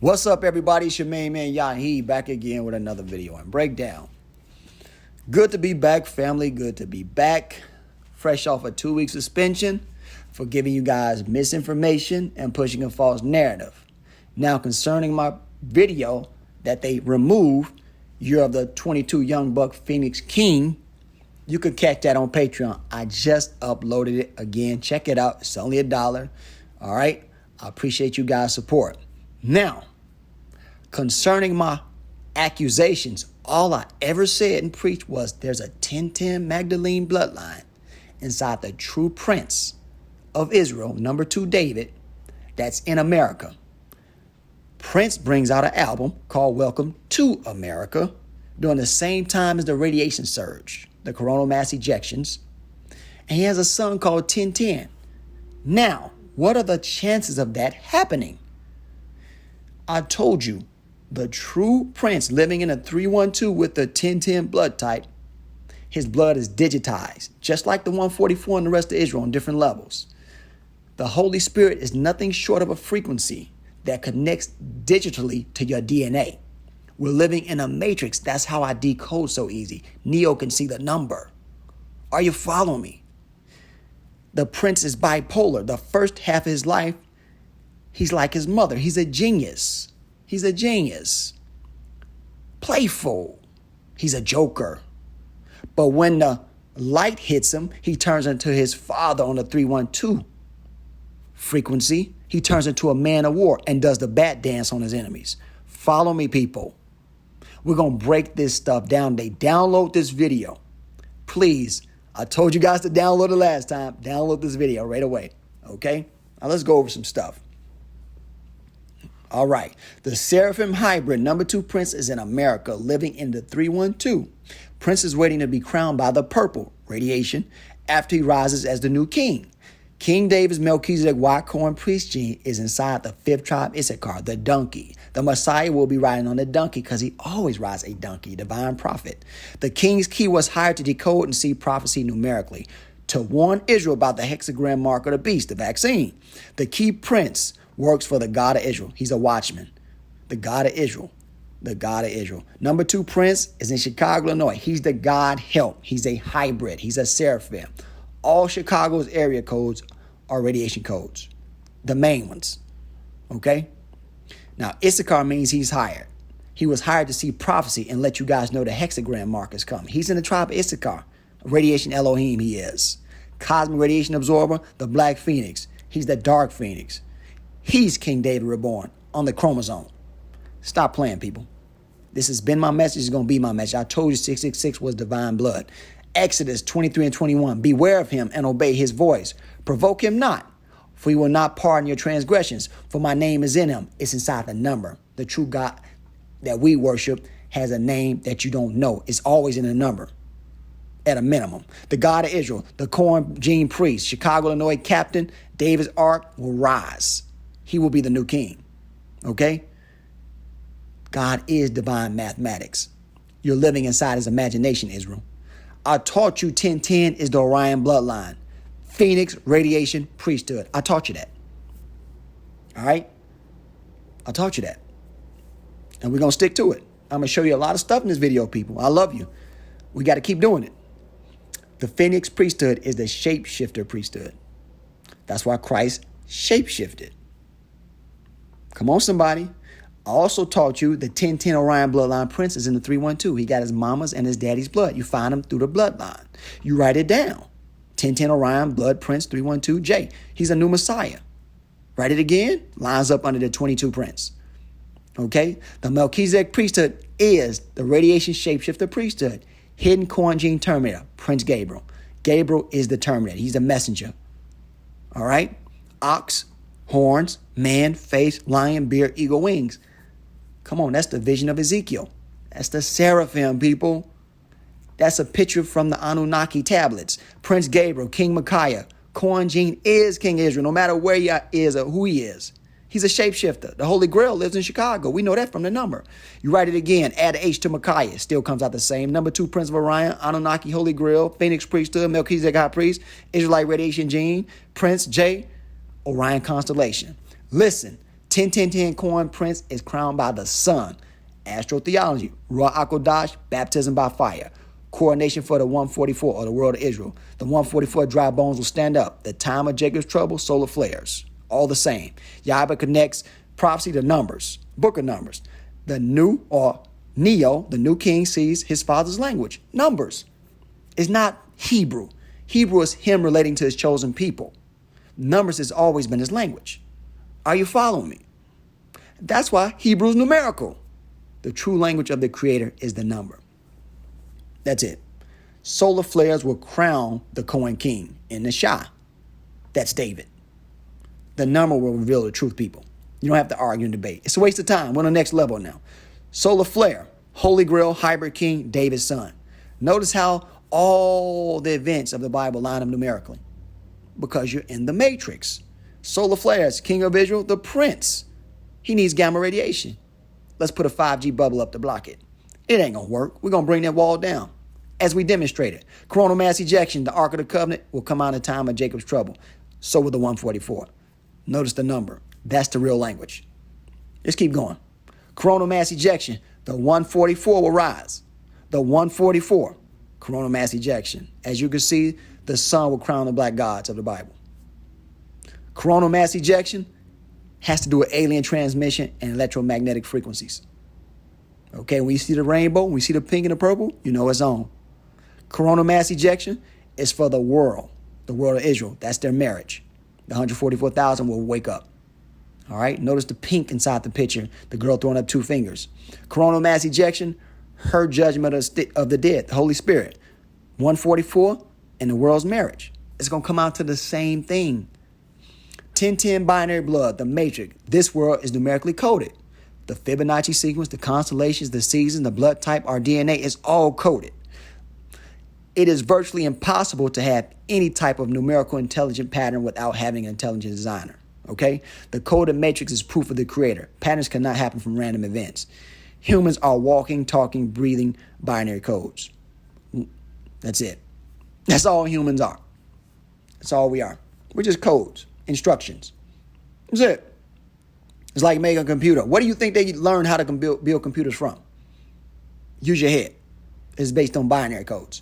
What's up, everybody? It's your main man, Yahi, back again with another video and breakdown. Good to be back, family. Good to be back. Fresh off a 2-week suspension for giving you guys misinformation and pushing a false narrative. Now, concerning my video that they removed, Year of the 22 Young Buck Phoenix King, you could catch that on Patreon. I just uploaded it again. Check it out. It's only $1. All right? I appreciate you guys' support. Now, concerning my accusations, all I ever said and preached was there's a 1010 Magdalene bloodline inside the true prince of Israel, number 2 David, that's in America. Prince brings out an album called Welcome to America during the same time as the radiation surge, the coronal mass ejections, and he has a son called 1010. Now, what are the chances of that happening? I told you, the true prince living in a 312 with the 1010 blood type, his blood is digitized, just like the 144 and the rest of Israel on different levels. The Holy Spirit is nothing short of a frequency that connects digitally to your DNA. We're living in a matrix. That's how I decode so easy. Neo can see the number. Are you following me? The prince is bipolar. The first half of his life, he's like his mother. He's a genius. He's a genius. Playful. He's a joker. But when the light hits him, he turns into his father on the 312 frequency. He turns into a man of war and does the bat dance on his enemies. Follow me, people. We're going to break this stuff down today. Download this video. Please. I told you guys to download it last time. Download this video right away. Okay? Now let's go over some stuff. All right. The Seraphim hybrid number 2 prince is in America, living in the 312. Prince is waiting to be crowned by the purple radiation after he rises as the new king. King David's Melchizedek white corn priest gene is inside the 5th tribe Issachar, the donkey. The Messiah will be riding on the donkey because he always rides a donkey, divine prophet. The king's key was hired to decode and see prophecy numerically, to warn Israel about the hexagram mark of the beast, the vaccine. The key prince works for the God of Israel. He's a watchman. The God of Israel. The God of Israel. Number 2 prince is in Chicago, Illinois. He's the God help. He's a hybrid. He's a seraphim. All Chicago's area codes are radiation codes. The main ones. Okay? Now, Issachar means he's hired. He was hired to see prophecy and let you guys know the hexagram mark is coming. He's in the tribe of Issachar. Radiation Elohim he is. Cosmic radiation absorber, the black phoenix. He's the dark phoenix. He's King David reborn on the chromosome. Stop playing, people. This has been my message. It's going to be my message. I told you 666 was divine blood. Exodus 23 and 21. Beware of him and obey his voice. Provoke him not, for he will not pardon your transgressions. For my name is in him. It's inside the number. The true God that we worship has a name that you don't know. It's always in a number. At a minimum. The God of Israel, the corn gene priest, Chicago, Illinois captain, David's ark will rise. He will be the new king. Okay? God is divine mathematics. You're living inside his imagination, Israel. I taught you 1010 is the Orion bloodline. Phoenix radiation priesthood. I taught you that. All right? I taught you that. And we're going to stick to it. I'm going to show you a lot of stuff in this video, people. I love you. We got to keep doing it. The Phoenix priesthood is the shapeshifter priesthood. That's why Christ shapeshifted. Come on, somebody. I also taught you the 1010 Orion bloodline prince is in the 312. He got his mama's and his daddy's blood. You find him through the bloodline. You write it down. 1010 Orion blood prince 312J. He's a new Messiah. Write it again. Lines up under the 22 prince. Okay? The Melchizedek priesthood is the radiation shapeshifter priesthood. Hidden corn gene terminator, Prince Gabriel. Gabriel is the terminator. He's the messenger. All right? Ox, horns, man, face, lion, beard, eagle wings. Come on, that's the vision of Ezekiel. That's the Seraphim, people. That's a picture from the Anunnaki tablets. Prince Gabriel, King Micaiah. Corn gene is King Israel, no matter where he is or who he is. He's a shapeshifter. The Holy Grail lives in Chicago. We know that from the number. You write it again, add the H to Micaiah. Still comes out the same. Number 2, Prince of Orion, Anunnaki, Holy Grail, Phoenix priesthood, Melchizedek high priest, Israelite radiation gene, Prince J, Orion constellation. Listen, 10-10-10 coin prince is crowned by the sun. Astrotheology, Ruach HaKodesh, baptism by fire. Coronation for the 144 or the world of Israel. The 144 dry bones will stand up. The time of Jacob's trouble, solar flares. All the same. Yahweh connects prophecy to numbers, book of numbers. The new or Neo, the new king, sees his father's language, numbers. It's not Hebrew. Hebrew is him relating to his chosen people. Numbers has always been his language. Are you following me? That's why Hebrew is numerical. The true language of the Creator is the number. That's it. Solar flares will crown the Cohen king in the Shah. That's David. The number will reveal the truth, people. You don't have to argue and debate. It's a waste of time. We're on the next level now. Solar flare, Holy Grail, hybrid king, David's son. Notice how all the events of the Bible line up numerically. Because you're in the matrix. Solar flares, king of Israel, the prince. He needs gamma radiation. Let's put a 5G bubble up to block it. It ain't going to work. We're going to bring that wall down. As we demonstrated, coronal mass ejection, the Ark of the Covenant, will come out in the time of Jacob's trouble. So will the 144. Notice the number. That's the real language. Let's keep going. Coronal mass ejection, the 144 will rise. The 144, coronal mass ejection. As you can see, the sun will crown the black gods of the Bible. Coronal mass ejection has to do with alien transmission and electromagnetic frequencies. Okay, when you see the rainbow, when you see the pink and the purple, you know it's on. Coronal mass ejection is for the world of Israel. That's their marriage. The 144,000 will wake up. All right, notice the pink inside the picture, the girl throwing up 2 fingers. Coronal mass ejection, her judgment of the dead, the Holy Spirit. 144 and the world's marriage. It's going to come out to the same thing. 10-10 binary blood, the matrix. This world is numerically coded. The Fibonacci sequence, the constellations, the seasons, the blood type, our DNA is all coded. It is virtually impossible to have any type of numerical intelligent pattern without having an intelligent designer. Okay? The coded matrix is proof of the Creator. Patterns cannot happen from random events. Humans are walking, talking, breathing binary codes. That's it. That's all humans are. That's all we are. We're just codes, instructions. That's it. It's like making a computer. What do you think they learn how to build computers from? Use your head. It's based on binary codes.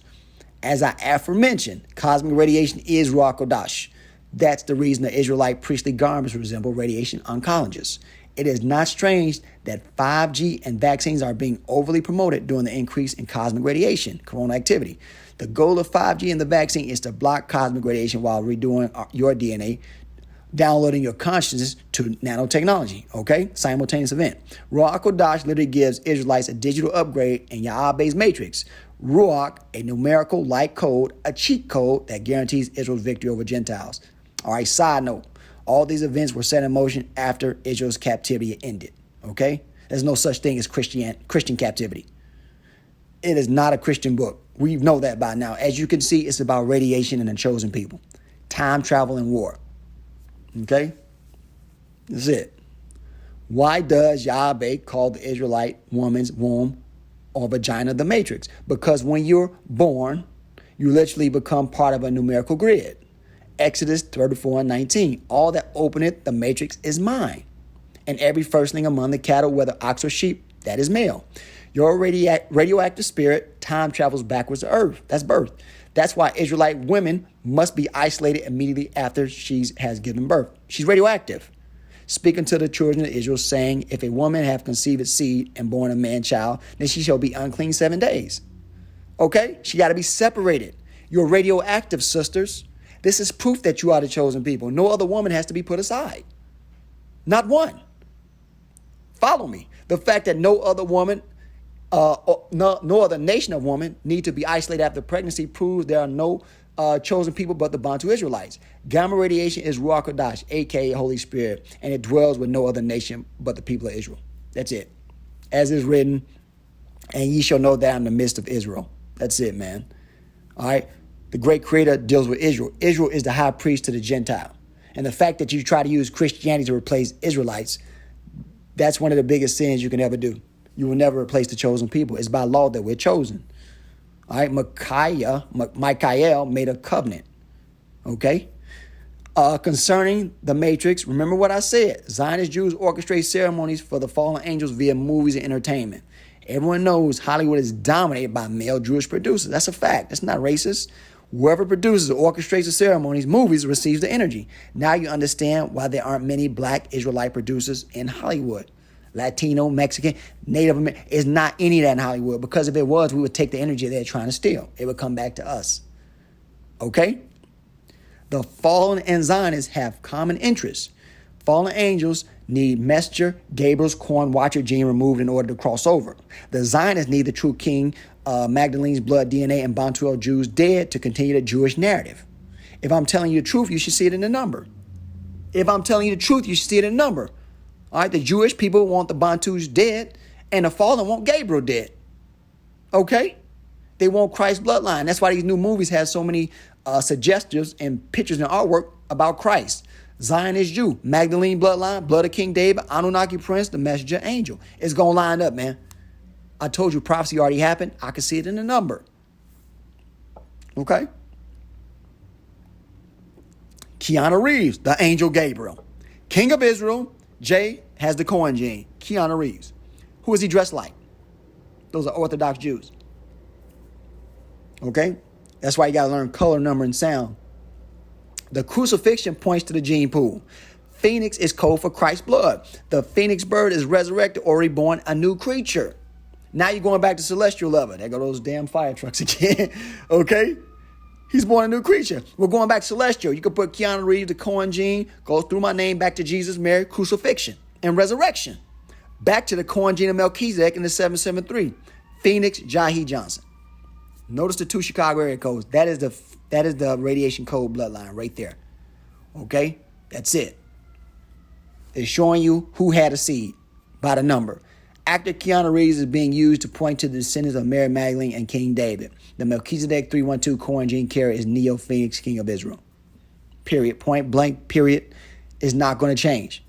As I aforementioned, cosmic radiation is Ruach HaKodesh. That's the reason the Israelite priestly garments resemble radiation oncologists. It is not strange that 5G and vaccines are being overly promoted during the increase in cosmic radiation, corona activity. The goal of 5G and the vaccine is to block cosmic radiation while redoing your DNA, downloading your consciousness to nanotechnology, okay? Simultaneous event. Ruach HaKodesh literally gives Israelites a digital upgrade in Yahweh's matrix. Ruach, a numerical light code, a cheat code that guarantees Israel's victory over Gentiles. All right, side note, all these events were set in motion after Israel's captivity ended, okay? There's no such thing as Christian captivity. It is not a Christian book. We know that by now. As you can see, it's about radiation and the chosen people. Time, travel, and war. Okay? That's it. Why does Yahweh call the Israelite woman's womb or vagina the matrix? Because when you're born, you literally become part of a numerical grid. Exodus 34:19. All that openeth the matrix is mine. And every firstling among the cattle, whether ox or sheep, that is male. Your radioactive spirit time travels backwards to earth. That's birth. That's why Israelite women must be isolated immediately after she has given birth. She's radioactive. Speaking to the children of Israel, saying, if a woman have conceived a seed and born a man child, then she shall be unclean 7 days. Okay? She got to be separated. You're radioactive, sisters. This is proof that you are the chosen people. No other woman has to be put aside. Not one. Follow me. The fact that no other woman, no other nation of women need to be isolated after pregnancy proves there are no chosen people but the Bantu Israelites. Gamma radiation is Ruach HaKodesh, a.k.a. Holy Spirit, and it dwells with no other nation but the people of Israel. That's it. As is written, and ye shall know that I'm in the midst of Israel. That's it, man. All right? The great Creator deals with Israel. Israel is the high priest to the Gentile. And the fact that you try to use Christianity to replace Israelites, that's one of the biggest sins you can ever do. You will never replace the chosen people. It's by law that we're chosen. All right, Michael made a covenant. Okay? Concerning the Matrix, remember what I said. Zionist Jews orchestrate ceremonies for the fallen angels via movies and entertainment. Everyone knows Hollywood is dominated by male Jewish producers. That's a fact. That's not racist. Whoever produces or orchestrates the ceremonies, movies, receives the energy. Now you understand why there aren't many black Israelite producers in Hollywood. Latino, Mexican, Native American. It's not any of that in Hollywood, because if it was, we would take the energy they're trying to steal. It would come back to us. Okay? The fallen and Zionists have common interests. Fallen angels need messenger Gabriel's corn watcher gene removed in order to cross over. The Zionists need the true king Magdalene's blood DNA and Bantuel Jews dead to continue the Jewish narrative. If I'm telling you the truth, you should see it in the number. If I'm telling you the truth, you should see it in the number. All right, the Jewish people want the Bantus dead, and the fallen want Gabriel dead. Okay? They want Christ's bloodline. That's why these new movies have so many suggestions and pictures and artwork about Christ. Zion is Jew. Magdalene bloodline, blood of King David, Anunnaki prince, the messenger angel. It's going to line up, man. I told you prophecy already happened. I can see it in the number. Okay? Keanu Reeves, the angel Gabriel. King of Israel, Jay has the Cohen gene. Keanu Reeves. Who is he dressed like? Those are Orthodox Jews. Okay? That's why you got to learn color, number, and sound. The crucifixion points to the gene pool. Phoenix is code for Christ's blood. The phoenix bird is resurrected or reborn a new creature. Now you're going back to celestial level. There go those damn fire trucks again. Okay? He's born a new creature. We're going back celestial. You can put Keanu Reeves, the Cohen gene, goes through my name back to Jesus, Mary, crucifixion, and resurrection. Back to the Cohen gene of Melchizedek in the 773. Phoenix, Yahi Johnson. Notice the 2 Chicago area codes. That is the radiation code bloodline right there. Okay? That's it. It's showing you who had a seed by the number. Actor Keanu Reeves is being used to point to the descendants of Mary Magdalene and King David. The Melchizedek 312 Cohen gene carrier is Neo Phoenix, King of Israel. Period. Point blank, period. Is not going to change.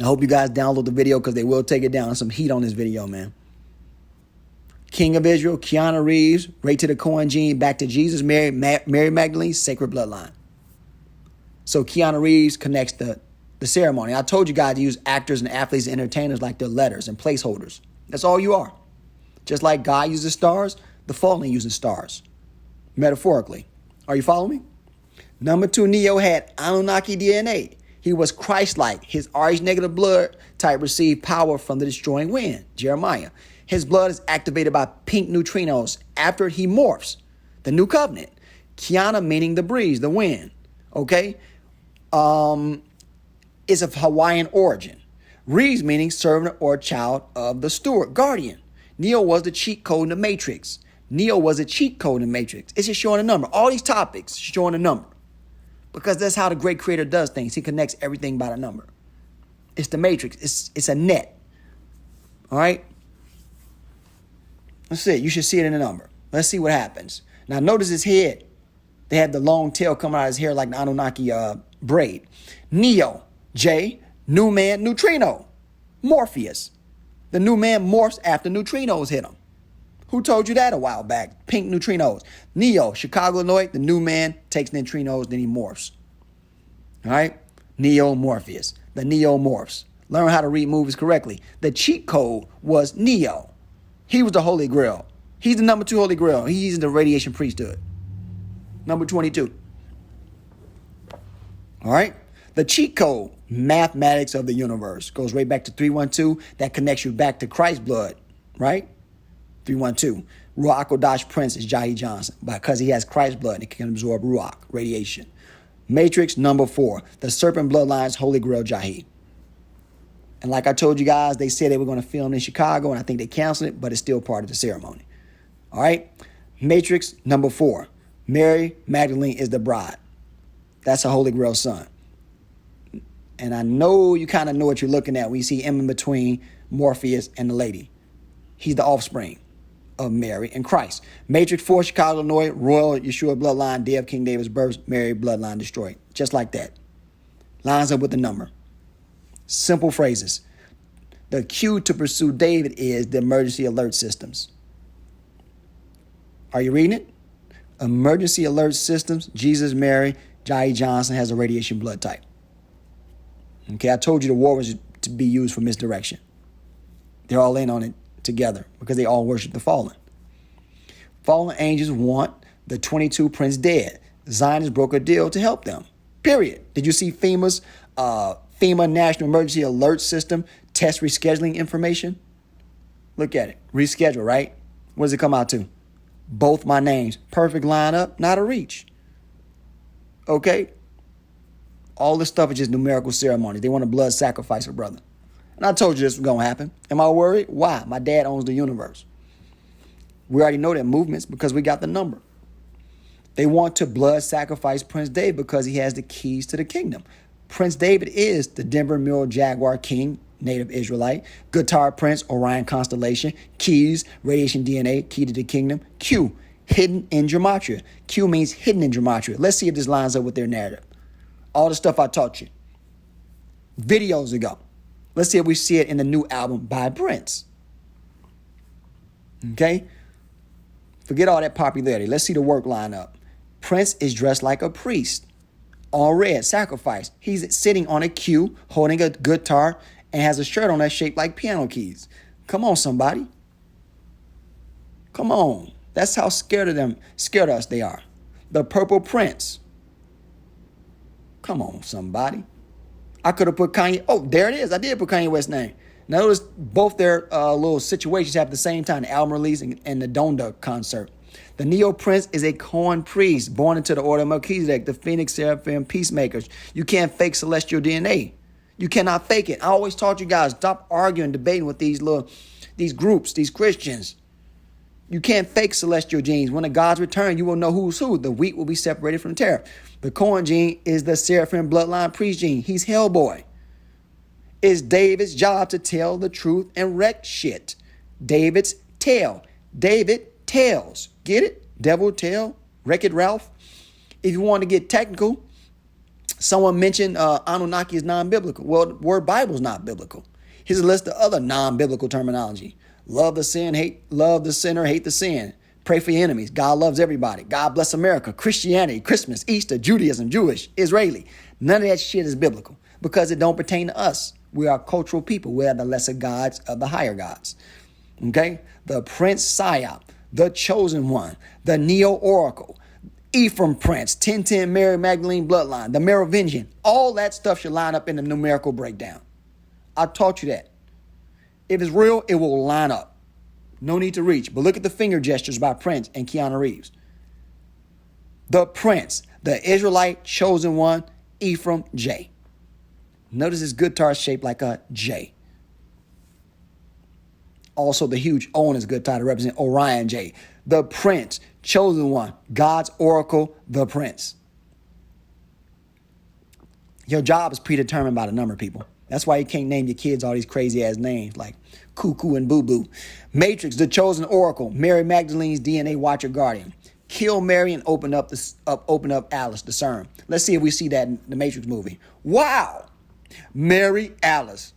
I hope you guys download the video, because they will take it down. There's some heat on this video, man. King of Israel, Keanu Reeves, right to the Cohen gene, back to Jesus, Mary Magdalene's sacred bloodline. So Keanu Reeves connects the ceremony. I told you guys to use actors and athletes and entertainers like their letters and placeholders. That's all you are. Just like God uses stars, the fallen uses stars. Metaphorically. Are you following me? Number 2, Neo had Anunnaki DNA. He was Christ-like. His Rh negative blood type received power from the destroying wind. Jeremiah. His blood is activated by pink neutrinos after he morphs. The new covenant. Kiana meaning the breeze, the wind. Okay? Is of Hawaiian origin. Reeves meaning servant or child of the steward, guardian. Neo was the cheat code in the Matrix. Neo was a cheat code in the Matrix. It's just showing a number. All these topics showing a number. Because that's how the great creator does things. He connects everything by the number. It's the Matrix. It's a net. All right? That's it. You should see it in the number. Let's see what happens. Now notice his head. They had the long tail coming out of his hair like the Anunnaki braid. Neo. J, new man, neutrino. Morpheus. The new man morphs after neutrinos hit him. Who told you that a while back? Pink neutrinos. Neo, Chicago, Illinois, the new man takes neutrinos, then he morphs. All right? Neo Morpheus. The Neo morphs. Learn how to read movies correctly. The cheat code was Neo. He was the Holy Grail. He's the number 2 Holy Grail. He's in the radiation priesthood. Number 22. All right? The cheat code, mathematics of the universe, goes right back to 312. That connects you back to Christ's blood, right? 312. Ruach Kodash Prince is Yahi Johnson, because he has Christ's blood and it can absorb Ruach, radiation. Matrix number 4, the serpent bloodline's Holy Grail Yahi. And like I told you guys, they said they were going to film in Chicago, and I think they canceled it, but it's still part of the ceremony. All right? Matrix number 4, Mary Magdalene is the bride. That's a Holy Grail son. And I know you kind of know what you're looking at when you see him in between Morpheus and the lady. He's the offspring of Mary and Christ. Matrix 4, Chicago, Illinois, Royal Yeshua bloodline, day of King David's birth, Mary bloodline destroyed. Just like that. Lines up with the number. Simple phrases. The cue to pursue David is the emergency alert systems. Are you reading it? Emergency alert systems, Jesus, Mary, Yahi Johnson has a radiation blood type. Okay, I told you the war was to be used for misdirection. They're all in on it together because they all worship the fallen. Fallen angels want the 22 prince dead. Zionists broke a deal to help them. Period. Did you see FEMA National Emergency Alert System test rescheduling information? Look at it. Reschedule, right? What does it come out to? Both my names. Perfect lineup, not a reach. Okay? All this stuff is just numerical ceremonies. They want a blood sacrifice, a brother. And I told you this was going to happen. Am I worried? Why? My dad owns the universe. We already know their movements because we got the number. They want to blood sacrifice Prince David because he has the keys to the kingdom. Prince David is the Denver Mule Jaguar King, native Israelite. Guitar Prince, Orion constellation. Keys, radiation DNA, key to the kingdom. Q, hidden in gematria. Q means hidden in gematria. Let's see if this lines up with their narrative. All the stuff I taught you videos ago. Let's see if we see it in the new album by Prince. Okay? Forget all that popularity. Let's see the work line up. Prince is dressed like a priest. All red, sacrifice. He's sitting on a cue, holding a guitar, and has a shirt on that's shaped like piano keys. Come on, somebody. Come on. That's how scared of us they are. The Purple Prince. Come on, somebody. I could have put Kanye. Oh, there it is. I did put Kanye West's name. Notice both their little situations happen at the same time, the album release and the Donda concert. The Neo Prince is a Cohen priest born into the order of Melchizedek, the Phoenix, Seraphim, peacemakers. You can't fake celestial DNA. You cannot fake it. I always taught you guys, stop arguing, debating with these groups, these Christians. You can't fake celestial genes. When the gods return, you will know who's who. The wheat will be separated from the tare. The Cohen gene is the Seraphim bloodline priest gene. He's Hellboy. It's David's job to tell the truth and wreck shit. David's tail. David tails. Get it? Devil tail. Wreck-It Ralph. If you want to get technical, someone mentioned Anunnaki is non-biblical. Well, the word Bible is not biblical. Here's a list of other non-biblical terminology. Love the sinner, hate the sin. Pray for your enemies. God loves everybody. God bless America. Christianity, Christmas, Easter, Judaism, Jewish, Israeli. None of that shit is biblical because it don't pertain to us. We are cultural people. We are the lesser gods of the higher gods. Okay? The Prince Psyop, the Chosen One, the Neo Oracle, Ephraim Prince, 1010 Mary Magdalene bloodline, the Merovingian. All that stuff should line up in the numerical breakdown. I taught you that. If it's real, it will line up. No need to reach. But look at the finger gestures by Prince and Keanu Reeves. The Prince, the Israelite Chosen One, Ephraim J. Notice his guitar shaped like a J. Also, the huge O on his guitar to represent Orion J. The Prince, Chosen One, God's Oracle, the Prince. Your job is predetermined by the number, people. That's why you can't name your kids all these crazy ass names like Cuckoo and Boo Boo. Matrix, the Chosen Oracle, Mary Magdalene's DNA Watcher Guardian. Kill Mary and open up Alice, discern. Let's see if we see that in the Matrix movie. Wow, Mary Alice.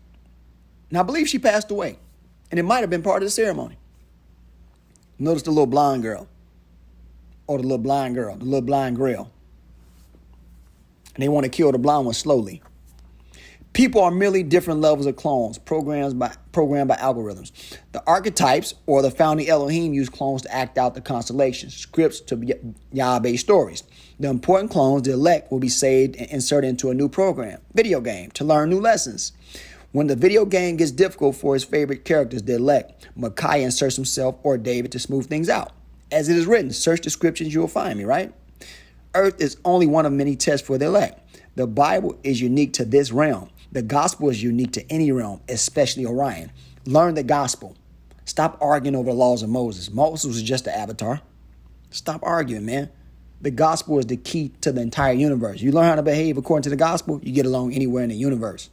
Now I believe she passed away, and it might have been part of the ceremony. Notice the little blonde girl, or the little blind girl, the little blind grill, and they want to kill the blonde one slowly. People are merely different levels of clones programmed by algorithms. The archetypes or the founding Elohim use clones to act out the constellations, scripts to Yah-based stories. The important clones, the elect, will be saved and inserted into a new program, video game, to learn new lessons. When the video game gets difficult for his favorite characters, the elect, Micaiah inserts himself or David to smooth things out. As it is written, search the scriptures, you will find me, right? Earth is only one of many tests for the elect. The Bible is unique to this realm. The gospel is unique to any realm, especially Orion. Learn the gospel. Stop arguing over the laws of Moses. Moses was just an avatar. Stop arguing, man. The gospel is the key to the entire universe. You learn how to behave according to the gospel, you get along anywhere in the universe.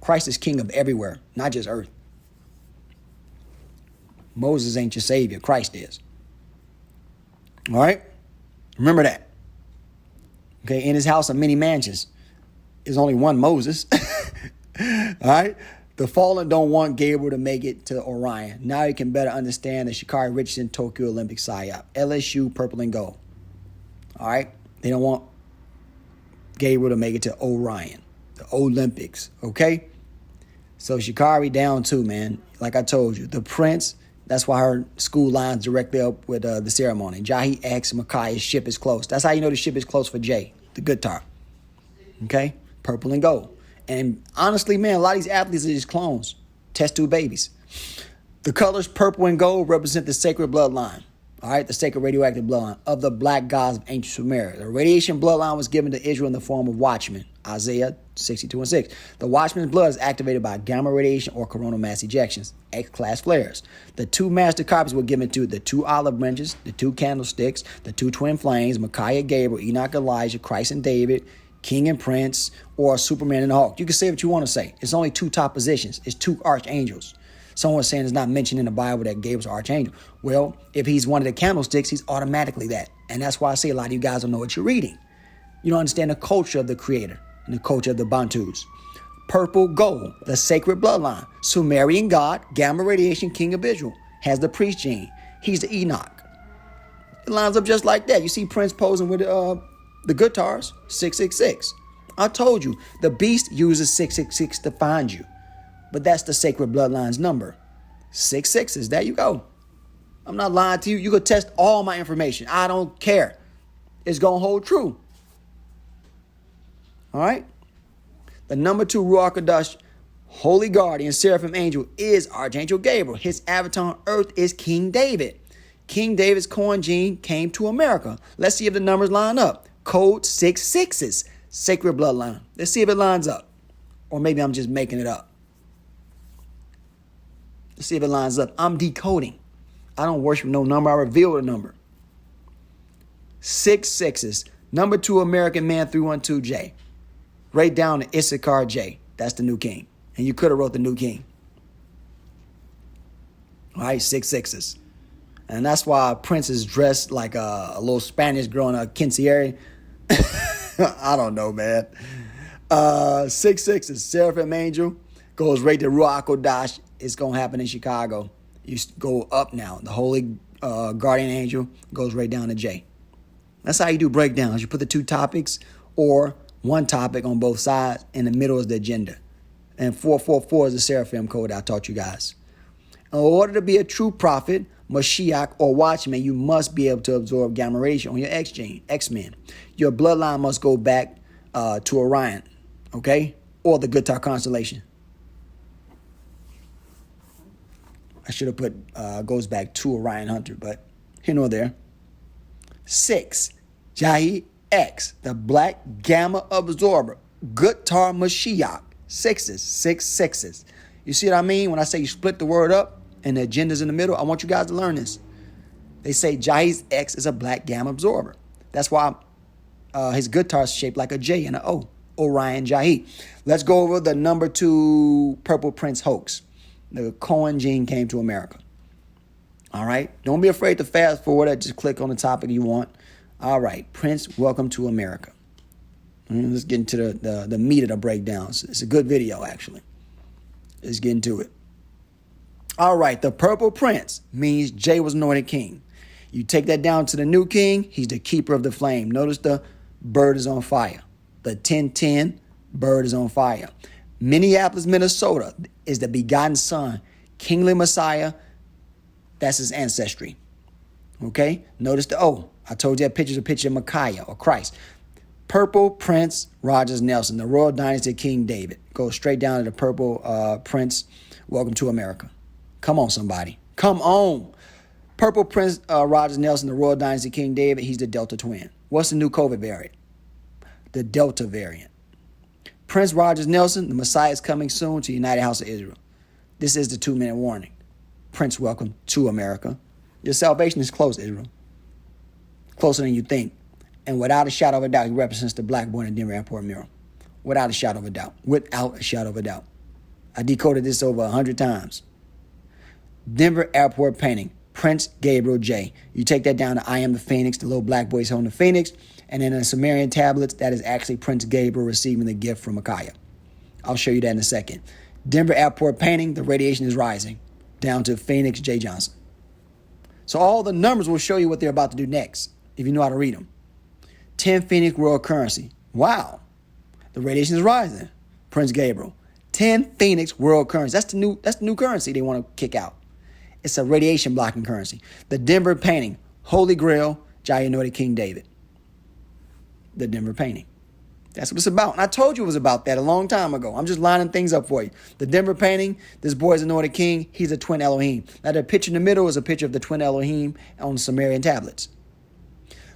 Christ is king of everywhere, not just earth. Moses ain't your savior. Christ is. All right? Remember that. Okay, in his house are many mansions. There's only one Moses. All right? The fallen don't want Gabriel to make it to Orion. Now you can better understand the Shikari Richardson Tokyo Olympic PSYOP. LSU, purple and gold. All right? They don't want Gabriel to make it to Orion, the Olympics, okay? So Shikari down 2, man. Like I told you, the prince, that's why her school lines directly up with the ceremony. Yahi X, Micaiah's ship is close. That's how you know the ship is close for Jay, the guitar. Okay? Purple and gold. And honestly, man, a lot of these athletes are just clones. Test tube babies. The colors purple and gold represent the sacred bloodline. All right, the sacred radioactive bloodline of the black gods of ancient Sumeria. The radiation bloodline was given to Israel in the form of watchmen. Isaiah 62:6. The watchman's blood is activated by gamma radiation or coronal mass ejections, X-class flares. The 2 master copies were given to the 2 olive branches, the 2 candlesticks, the 2 twin flames, Micaiah, Gabriel, Enoch, Elijah, Christ and David, King and Prince, or Superman and the Hulk. You can say what you want to say. It's only 2 top positions. It's 2 archangels. Someone's saying it's not mentioned in the Bible that Gabriel's an archangel. Well, if he's one of the candlesticks, he's automatically that. And that's why I say a lot of you guys don't know what you're reading. You don't understand the culture of the creator and the culture of the Bantus. Purple gold, the sacred bloodline. Sumerian god, gamma radiation, king of Israel. Has the priest gene. He's the Enoch. It lines up just like that. You see Prince posing with the guitars, 666. I told you, the beast uses 666 to find you. But that's the sacred bloodline's number. 6 6s. There you go. I'm not lying to you. You could test all my information. I don't care. It's going to hold true. All right? The number 2 Ruach Kodesh, holy guardian, Seraphim angel, is Archangel Gabriel. His avatar on earth is King David. King David's coin gene came to America. Let's see if the numbers line up. Code 6 6s. Sacred bloodline. Let's see if it lines up. Or maybe I'm just making it up. Let's see if it lines up. I'm decoding. I don't worship no number. I reveal the number. 6 6s. Number 2 American man 312J. Right down to Issachar J. That's the new king. And you could have wrote the new king. All right, 6 6s. And that's why Prince is dressed like a little Spanish girl in a quinceañera. I don't know, man. 6 6s. Seraphim angel goes right to Ruach Kodesh. It's going to happen in Chicago. You go up now. The holy guardian angel goes right down to J. That's how you do breakdowns. You put the 2 topics or 1 topic on both sides. In the middle is the agenda. And 444 is the Seraphim code I taught you guys. In order to be a true prophet, Mashiach, or watchman, you must be able to absorb gamma radiation on your X gene, X-Men. Your bloodline must go back to Orion, okay? Or the Guitar constellation. I should have put goes back to Orion Hunter, but here nor there. 6, Yahi X, the black gamma absorber, Guitar Mashiach. 6s, 6 6s. You see what I mean when I say you split the word up and the agenda's in the middle? I want you guys to learn this. They say Yahi's X is a black gamma absorber. That's why his guitar is shaped like a J and an O. Orion Yahi. Let's go over the number 2 Purple Prince hoax. The Cohen gene came to America. All right. Don't be afraid to fast forward it. Just click on the topic you want. All right. Prince, welcome to America. Let's get into the meat of the breakdowns. It's a good video, actually. Let's get into it. All right. The Purple Prince means Jay was anointed king. You take that down to the new king. He's the keeper of the flame. Notice the bird is on fire. The 1010 bird is on fire. Minneapolis, Minnesota is the begotten son, kingly Messiah. That's his ancestry. Okay? Notice the O. I told you that picture's a picture of Micaiah or Christ. Purple Prince Rogers Nelson, the royal dynasty of King David. Go straight down to the Purple Prince. Welcome to America. Come on, somebody. Come on. Purple Prince Rogers Nelson, the royal dynasty of King David. He's the Delta twin. What's the new COVID variant? The Delta variant. Prince Rogers Nelson, the Messiah is coming soon to the United House of Israel. This is the 2-minute warning. Prince, welcome to America. Your salvation is close, Israel. Closer than you think. And without a shadow of a doubt, he represents the black boy in the Denver airport mural. Without a shadow of a doubt. Without a shadow of a doubt. I decoded this over 100 times. Denver airport painting. Prince Gabriel J. You take that down to I am the Phoenix, the little black boy's holding the Phoenix. And then in the Sumerian tablets, that is actually Prince Gabriel receiving the gift from Micaiah. I'll show you that in a second. Denver airport painting, the radiation is rising down to Phoenix J. Johnson. So all the numbers will show you what they're about to do next, if you know how to read them. 10 Phoenix royal currency. Wow. The radiation is rising. Prince Gabriel. 10 Phoenix world currency. That's the new currency they want to kick out. It's a radiation blocking currency. The Denver painting. Holy Grail. Yahi anointed King David. The Denver painting. That's what it's about. And I told you it was about that a long time ago. I'm just lining things up for you. The Denver painting, this boy is anointed king. He's a twin Elohim. Now, the picture in the middle is a picture of the twin Elohim on the Sumerian tablets.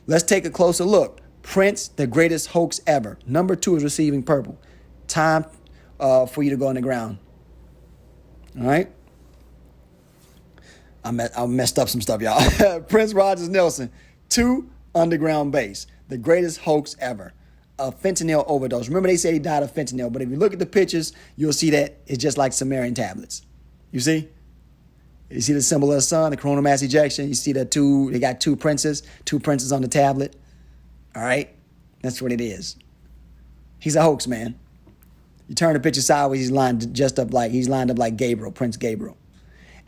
Let's take a closer look. Prince, the greatest hoax ever. Number 2 is receiving purple. Time for you to go on the ground. All right? I messed up some stuff, y'all. Prince Rogers Nelson. 2, underground base. The greatest hoax ever. A fentanyl overdose. Remember, they said he died of fentanyl, but if you look at the pictures, you'll see that it's just like Sumerian tablets. You see? You see the symbol of the sun, the coronal mass ejection. You see they got two princes on the tablet. All right? That's what it is. He's a hoax, man. You turn the picture sideways, he's lined up like Gabriel, Prince Gabriel.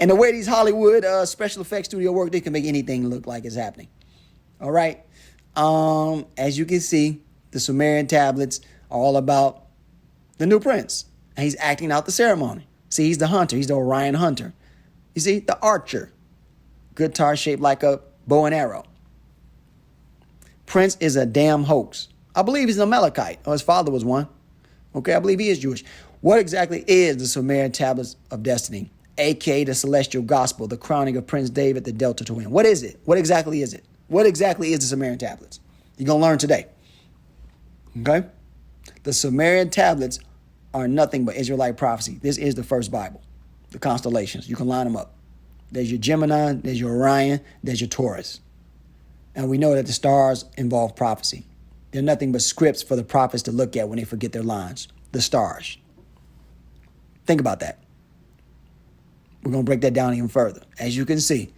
And the way these Hollywood special effects studio work, they can make anything look like it's happening. All right? As you can see, the Sumerian tablets are all about the new prince. And he's acting out the ceremony. See, he's the hunter. He's the Orion hunter. You see, the archer. Guitar shaped like a bow and arrow. Prince is a damn hoax. I believe he's an Amalekite, or his father was one. Okay, I believe he is Jewish. What exactly is the Sumerian tablets of destiny? A.K.A. the celestial gospel, the crowning of Prince David, the Delta twin. What is it? What exactly is it? What exactly is the Sumerian tablets? You're going to learn today. Okay? The Sumerian tablets are nothing but Israelite prophecy. This is the first Bible. The constellations. You can line them up. There's your Gemini, there's your Orion, there's your Taurus. And we know that the stars involve prophecy. They're nothing but scripts for the prophets to look at when they forget their lines. The stars. Think about that. We're going to break that down even further. As you can see,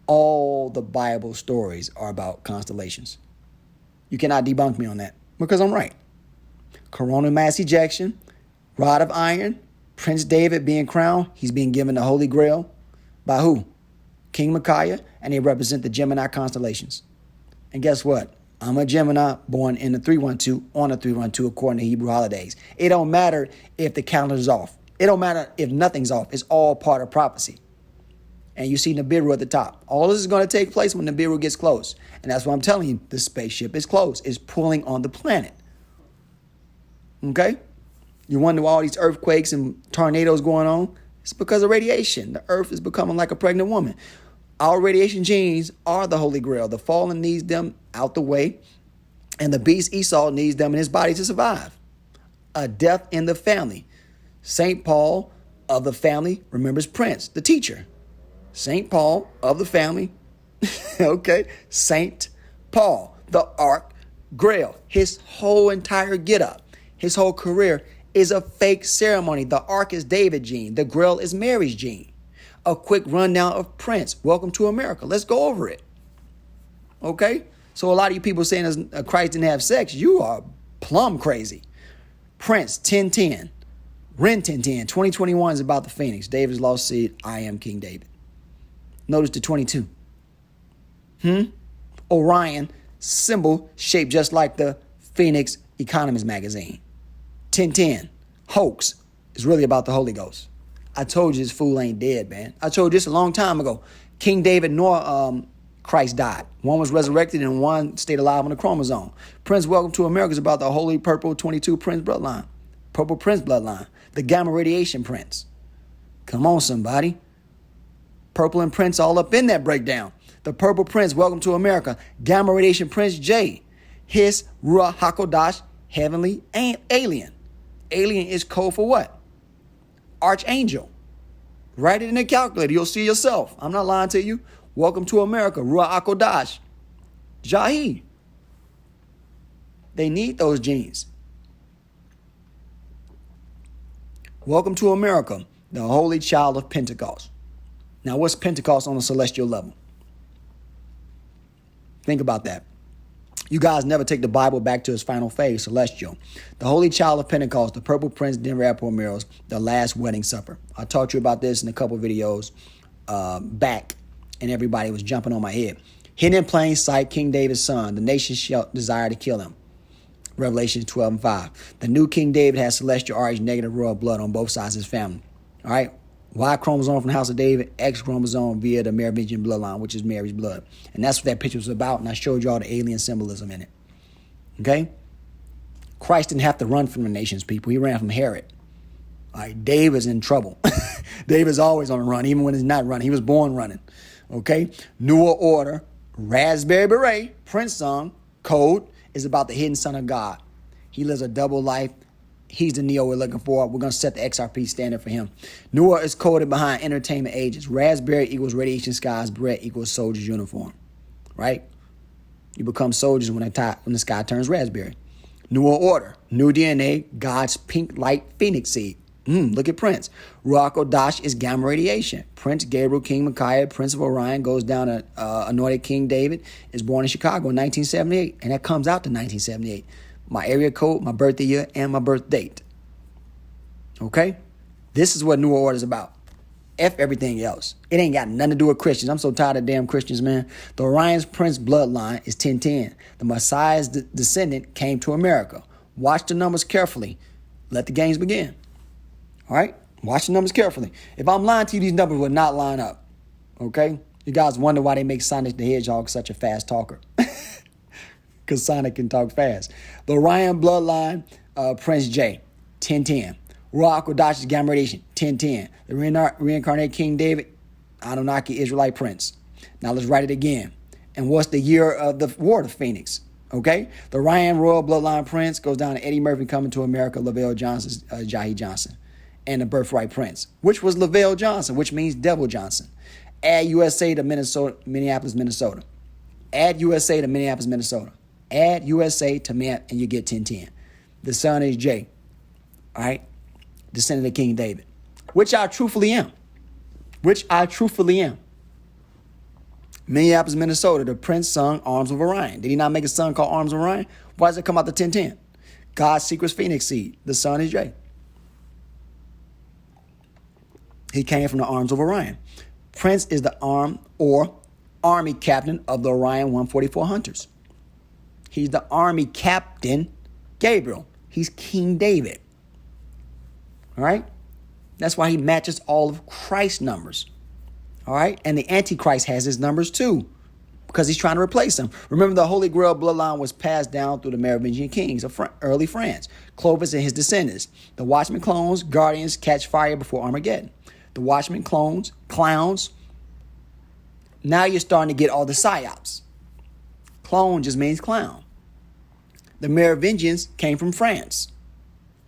all the Bible stories are about constellations. You cannot debunk me on that because I'm right. Coronal mass ejection, rod of iron, Prince David being crowned. He's being given the Holy Grail. By who? King Micaiah, and they represent the Gemini constellations. And guess what? I'm a Gemini born in the 312 on the 312 according to Hebrew holidays. It don't matter if the calendar's off. It don't matter if nothing's off. It's all part of prophecy. And you see Nibiru at the top. All this is going to take place when Nibiru gets close. And that's what I'm telling you. The spaceship is close. It's pulling on the planet. Okay? You wonder why all these earthquakes and tornadoes going on? It's because of radiation. The earth is becoming like a pregnant woman. Our radiation genes are the Holy Grail. The fallen needs them out the way. And the beast Esau needs them in his body to survive. A death in the family. St. Paul of the family remembers Prince, the teacher. St. Paul of the family, okay, St. Paul, the Ark Grail. His whole entire get-up, his whole career is a fake ceremony. The Ark is David's gene. The Grail is Mary's gene. A quick rundown of Prince. Welcome to America. Let's go over it. Okay? So a lot of you people saying Christ didn't have sex, you are plumb crazy. Prince, 1010. Ren 1010. 2021 is about the Phoenix. David's lost seed. I am King David. Notice the 22. Orion, symbol shaped just like the Phoenix Economist magazine. 1010. Hoax is really about the Holy Ghost. I told you this fool ain't dead, man. I told you this a long time ago. King David nor Christ died. One was resurrected and one stayed alive on the chromosome. Prince, welcome to America is about the Holy Purple 22 Prince bloodline. Purple Prince bloodline. The Gamma Radiation Prince. Come on, somebody. Purple and Prince all up in that breakdown. The Purple Prince, welcome to America. Gamma Radiation Prince J. His Ruach HaKodesh, heavenly alien. Alien is code for what? Archangel. Write it in the calculator. You'll see yourself. I'm not lying to you. Welcome to America. Ruach HaKodesh. Yahi. They need those genes. Welcome to America, the holy child of Pentecost. Now, what's Pentecost on a celestial level? Think about that. You guys never take the Bible back to its final phase, celestial. The holy child of Pentecost, the Purple Prince, Denver Airport Murals, the last wedding supper. I taught you about this in a couple videos back, and everybody was jumping on my head. Hidden in plain sight, King David's son. The nation shall desire to kill him. Revelation 12 and 5. The new King David has celestial RH negative royal blood on both sides of his family. All right. Y chromosome from the house of David, X chromosome via the Merovingian bloodline, which is Mary's blood. And that's what that picture was about. And I showed you all the alien symbolism in it. Okay. Christ didn't have to run from the nations, people. He ran from Herod. All right. David's in trouble. David's always on the run, even when he's not running. He was born running. Okay. Newer order, raspberry beret, Prince song, code is about the hidden son of God. He lives a double life. He's the Neo we're looking for. We're going to set the XRP standard for him. Newer is coded behind entertainment ages. Raspberry equals radiation skies. Red equals soldier's uniform. Right? You become soldiers when the sky turns raspberry. Newer order. New DNA. God's pink light phoenix seed. Look at Prince. Ruach Kodash is gamma radiation. Prince Gabriel, King Micaiah, Prince of Orion, goes down to anointed King David, is born in Chicago in 1978. And that comes out to 1978. My area code, my birthday year, and my birth date. Okay? This is what New Order is about. F everything else. It ain't got nothing to do with Christians. I'm so tired of damn Christians, man. The Orion's Prince bloodline is 1010. The Messiah's descendant came to America. Watch the numbers carefully. Let the games begin. All right? Watch the numbers carefully. If I'm lying to you, these numbers would not line up. Okay? You guys wonder why they make Sonic the Hedgehog such a fast talker. Because Sonic can talk fast. The Orion bloodline, Prince J, 1010. Ruach Kodash's gamma radiation, 1010. The reincarnated King David, Anunnaki Israelite Prince. Now let's write it again. And what's the year of the War of the Phoenix? Okay? The Ryan Royal Bloodline Prince goes down to Eddie Murphy Coming to America, Lavelle Johnson's Yahi Johnson. And the Birthright Prince, which was Lavelle Johnson, which means Devil Johnson. Add USA to Minneapolis, Minnesota. Add USA to Minneapolis, Minnesota. Add USA to and you get 1010. The son is J. All right? Descendant of King David. Which I truthfully am. Minneapolis, Minnesota, the prince sung Arms of Orion. Did he not make a song called Arms of Orion? Why does it come out to 1010? God's secret Phoenix seed. The son is J. He came from the Arms of Orion. Prince is the arm or army captain of the Orion 144 Hunters. He's the army captain, Gabriel. He's King David. All right? That's why he matches all of Christ's numbers. All right? And the Antichrist has his numbers too, because he's trying to replace him. Remember, the Holy Grail bloodline was passed down through the Merovingian kings of early France, Clovis and his descendants. The Watchmen clones, guardians, catch fire before Armageddon. The Watchmen clones, clowns. Now you're starting to get all the psyops. Clone just means clown. The Merovingians came from France.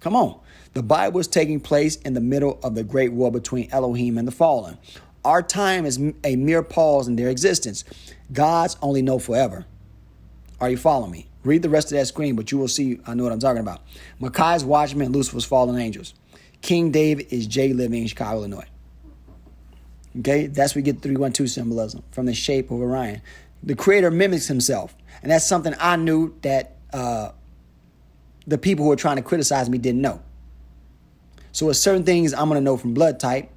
Come on. The Bible is taking place in the middle of the great war between Elohim and the fallen. Our time is a mere pause in their existence. Gods only know forever. Are you following me? Read the rest of that screen, but you will see I know what I'm talking about. Micaiah's Watchmen, Lucifer's fallen angels. King David is J living in Chicago, Illinois. Okay, that's where we get the 312 symbolism from the shape of Orion. The creator mimics himself. And that's something I knew that the people who were trying to criticize me didn't know. So there's certain things I'm going to know from blood type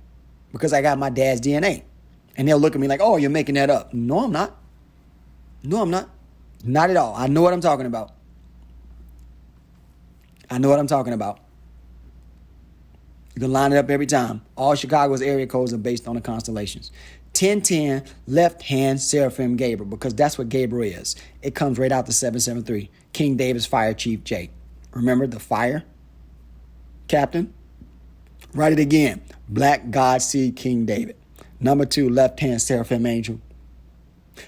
because I got my dad's DNA. And they'll look at me like, oh, you're making that up. No, I'm not. No, I'm not. Not at all. I know what I'm talking about. You can line it up every time. All Chicago's area codes are based on the constellations. 1010, left hand, Seraphim, Gabriel, because that's what Gabriel is. It comes right out to 773. King David's fire chief, J. Remember the fire captain? Write it again. Black God seed, King David. Number 2, left hand, Seraphim angel.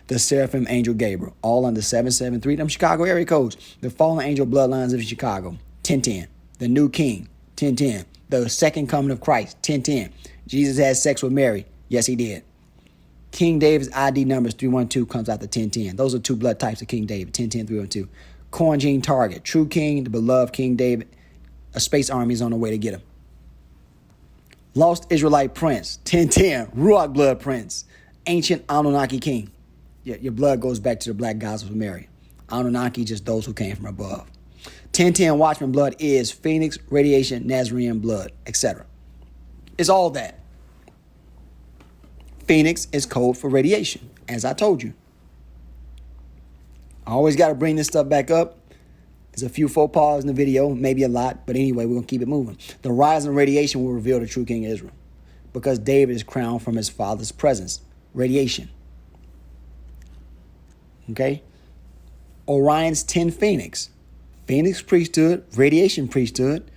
The Seraphim angel, Gabriel. All under 773. Them Chicago area codes. The fallen angel bloodlines of Chicago. 1010. The new king. 1010. The second coming of Christ. 1010. Jesus had sex with Mary. Yes, he did. King David's ID numbers 312 comes out to 1010. Those are 2 blood types of King David. 1010, 312. Corn gene target. True king, the beloved King David. A space army is on the way to get him. Lost Israelite prince. 1010. Ruach blood prince. Ancient Anunnaki king. Your blood goes back to the black gods of Mary. Anunnaki, just those who came from above. 1010 Watchman blood is Phoenix, radiation, Nazarene blood, etc. It's all that. Phoenix is code for radiation, as I told you. I always got to bring this stuff back up There's a few faux pas in the video, maybe a lot, but anyway, we're going to keep it moving. The rise and radiation will reveal the true king of Israel because David is crowned from his father's presence. Radiation. Okay? Orion's 10 Phoenix. Phoenix priesthood, radiation priesthood.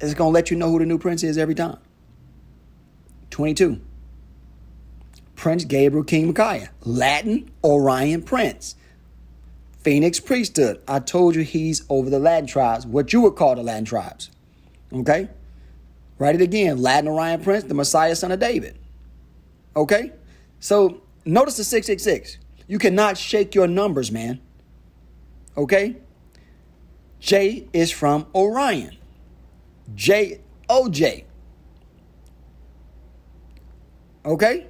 It's going to let you know who the new prince is every time. 22. Prince Gabriel, King Micaiah. Latin, Orion prince. Phoenix priesthood. I told you he's over the Latin tribes, what you would call the Latin tribes. Okay? Write it again. Latin Orion prince, the Messiah, son of David. Okay? So notice the 666. You cannot shake your numbers, man. Okay? J is from Orion. J-O-J. Okay?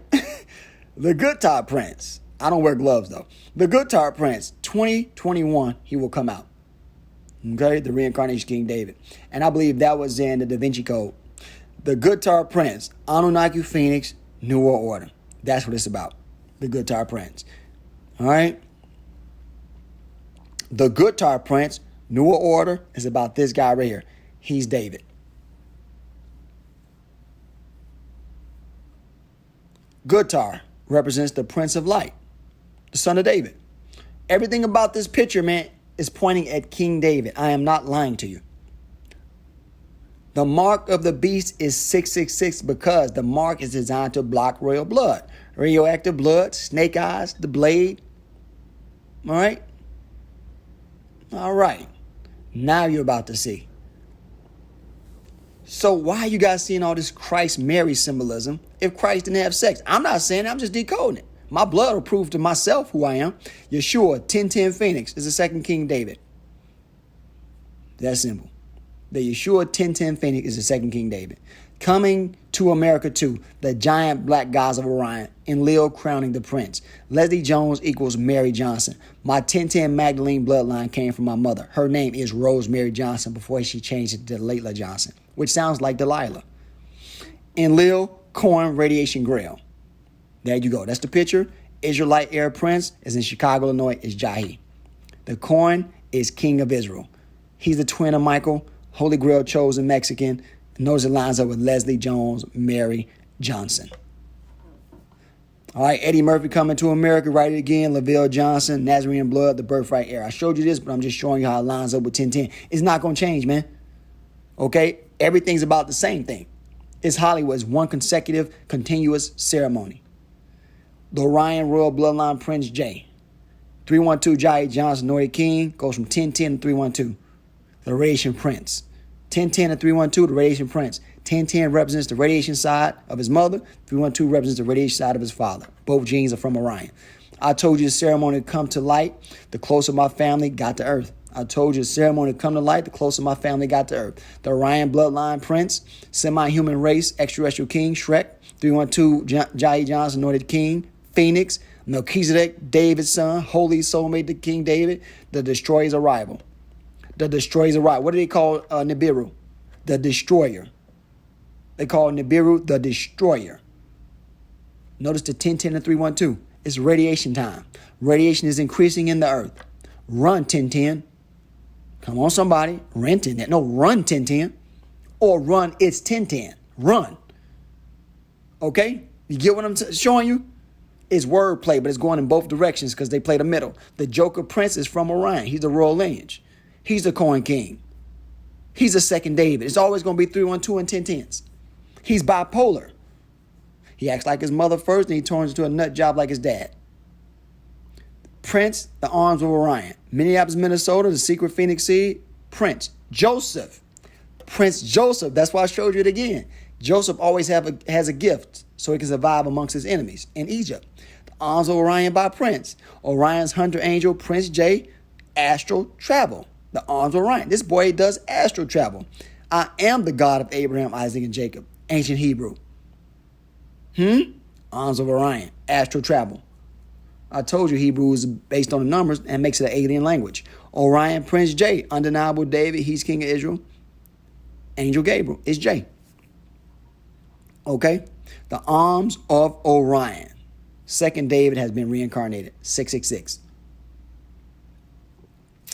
The good top prince. I don't wear gloves, though. The good top prince, 2021, he will come out. Okay? The reincarnation King David. And I believe that was in the Da Vinci Code. The good tar prince, Anunnaki Phoenix, New World Order. That's what it's about. The good tar prince. All right? The good tar prince, New World Order, is about this guy right here. He's David. Good tar represents the Prince of Light, the son of David. Everything about this picture, man, is pointing at King David. I am not lying to you. The mark of the beast is 666 because the mark is designed to block royal blood. Radioactive blood, snake eyes, the blade. All right? All right. Now you're about to see. So why are you guys seeing all this Christ-Mary symbolism if Christ didn't have sex? I'm not saying it, I'm just decoding it. My blood will prove to myself who I am. Yeshua, 1010 Phoenix, is the second King David. That's simple. The Yeshua 1010 Phoenix is the second King David. Coming to America too, the giant black gods of Orion, Enlil crowning the prince. Leslie Jones equals Mary Johnson. My 1010 Magdalene bloodline came from my mother. Her name is Rosemary Johnson before she changed it to Layla Johnson, which sounds like Delilah. Enlil, Corn, Radiation Grail. There you go. That's the picture. Israelite heir prince is in Chicago, Illinois, is Yahi. The Corn is King of Israel. He's the twin of Michael, Holy Grail chosen Mexican. Notice it lines up with Leslie Jones, Mary Johnson. All right, Eddie Murphy coming to America, write it again. LaVille Johnson, Nazarene blood, the birthright heir. I showed you this, but I'm just showing you how it lines up with 1010. It's not going to change, man. Okay? Everything's about the same thing. It's Hollywood's one consecutive, continuous ceremony. The Orion Royal Bloodline Prince J. 312 Yahi Johnson, Noy King, goes from 1010 to 312. The Radiation Prince. 1010 and 312, the Radiation Prince. 1010 represents the radiation side of his mother. 312 represents the radiation side of his father. Both genes are from Orion. I told you the ceremony to come to light, the closer my family got to earth. I told you the ceremony to come to light, the closer my family got to earth. The Orion bloodline prince, semi-human race, extraterrestrial king, Shrek. 312 Yahi Johnson, anointed king, Phoenix. Melchizedek, David's son, holy soulmate to King David. The destroyer's arrival. The destroyer's arrival. What do they call Nibiru? The destroyer. They call Nibiru the destroyer. Notice the 1010 and 312. It's radiation time. Radiation is increasing in the earth. Run 1010. Come on, somebody. Run 1010. No, run 1010. Or run, it's 1010. Run. Okay? You get what I'm showing you? It's wordplay, but it's going in both directions because they play the middle. The Joker Prince is from Orion. He's the royal lineage. He's the Coin King. He's the second David. It's always going to be 312 and 1010s. He's bipolar. He acts like his mother first, and he turns into a nut job like his dad. Prince, the arms of Orion. Minneapolis, Minnesota, the secret Phoenix seed. Prince Joseph. Prince Joseph. That's why I showed you it again. Joseph always has a gift so he can survive amongst his enemies in Egypt. The arms of Orion by Prince. Orion's hunter angel, Prince J. Astral travel. The arms of Orion. This boy does astral travel. I am the God of Abraham, Isaac, and Jacob. Ancient Hebrew. Arms of Orion. Astral travel. I told you Hebrew is based on the numbers and makes it an alien language. Orion, Prince J. Undeniable David. He's King of Israel. Angel Gabriel is J. Okay? The arms of Orion. Second David has been reincarnated. 666.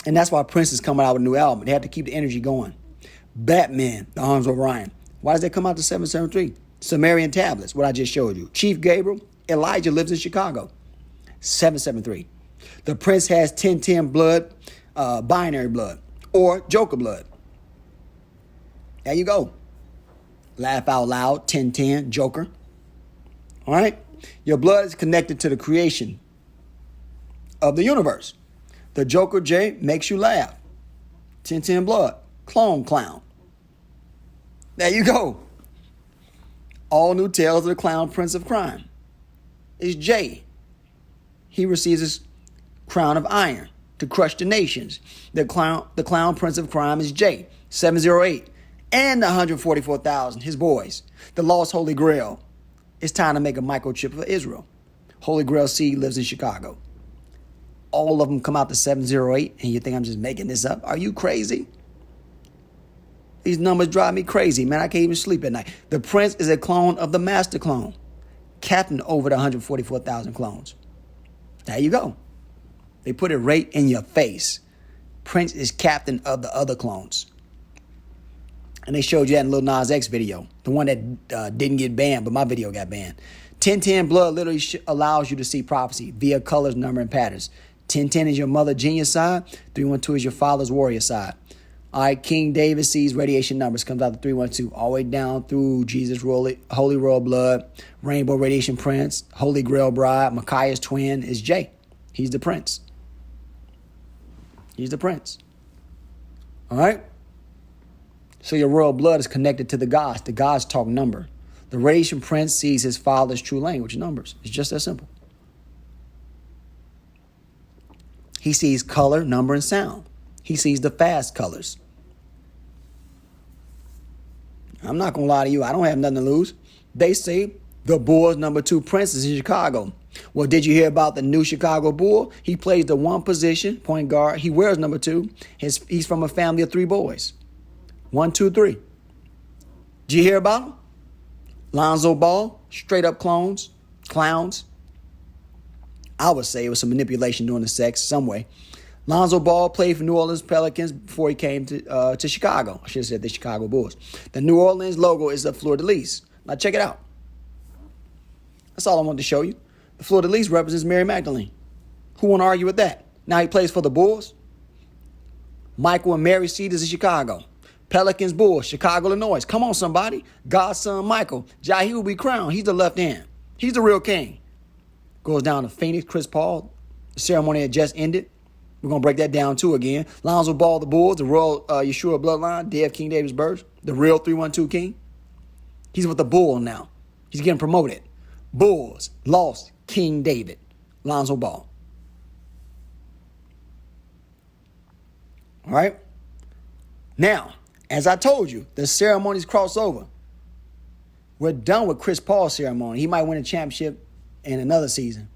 And that's why Prince is coming out with a new album. They have to keep the energy going. Batman, the arms of Orion. Why does that come out to 773? Sumerian tablets, what I just showed you. Chief Gabriel, Elijah lives in Chicago. 773. The Prince has 1010 blood, binary blood, or Joker blood. There you go. Laugh out loud, 1010, Joker. All right? Your blood is connected to the creation of the universe. The Joker J makes you laugh. 1010 blood, clone clown. There you go. All new tales of the clown prince of crime. It's J. He receives his crown of iron to crush the nations. The clown prince of crime is J. 708. And the 144,000, his boys. The lost Holy Grail. It's time to make a microchip for Israel. Holy Grail seed lives in Chicago. All of them come out to 708, and you think I'm just making this up? Are you crazy? These numbers drive me crazy, man. I can't even sleep at night. The Prince is a clone of the master clone. Captain over the 144,000 clones. There you go. They put it right in your face. Prince is captain of the other clones. And they showed you that in Lil Nas X video. The one that didn't get banned, but my video got banned. 1010 blood literally allows you to see prophecy via colors, number, and patterns. 1010 is your mother genius side. 312 is your father's warrior side. All right, King David sees radiation numbers. Comes out to 312. All the way down through Jesus, Holy Royal Blood, Rainbow Radiation Prince, Holy Grail Bride, Micaiah's twin is Jay. He's the prince. He's the prince. All right? So your royal blood is connected to the gods. The gods talk number. The radiation prince sees his father's true language, numbers. It's just that simple. He sees color, number, and sound. He sees the fast colors. I'm not going to lie to you. I don't have nothing to lose. They say the Bulls' number 2 prince is in Chicago. Well, did you hear about the new Chicago Bull? He plays the one position, point guard. He wears number 2. He's from a family of 3 boys. 1, 2, 3. Did you hear about him? Lonzo Ball, straight up clowns. I would say it was some manipulation during the sex some way. Lonzo Ball played for New Orleans Pelicans before he came to Chicago. I should have said the Chicago Bulls. The New Orleans logo is the fleur-de-lis. Now check it out. That's all I wanted to show you. The fleur-de-lis represents Mary Magdalene. Who want to argue with that? Now he plays for the Bulls. Michael and Mary seed is in Chicago. Pelicans, Bulls, Chicago, Illinois. Come on, somebody. God's son, Michael. Yahi will be crowned. He's the left hand. He's the real king. Goes down to Phoenix, Chris Paul. The ceremony had just ended. We're going to break that down, too, again. Lonzo Ball, the Bulls, the royal Yeshua bloodline, day of King David's birth. The real 312 king. He's with the Bull now. He's getting promoted. Bulls, lost King David. Lonzo Ball. All right? Now, as I told you, the ceremonies cross over. We're done with Chris Paul's ceremony. He might win a championship in another season.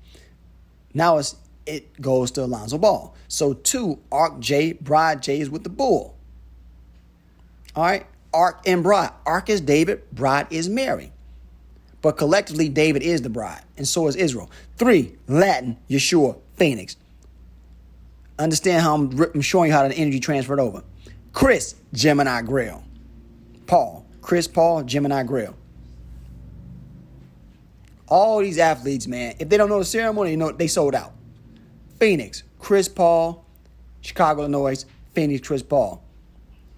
Now it goes to Lonzo Ball. So 2, Ark J, Bride J is with the Bull. All right? Ark and Bride. Ark is David, Bride is Mary. But collectively, David is the bride, and so is Israel. 3, Latin, Yeshua, Phoenix. Understand how I'm showing you how the energy transferred over. Chris, Gemini Grail. Paul, Chris Paul, Gemini Grail. All these athletes, man, if they don't know the ceremony, you know they sold out. Phoenix, Chris Paul, Chicago, Illinois, Phoenix, Chris Paul.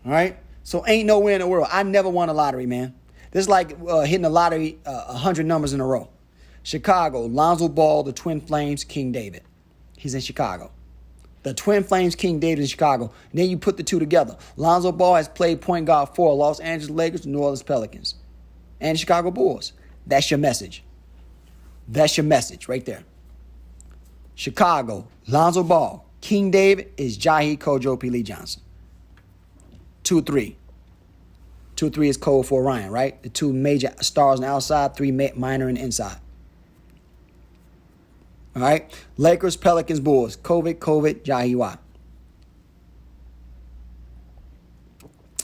All right? So ain't nowhere in the world. I never won a lottery, man. This is like hitting the lottery 100 numbers in a row. Chicago, Lonzo Ball, the Twin Flames, King David. He's in Chicago. The Twin Flames, King David in Chicago. And then you put the two together. Lonzo Ball has played point guard for Los Angeles Lakers, New Orleans Pelicans, and Chicago Bulls. That's your message. That's your message right there. Chicago, Lonzo Ball, King David is Yahi Kojo P. Lee Johnson. 2-3. 2-3 is code for Orion, right? The 2 major stars on the outside, 3 minor on the inside. All right? Lakers, Pelicans, Bulls. COVID, Yahi Y.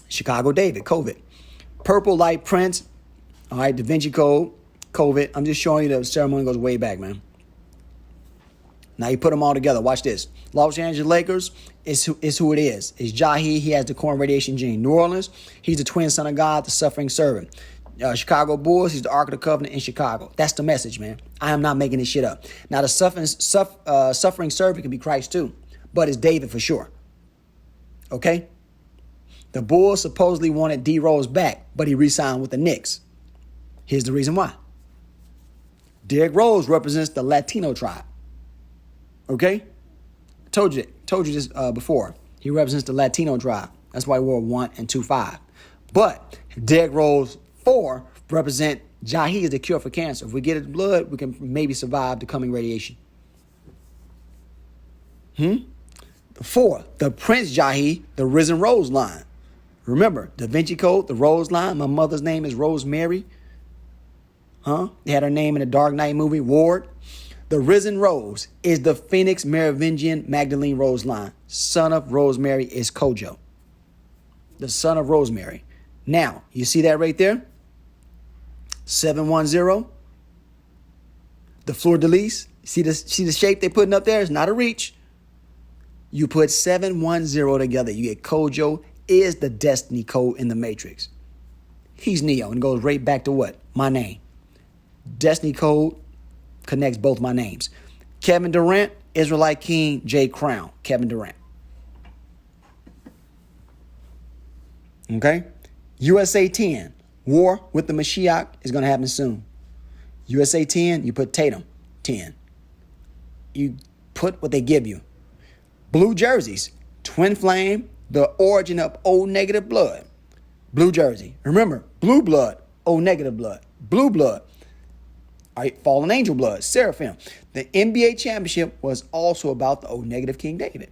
Chicago David, COVID. Purple Light Prince. All right, Da Vinci Code, COVID. I'm just showing you the ceremony goes way back, man. Now you put them all together. Watch this. Los Angeles Lakers is who it is. It's Yahi. He has the corn radiation gene. New Orleans, he's the twin son of God, the suffering servant. Chicago Bulls, he's the Ark of the Covenant in Chicago. That's the message, man. I am not making this shit up. Now the suffering servant can be Christ too, but it's David for sure. Okay? The Bulls supposedly wanted D Rose back, but he re-signed with the Knicks. Here's the reason why. Derrick Rose represents the Latino tribe. Okay? Told you this before. He represents the Latino tribe. That's why he wore 1 and 2-5. But Derrick Rose 4 represent Yahi is the cure for cancer. If we get his blood, we can maybe survive the coming radiation. 4, the Prince Yahi, the risen Rose line. Remember, Da Vinci Code, the Rose line. My mother's name is Rosemary. They had her name in the Dark Knight movie, Ward. The risen Rose is the Phoenix Merovingian Magdalene Rose line. Son of Rosemary is Kojo. The son of Rosemary. Now, you see that right there? 710. The fleur de lis. See the shape they're putting up there? It's not a reach. You put 710 together. You get Kojo is the destiny code in the Matrix. He's Neo and goes right back to what? My name. Destiny code connects both my names. Kevin Durant, Israelite King, J. Crown. Kevin Durant. Okay? USA 10, war with the Mashiach is going to happen soon. USA 10, you put Tatum, 10. You put what they give you. Blue jerseys, twin flame, the origin of O negative blood. Blue jersey. Remember, blue blood, O negative blood. Blue blood. All right, fallen angel blood, Seraphim. The NBA championship was also about the O negative King David.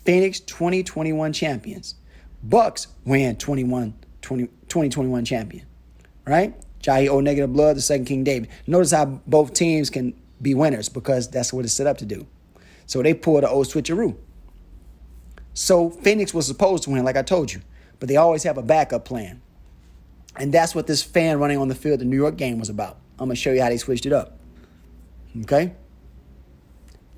Phoenix 2021 champions. Bucks win 2021 champion. Right? Yahi O negative blood, the second King David. Notice how both teams can be winners because that's what it's set up to do. So they pulled the old switcheroo. So Phoenix was supposed to win, like I told you, but they always have a backup plan. And that's what this fan running on the field, the New York game, was about. I'm going to show you how they switched it up. Okay?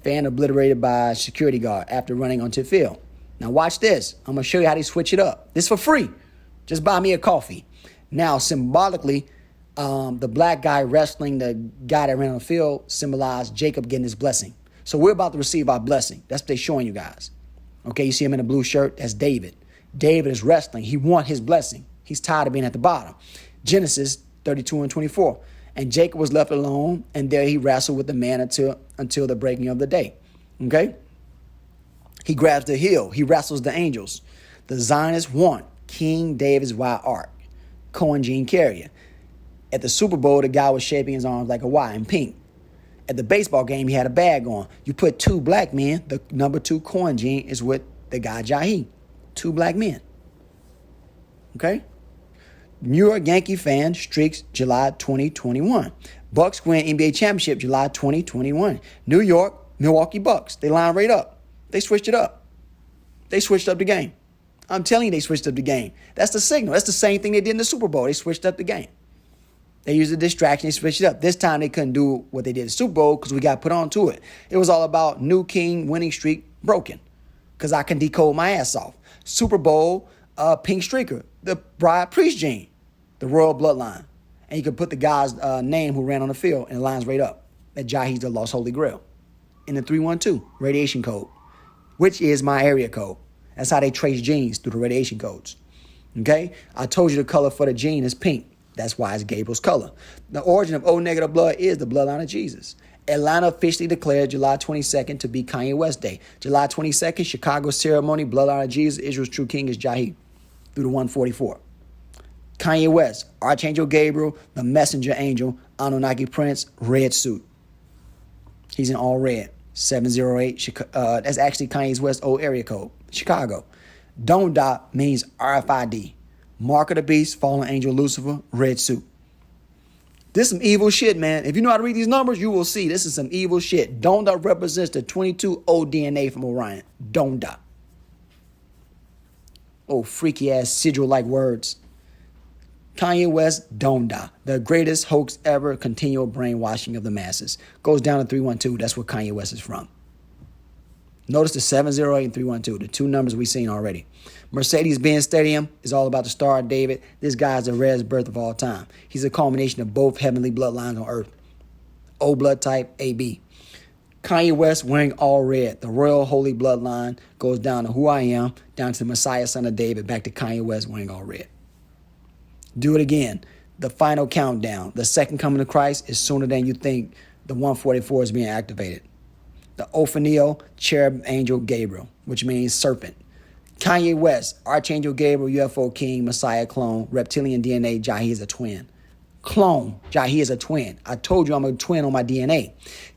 Fan obliterated by security guard after running onto the field. Now watch this. I'm going to show you how they switch it up. This for free. Just buy me a coffee. Now, symbolically, the black guy wrestling the guy that ran on the field symbolized Jacob getting his blessing. So we're about to receive our blessing. That's what they're showing you guys. Okay, you see him in a blue shirt? That's David. David is wrestling. He wants his blessing. He's tired of being at the bottom. Genesis 32 and 24. And Jacob was left alone, and there he wrestled with the man until the breaking of the day. Okay? He grabs the hill. He wrestles the angels. The Zionists want King David's white ark. Cohen gene carrier. At the Super Bowl, the guy was shaping his arms like a Y in pink. At the baseball game, he had a bag on. You put 2 black men. The number 2 Cohen gene is with the guy Yahi. 2 black men. Okay? New York Yankee fan streaks July 2021. Bucks win NBA championship July 2021. New York, Milwaukee Bucks. They line right up. They switched it up. They switched up the game. I'm telling you they switched up the game. That's the signal. That's the same thing they did in the Super Bowl. They switched up the game. They used a distraction. They switched it up. This time they couldn't do what they did in the Super Bowl because we got put on to it. It was all about new king winning streak broken because I can decode my ass off. Super Bowl pink streaker, the bride priest gene, the royal bloodline. And you can put the guy's name who ran on the field and it lines right up. That Yahi's the lost holy grail. In the 312 radiation code, which is my area code. That's how they trace genes through the radiation codes. Okay? I told you the color for the gene is pink. That's why it's Gabriel's color. The origin of O negative blood is the bloodline of Jesus. Atlanta officially declared July 22nd to be Kanye West Day. July 22nd, Chicago ceremony, bloodline of Jesus, Israel's true king is Yahi through the 144. Kanye West, Archangel Gabriel, the messenger angel, Anunnaki prince, red suit. He's in all red. 708. That's actually Kanye's West old area code. Chicago. Don't Dot means RFID. Mark of the Beast, Fallen Angel Lucifer, red suit. This is some evil shit, man. If you know how to read these numbers, you will see this is some evil shit. Don't Dot represents the 22 O DNA from Orion. Don't Dot. Oh, freaky ass sigil-like words. Kanye West, Donda, the greatest hoax ever, continual brainwashing of the masses. Goes down to 312. That's where Kanye West is from. Notice the 708 and 312, the two numbers we've seen already. Mercedes-Benz Stadium is all about the Star of David. This guy is the rarest birth of all time. He's a culmination of both heavenly bloodlines on earth. O blood type, AB. Kanye West wearing all red. The royal holy bloodline goes down to who I am, down to the Messiah, son of David, back to Kanye West wearing all red. Do it again. The final countdown. The second coming of Christ is sooner than you think. The 144 is being activated. The Ophaniel, cherub angel Gabriel, which means serpent. Kanye West, Archangel Gabriel, UFO King, Messiah clone, reptilian DNA, Yahi is a twin. Clone, Yahi is a twin. I told you I'm a twin on my DNA.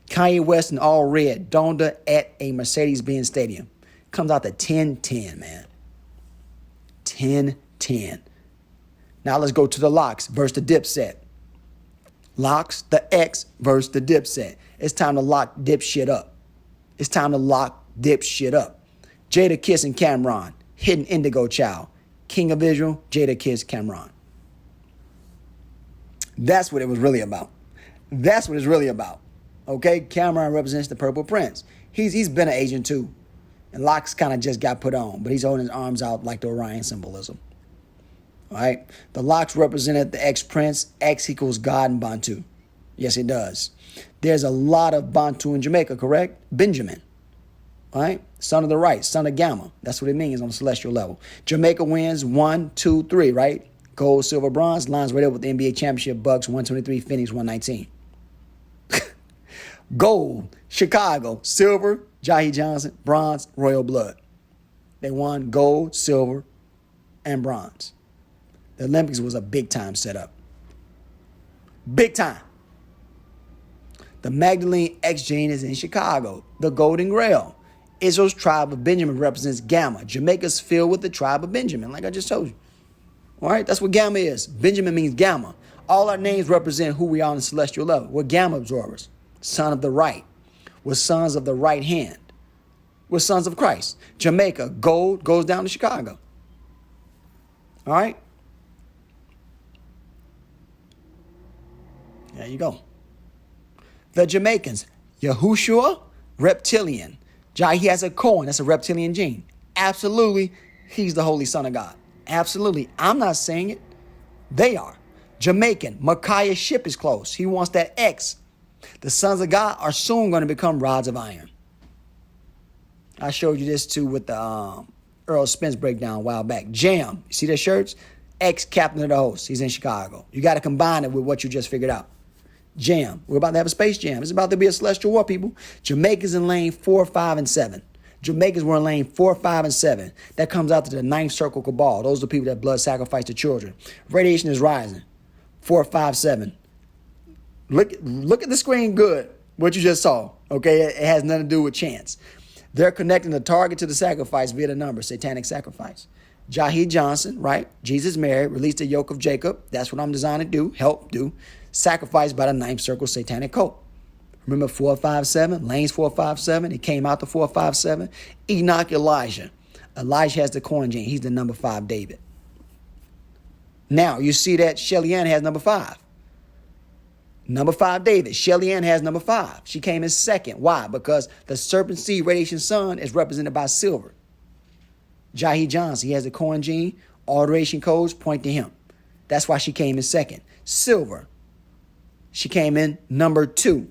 Kanye West in all red, Donda at a Mercedes-Benz Stadium. Comes out to 10-10, man. 10-10. Now let's go to the Locks versus the Dipset. Locks, the X versus the Dipset. It's time to lock dip shit up. It's time to lock dip shit up. Jada Kiss and Cameron, Hidden Indigo Child. King of Israel, Jada Kiss, Cameron. That's what it was really about. That's what it's really about. Okay, Cameron represents the Purple Prince. He's been an agent too. And Locks kind of just got put on, but he's holding his arms out like the Orion symbolism. All right, the Locks represented the ex-prince. X equals God in Bantu. Yes, it does. There's a lot of Bantu in Jamaica, correct? Benjamin. All right, son of the right, son of Gamma. That's what it means on the celestial level. Jamaica wins 1, 2, 3, right? Gold, silver, bronze. Lines right up with the NBA championship. Bucks 123, Phoenix 119. Gold, Chicago. Silver, Yahi Johnson. Bronze, Royal Blood. They won gold, silver, and bronze. The Olympics was a big time setup. Big time. The Magdalene X gene is in Chicago. The Golden Grail. Israel's tribe of Benjamin represents Gamma. Jamaica's filled with the tribe of Benjamin, like I just told you. All right, that's what Gamma is. Benjamin means Gamma. All our names represent who we are on the celestial level. We're Gamma absorbers. Son of the right. We're sons of the right hand. We're sons of Christ. Jamaica, gold goes down to Chicago. All right? There you go. The Jamaicans, Yahushua, reptilian. Yahi has a Cohen, that's a reptilian gene. Absolutely, he's the Holy Son of God. Absolutely. I'm not saying it. They are. Jamaican, Micaiah's ship is close. He wants that X. The sons of God are soon going to become rods of iron. I showed you this too with the Earl Spence breakdown a while back. Jam, you see their shirts? Ex-captain of the host. He's in Chicago. You got to combine it with what you just figured out. Jam. We're about to have a space jam. It's about to be a celestial war, people. Jamaicans in lane 4, 5, and 7. Jamaicans were in lane 4, 5, and 7. That comes out to the 9th circle cabal. Those are the people that blood sacrifice to children. Radiation is rising. 4, 5, 7. Look at the screen good, what you just saw. Okay, it has nothing to do with chance. They're connecting the target to the sacrifice via the number, satanic sacrifice. Yahi Johnson, right? Jesus married, released the yoke of Jacob. That's what I'm designed to do, help do. Sacrificed by the 9th circle satanic cult. Remember 4, 5, 7, lanes 4, 5, 7. It came out to 4, 5, 7. Enoch, Elijah. Elijah has the corn gene. He's the number 5 David. Now you see that Shelly Ann has number 5. Number 5 David. Shelly Ann has number 5. She came in second. Why? Because the serpent seed radiation sun is represented by silver. Yahi Johnson, he has the corn gene. Alteration codes point to him. That's why she came in second. Silver. She came in number 2.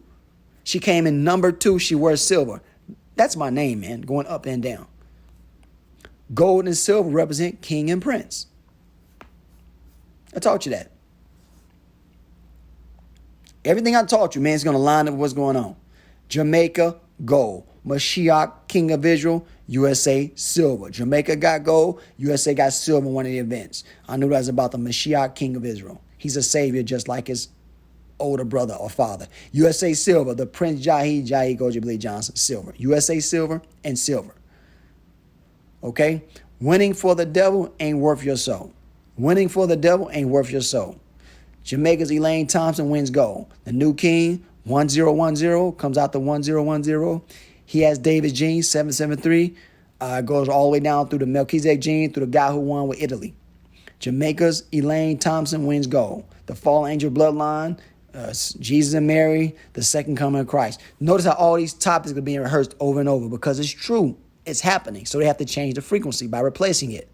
She came in number 2. She wears silver. That's my name, man, going up and down. Gold and silver represent king and prince. I taught you that. Everything I taught you, man, is going to line up with what's going on. Jamaica, gold. Mashiach, king of Israel, USA, silver. Jamaica got gold. USA got silver in one of the events. I knew that was about the Mashiach, king of Israel. He's a savior just like his older brother or father. USA, silver. The Prince Yahi, Goji Blee Johnson, silver. USA, silver, and silver. Okay? Winning for the devil ain't worth your soul. Winning for the devil ain't worth your soul. Jamaica's Elaine Thompson wins gold. The new king, 1010, comes out to 1010. He has David's gene, 773. Goes all the way down through the Melchizedek gene, through the guy who won with Italy. Jamaica's Elaine Thompson wins gold. The fallen angel bloodline, Jesus and Mary, the second coming of Christ. Notice how all these topics are being rehearsed over and over because it's true. It's happening. So they have to change the frequency by replacing it.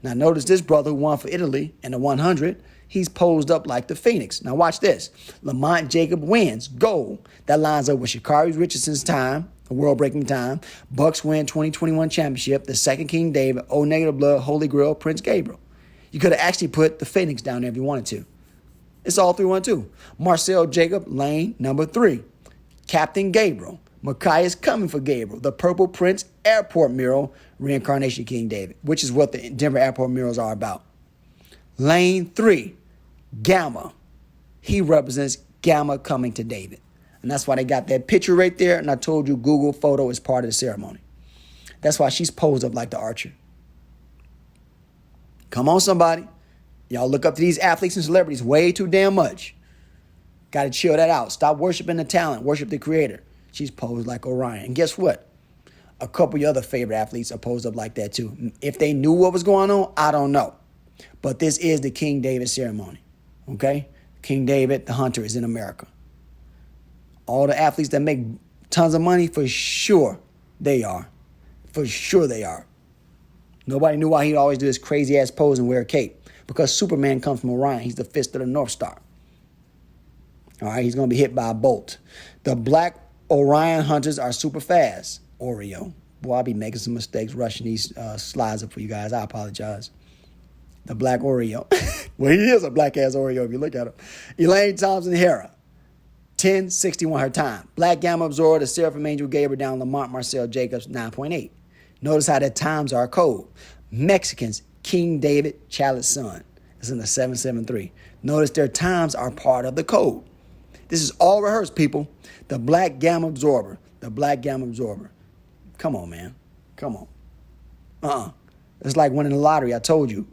Now notice this brother who won for Italy in the 100. He's posed up like the Phoenix. Now watch this. Lamont Jacob wins. Gold. That lines up with Sha'Carri Richardson's time, a world-breaking time. Bucks win 2021 championship. The second King David, O Negative Blood, Holy Grail, Prince Gabriel. You could have actually put the Phoenix down there if you wanted to. It's all 3-1-2. Marcel Jacob, lane number 3. Captain Gabriel. Makai is coming for Gabriel. The Purple Prince Airport mural, Reincarnation King David, which is what the Denver Airport murals are about. Lane 3. Gamma. He represents Gamma coming to David. And that's why they got that picture right there. And I told you Google photo is part of the ceremony. That's why she's posed up like the archer. Come on, somebody. Y'all look up to these athletes and celebrities way too damn much. Got to chill that out. Stop worshiping the talent. Worship the creator. She's posed like Orion. And guess what? A couple of your other favorite athletes are posed up like that too. If they knew what was going on, I don't know. But this is the King David ceremony. Okay? King David, the hunter, is in America. All the athletes that make tons of money, for sure they are. For sure they are. Nobody knew why he'd always do this crazy-ass pose and wear a cape. Because Superman comes from Orion. He's the fist of the North Star. All right, he's going to be hit by a bolt. The black Orion hunters are super fast. Oreo. Boy, I'll be making some mistakes rushing these slides up for you guys. I apologize. The black Oreo. Well, he is a black-ass Oreo if you look at him. Elaine Thompson Hera. 10:61 her time. Black Gamma Absorber, the Seraphim Angel Gabriel down Lamont Marcel Jacobs, 9.8. Notice how the times are code. Mexicans, King David, Chalice Sun. It's in the 773. Notice their times are part of the code. This is all rehearsed, people. The Black Gamma Absorber. The Black Gamma Absorber. Come on, man. Come on. It's like winning the lottery, I told you.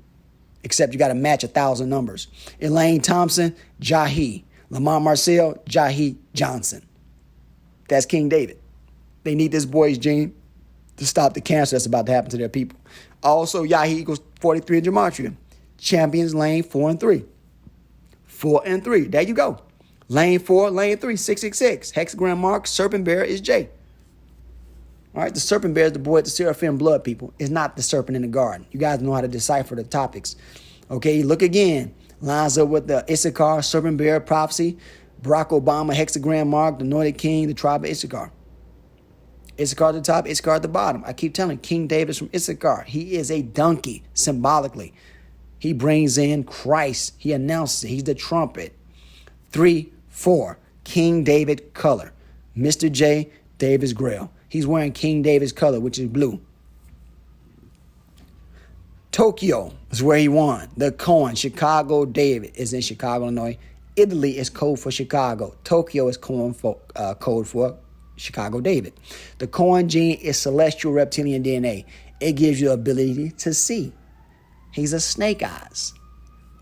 Except you got to match 1,000 numbers. Elaine Thompson, Yahi. Lamont Marcel, Yahi Johnson. That's King David. They need this boy's gene to stop the cancer that's about to happen to their people. Also, Yahi equals 43 in Gematria. Champions lane 4 and 3. 4 and 3. There you go. Lane 4, lane 3, 666. Hexagram mark, serpent bearer is J. All right, the serpent bear is the boy with the Seraphim blood, people. It's not the serpent in the garden. You guys know how to decipher the topics. Okay, look again. Lines up with the Issachar, serpent bear, prophecy. Barack Obama, hexagram mark, the anointed king, the tribe of Issachar. Issachar at the top, Issachar at the bottom. I keep telling you, King David is from Issachar. He is a donkey, symbolically. He brings in Christ. He announces it. He's the trumpet. 3, 4, King David color. Mr. J, David's Grail. He's wearing King David's color, which is blue. Tokyo is where he won. The Cohen, Chicago David, is in Chicago, Illinois. Italy is code for Chicago. Tokyo is code for Chicago David. The Cohen gene is celestial reptilian DNA. It gives you the ability to see. He's a snake eyes.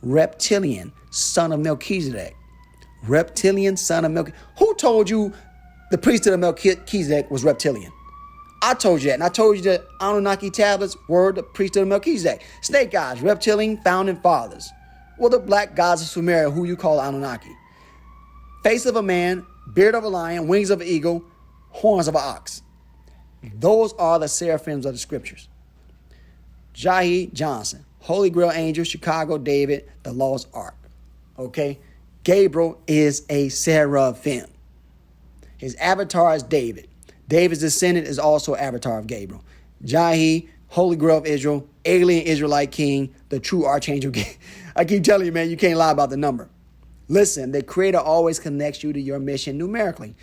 Reptilian, son of Melchizedek. Reptilian, son of Melchizedek. Who told you the priesthood of Melchizedek was reptilian? I told you that. And I told you that Anunnaki tablets were the priesthood of Melchizedek. Snake eyes, reptilian, founding fathers. Well, the black gods of Sumeria, who you call Anunnaki. Face of a man, beard of a lion, wings of an eagle, horns of an ox. Those are the seraphims of the scriptures. Yahi Johnson, Holy Grail Angel, Chicago David, the Lost Ark. Okay? Gabriel is a seraphim. His avatar is David. David's descendant is also an avatar of Gabriel. Yahi, Holy Grail of Israel, alien Israelite king, the true archangel. I keep telling you, man, you can't lie about the number. Listen, the creator always connects you to your mission numerically.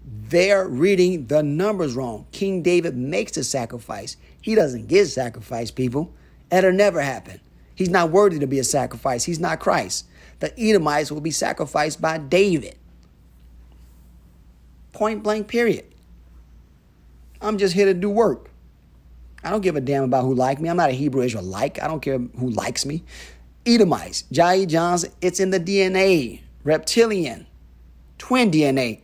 They're reading the numbers wrong. King David makes the sacrifice. He doesn't get sacrificed, people. It'll never happen. He's not worthy to be a sacrifice. He's not Christ. The Edomites will be sacrificed by David. Point blank, period. I'm just here to do work. I don't give a damn about who like me. I'm not a Hebrew Israelite. I don't care who likes me. Edomites, Yahi Johnson, it's in the DNA. Reptilian, twin DNA.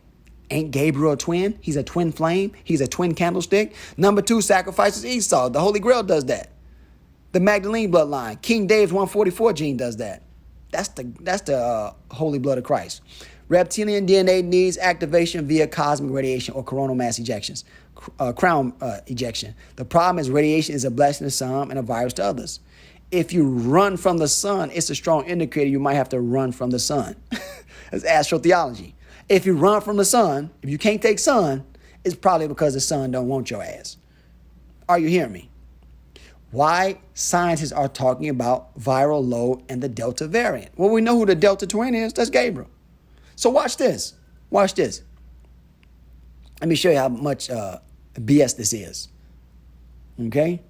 Ain't Gabriel a twin? He's a twin flame. He's a twin candlestick. Number 2 sacrifices Esau. The Holy Grail does that. The Magdalene bloodline. King David's 144 gene does that. That's the holy blood of Christ. Reptilian DNA needs activation via cosmic radiation or coronal mass ejections, crown ejection. The problem is radiation is a blessing to some and a virus to others. If you run from the sun, it's a strong indicator you might have to run from the sun. That's astrotheology. If you run from the sun, if you can't take sun, it's probably because the sun don't want your ass. Are you hearing me? Why scientists are talking about viral load and the Delta variant? Well, we know who the Delta twin is. That's Gabriel. So watch this. Watch this. Let me show you how much BS this is. Okay?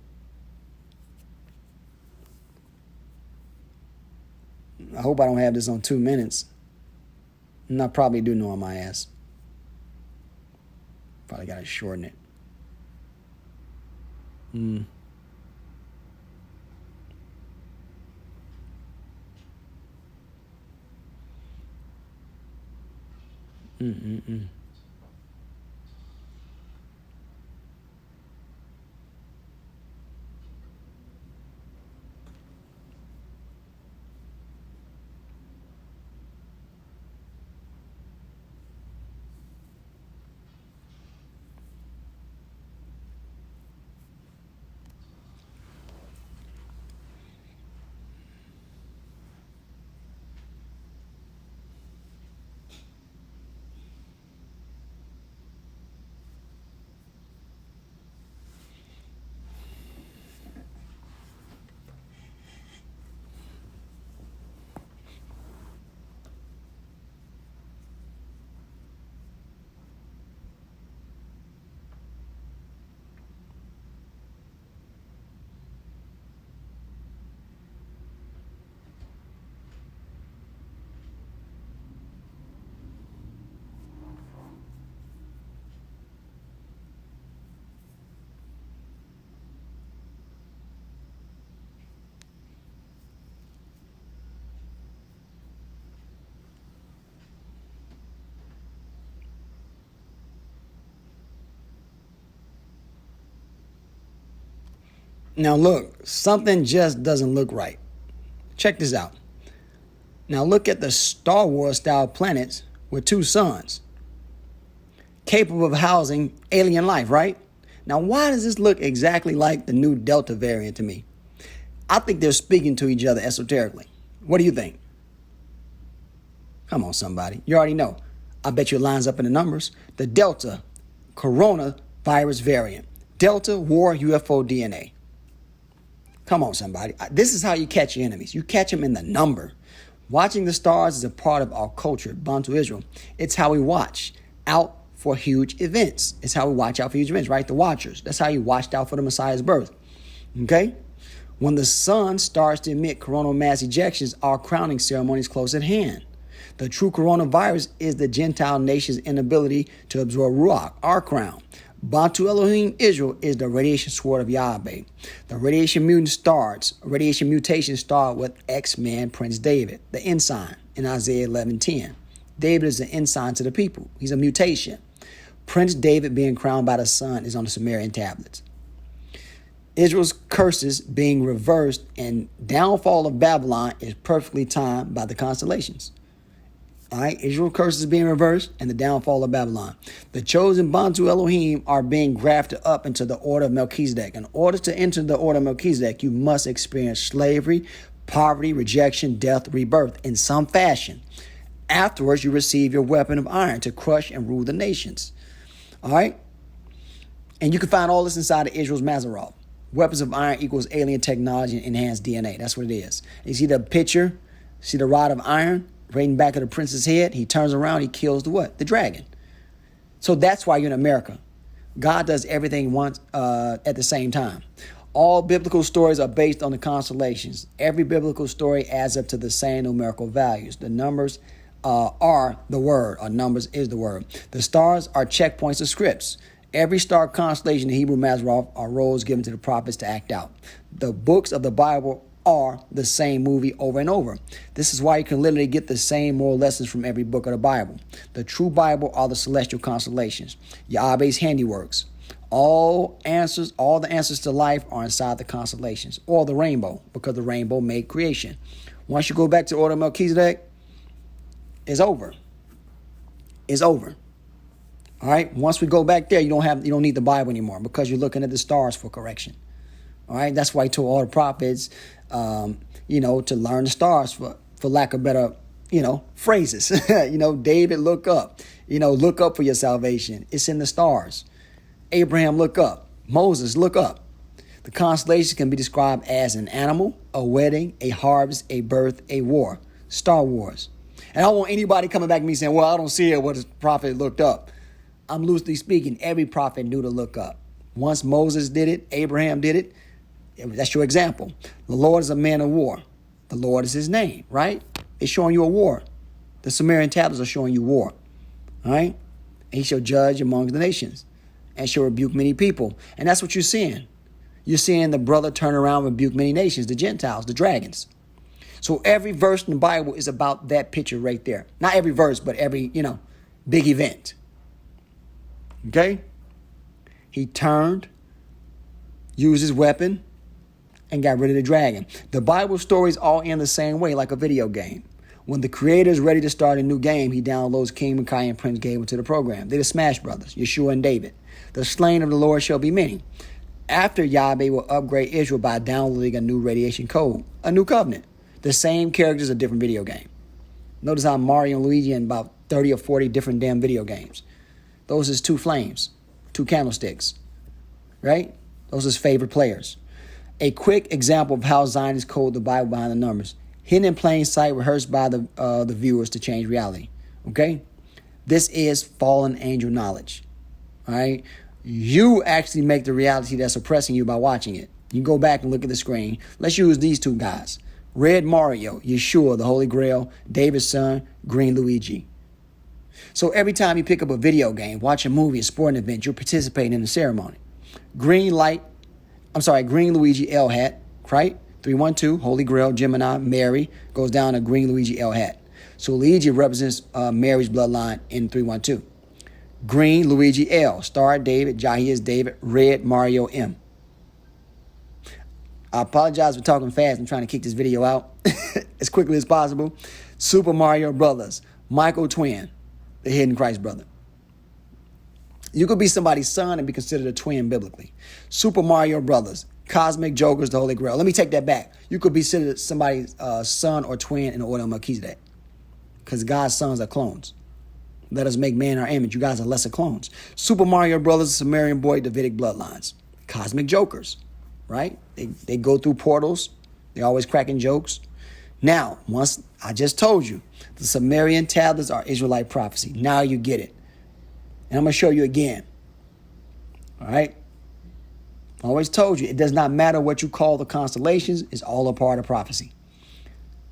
I hope I don't have this on 2 minutes. And I probably do know on my ass. Probably got to shorten it. Now look, something just doesn't look right. Check this out. Now look at the Star Wars style planets with 2 suns, capable of housing alien life, right? Now why does this look exactly like the new Delta variant to me? I think they're speaking to each other esoterically. What do you think? Come on, somebody. You already know. I bet you it lines up in the numbers. The Delta coronavirus variant. Delta war UFO DNA. Come on, somebody. This is how you catch your enemies. You catch them in the number. Watching the stars is a part of our culture, Bantu Israel. It's how we watch out for huge events. It's how we watch out for huge events, right? The watchers. That's how you watched out for the Messiah's birth. Okay? When the sun starts to emit coronal mass ejections, our crowning ceremony is close at hand. The true coronavirus is the Gentile nation's inability to absorb Ruach, our crown. Bantu Elohim Israel is the radiation sword of Yahweh. The radiation mutation started with X-Man Prince David, the ensign in Isaiah 11:10. David is the ensign to the people. He's a mutation. Prince David being crowned by the sun is on the Sumerian tablets. Israel's curses being reversed and downfall of Babylon is perfectly timed by the constellations. All right, Israel's curses being reversed and the downfall of Babylon. The chosen Bantu Elohim are being grafted up into the order of Melchizedek. In order to enter the order of Melchizedek, you must experience slavery, poverty, rejection, death, rebirth in some fashion. Afterwards, you receive your weapon of iron to crush and rule the nations. All right? And you can find all this inside of Israel's Mazarov. Weapons of iron equals alien technology and enhanced DNA. That's what it is. You see the picture? See the rod of iron right in the back of the prince's head? He turns around, he kills the what? The dragon. So that's why you're in America. God does everything once at the same time. All biblical stories are based on the constellations. Every biblical story adds up to the same numerical values. The numbers are the word, or numbers is the word. The stars are checkpoints of scripts. Every star constellation in Hebrew Mazarov are roles given to the prophets to act out. The books of the Bible are the same movie over and over. This is why you can literally get the same moral lessons from every book of the Bible. The true Bible are the celestial constellations, Yahweh's handiworks. All the answers to life are inside the constellations, or the rainbow, because the rainbow made creation. Once you go back to order of Melchizedek, it's over. It's over. All right. Once we go back there, you don't need the Bible anymore because you're looking at the stars for correction. All right. That's why he told all the prophets, to learn the stars for lack of better, phrases. David, look up. Look up for your salvation. It's in the stars. Abraham, look up. Moses, look up. The constellations can be described as an animal, a wedding, a harvest, a birth, a war. Star Wars. And I don't want anybody coming back to me saying, well, I don't see it what the prophet looked up. I'm loosely speaking, every prophet knew to look up. Once Moses did it, Abraham did it. That's your example. The Lord is a man of war. The Lord is his name, right? It's showing you a war. The Sumerian tablets are showing you war. All right? And he shall judge among the nations and shall rebuke many people. And that's what you're seeing. You're seeing the brother turn around and rebuke many nations, the Gentiles, the dragons. So every verse in the Bible is about that picture right there. Not every verse, but every, big event. Okay? He turned, used his weapon, and got rid of the dragon. The Bible stories all end the same way, like a video game. When the creator is ready to start a new game, he downloads King Micaiah and Prince Gabriel to the program. They're the Smash Brothers, Yeshua and David. The slain of the Lord shall be many. After Yahweh will upgrade Israel by downloading a new radiation code, a new covenant. The same characters, a different video game. Notice how Mario and Luigi in about 30 or 40 different damn video games. Those is two flames, two candlesticks, right? Those is favorite players. A quick example of how Zionists code the Bible behind the numbers. Hidden in plain sight, rehearsed by the viewers to change reality. Okay? This is fallen angel knowledge. All right? You actually make the reality that's oppressing you by watching it. You go back and look at the screen. Let's use these two guys. Red Mario, Yeshua, the Holy Grail, David's son, green Luigi. So every time you pick up a video game, watch a movie, a sporting event, you're participating in the ceremony. Green Luigi L hat, right? 312, Holy Grail, Gemini, Mary, goes down to green Luigi L hat. So Luigi represents Mary's bloodline in 312. Green Luigi L, Star David, Yahi is David, Red Mario M. I apologize for talking fast. I'm trying to kick this video out as quickly as possible. Super Mario Brothers, Michael Twin, the hidden Christ brother. You could be somebody's son and be considered a twin biblically. Super Mario Brothers, Cosmic Jokers, the Holy Grail. Let me take that back. You could be considered somebody's son or twin in the order of Melchizedek. Because God's sons are clones. Let us make man in our image. You guys are lesser clones. Super Mario Brothers, Sumerian boy, Davidic bloodlines. Cosmic Jokers, right? They go through portals. They're always cracking jokes. Now, once I just told you, the Sumerian tablets are Israelite prophecy. Now you get it. And I'm going to show you again. All right? I always told you, it does not matter what you call the constellations. It's all a part of prophecy.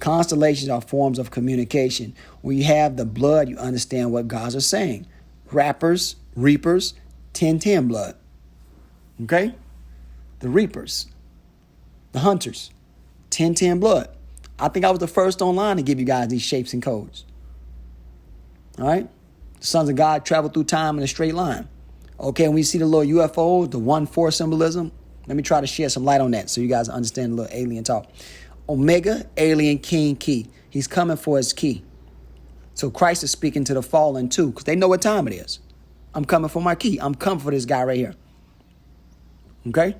Constellations are forms of communication. When you have the blood, you understand what gods are saying. Rappers, reapers, 10-10 blood. Okay? The reapers, the hunters, 10-10 blood. I think I was the first online to give you guys these shapes and codes. All right? The sons of God travel through time in a straight line. Okay, when we see the little UFOs, the 1-4 symbolism, let me try to shed some light on that so you guys understand a little alien talk. Omega, alien, king, key. He's coming for his key. So Christ is speaking to the fallen too, because they know what time it is. I'm coming for my key. I'm coming for this guy right here. Okay?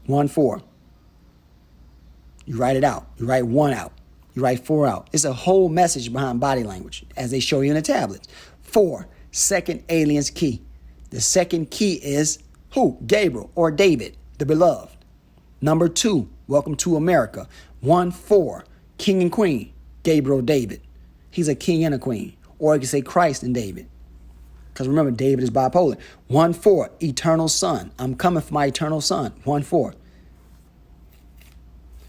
1-4. You write it out. You write 1 out. You write 4 out. It's a whole message behind body language, as they show you in the tablets. 4, second alien's key. The second key is who? Gabriel or David, the beloved. Number 2, welcome to America. 1-4, king and queen, Gabriel, David. He's a king and a queen. Or you can say Christ and David. Because remember, David is bipolar. 1-4, eternal son. I'm coming for my eternal son. 1-4.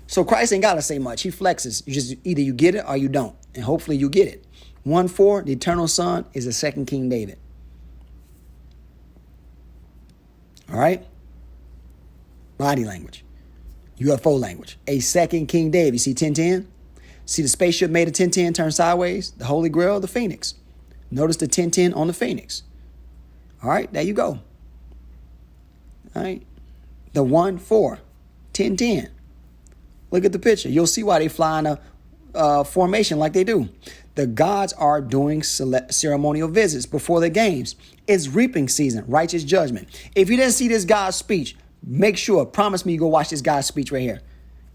So Christ ain't got to say much. He flexes. You just either you get it or you don't. And hopefully you get it. 1-4, the eternal son is the second King David. All right? Body language. UFO language. A second King David. You see 10-10? See the spaceship made of 10-10 turn sideways? The Holy Grail, the Phoenix. Notice the 10-10 on the Phoenix. All right, there you go. All right. The 1-4, 10-10. Look at the picture. You'll see why they fly in a formation like they do. The gods are doing ceremonial visits before the games. It's reaping season, righteous judgment. If you didn't see this guy's speech, make sure, promise me you go watch this guy's speech right here.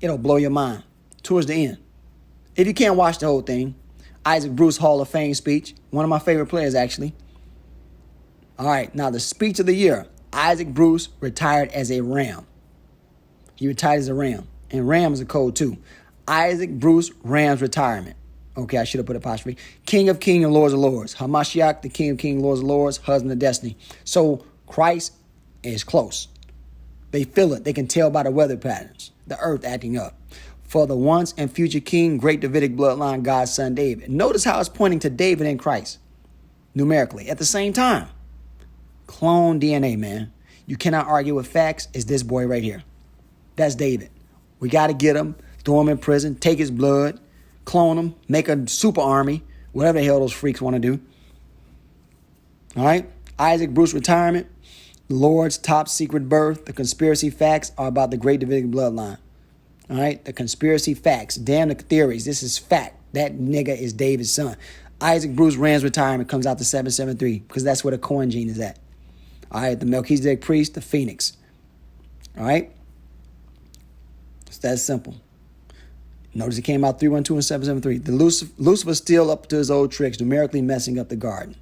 It'll blow your mind towards the end. If you can't watch the whole thing, Isaac Bruce Hall of Fame speech, one of my favorite players actually. All right, now the speech of the year. Isaac Bruce retired as a Ram. He retired as a Ram. And Ram is a code too. Isaac Bruce Ram's retirement. Okay, I should have put apostrophe. King of Kings and Lords of Lords. Hamashiach, the King of Kings, Lords of Lords, husband of destiny. So Christ is close. They feel it. They can tell by the weather patterns. The earth acting up. For the once and future king, great Davidic bloodline, God's son David. Notice how it's pointing to David and Christ. Numerically. At the same time. Clone DNA, man. You cannot argue with facts. It's this boy right here. That's David. We got to get him, throw him in prison, take his blood, clone him, make a super army, whatever the hell those freaks want to do. All right? Isaac Bruce retirement, the Lord's top secret birth, the conspiracy facts are about the great Davidic bloodline. All right? The conspiracy facts, damn the theories. This is fact. That nigga is David's son. Isaac Bruce Rand's retirement comes out to 773 because that's where the Cohen gene is at. All right? The Melchizedek priest, the Phoenix. All right? It's that simple. Notice it came out 312 and 773. The Lucifer's still up to his old tricks, numerically messing up the garden.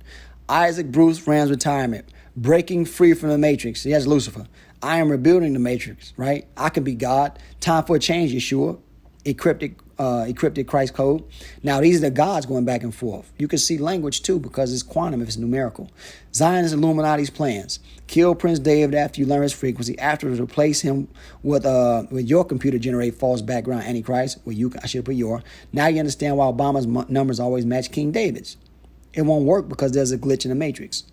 Isaac Bruce Rand's retirement, breaking free from the matrix. He has Lucifer. I am rebuilding the matrix, right? I can be God. Time for a change, Yeshua. Encrypted Christ code. Now, these are the gods going back and forth. You can see language, too, because it's quantum if it's numerical. Zionist Illuminati's plans. Kill Prince David after you learn his frequency. Afterwards, replace him with your computer-generated false background Antichrist. I should put your. Now you understand why Obama's numbers always match King David's. It won't work because there's a glitch in the matrix.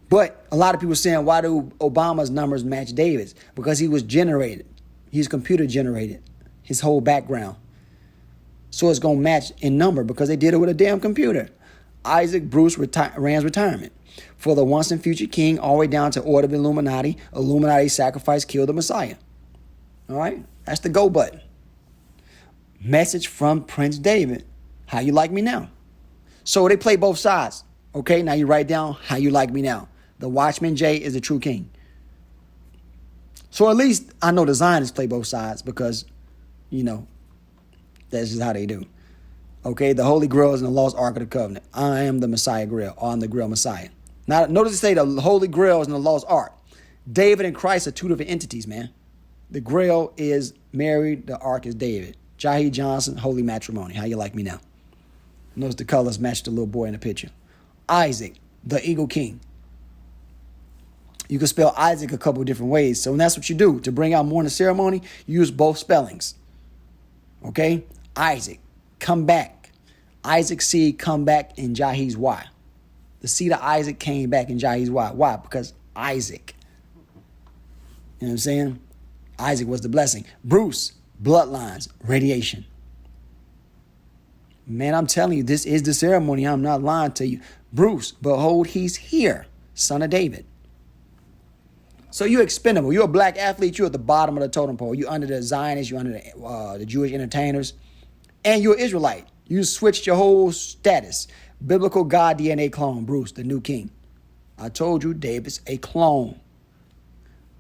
But a lot of people saying, why do Obama's numbers match David's? Because he was generated. He's computer-generated. His whole background. So it's going to match in number because they did it with a damn computer. Isaac Bruce Rand's retirement. For the once and future king, all the way down to order of Illuminati. Illuminati sacrifice, kill the Messiah. All right? That's the go button. Message from Prince David. How you like me now? So they play both sides. Okay, now you write down how you like me now. The Watchman J is the true king. So at least I know the Zionists play both sides because, you know, that's just how they do. Okay, the Holy Grail is in the lost Ark of the Covenant. I am the Messiah Grail, or I'm the Grail Messiah. Now, notice it say the Holy Grail is in the lost Ark. David and Christ are two different entities, man. The Grail is Mary, the Ark is David. Yahi Johnson, holy matrimony. How you like me now? Notice the colors match the little boy in the picture. Isaac, the Eagle King. You can spell Isaac a couple of different ways. So that's what you do. To bring out more in the ceremony, you use both spellings. Okay? Isaac, come back. Isaac's seed come back in Yahi's Y. The seed of Isaac came back in Yahi's Y. Why? Because Isaac. You know what I'm saying? Isaac was the blessing. Bruce, bloodlines, radiation. Man, I'm telling you, this is the ceremony. I'm not lying to you. Bruce, behold, he's here. Son of David. So you're expendable. You're a black athlete. You're at the bottom of the totem pole. You're under the Zionists. You're under the Jewish entertainers. And you're Israelite. You switched your whole status. Biblical God DNA clone. Bruce, the new king. I told you, David's a clone.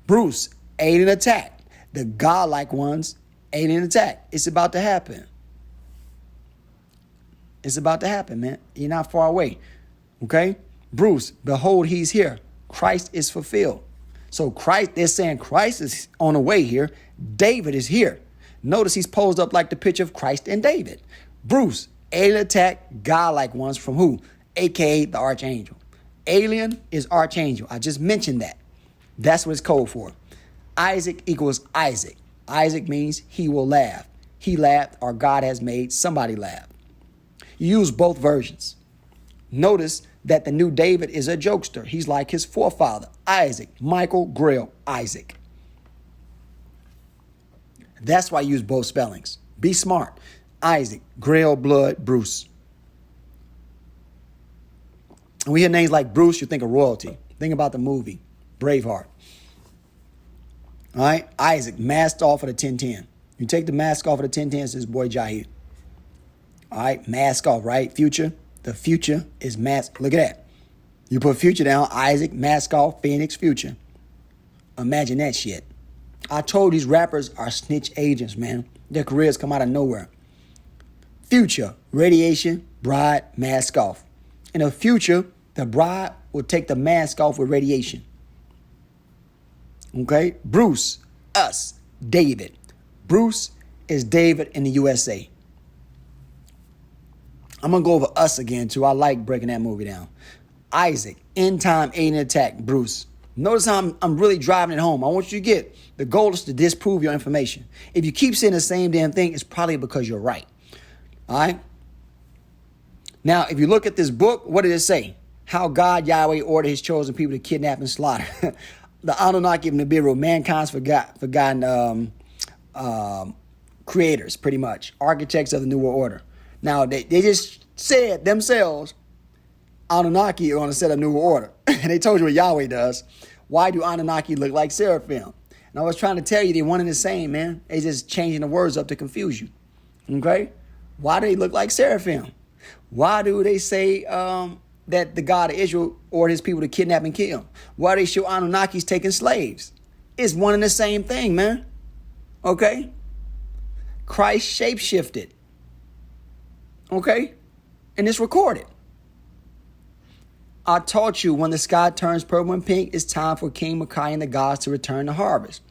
Bruce, aid and attack. The godlike ones, aid and attack. It's about to happen. It's about to happen, man. You're not far away. Okay? Bruce, behold, he's here. Christ is fulfilled. So Christ, they're saying Christ is on the way here. David is here. Notice he's posed up like the picture of Christ and David. Bruce, alien attack, godlike ones from who? AKA the archangel. Alien is archangel. I just mentioned that. That's what it's code for. Isaac equals Isaac. Isaac means he will laugh. He laughed or God has made somebody laugh. You use both versions. Notice that the new David is a jokester. He's like his forefather, Isaac, Michael, Grail, Isaac. That's why I use both spellings. Be smart. Isaac, Grail, blood, Bruce. And we hear names like Bruce, you think of royalty. Think about the movie, Braveheart. All right? Isaac, masked off of the 1010. You take the mask off of the 1010, it's this boy Yahi. All right, mask off, right? Future. The future is mask. Look at that. You put future down, Isaac, mask off, Phoenix, future. Imagine that shit. I told these rappers are snitch agents, man. Their careers come out of nowhere. Future, radiation, bride, mask off. In the future, the bride will take the mask off with radiation. Okay? Bruce, us, David. Bruce is David in the USA. I'm going to go over us again, too. I like breaking that movie down. Isaac, end time alien attack, Bruce. Notice how I'm really driving it home. I want you to get the goal is to disprove your information. If you keep saying the same damn thing, it's probably because you're right. All right? Now, if you look at this book, what did it say? How God, Yahweh, ordered his chosen people to kidnap and slaughter. The Anunnaki and Nibiru, mankind's forgotten creators, pretty much. Architects of the New World Order. Now, they just said themselves, Anunnaki are going to set a new order. And they told you what Yahweh does. Why do Anunnaki look like Seraphim? And I was trying to tell you, they're one and the same, man. They just changing the words up to confuse you. Okay? Why do they look like Seraphim? Why do they say that the God of Israel ordered his people to kidnap and kill? Why do they show Anunnakis taking slaves? It's one and the same thing, man. Okay? Christ shapeshifted. Okay? And it's recorded. I taught you when the sky turns purple and pink, it's time for King Micaiah and the gods to return to harvest.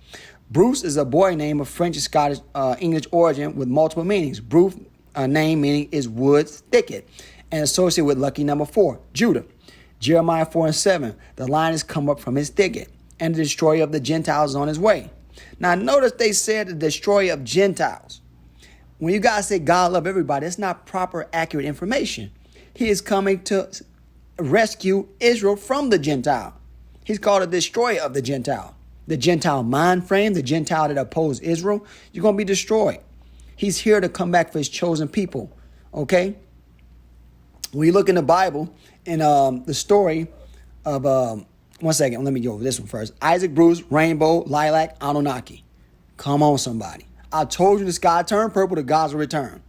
Bruce is a boy name of French and Scottish English origin with multiple meanings. Bruce name meaning is wood thicket and associated with lucky number 4, Judah. Jeremiah 4:7, the lion has come up from his thicket and the destroyer of the Gentiles is on his way. Now notice they said the destroyer of Gentiles. When you guys say God love everybody, that's not proper, accurate information. He is coming to rescue Israel from the Gentile. He's called a destroyer of the Gentile. The Gentile mind frame, the Gentile that oppose Israel, you're going to be destroyed. He's here to come back for his chosen people. Okay? When you look in the Bible, in the story of, one second, let me go over this one first. Isaac, Bruce, Rainbow, Lilac, Anunnaki. Come on, somebody. I told you the sky turned purple, the gods will return.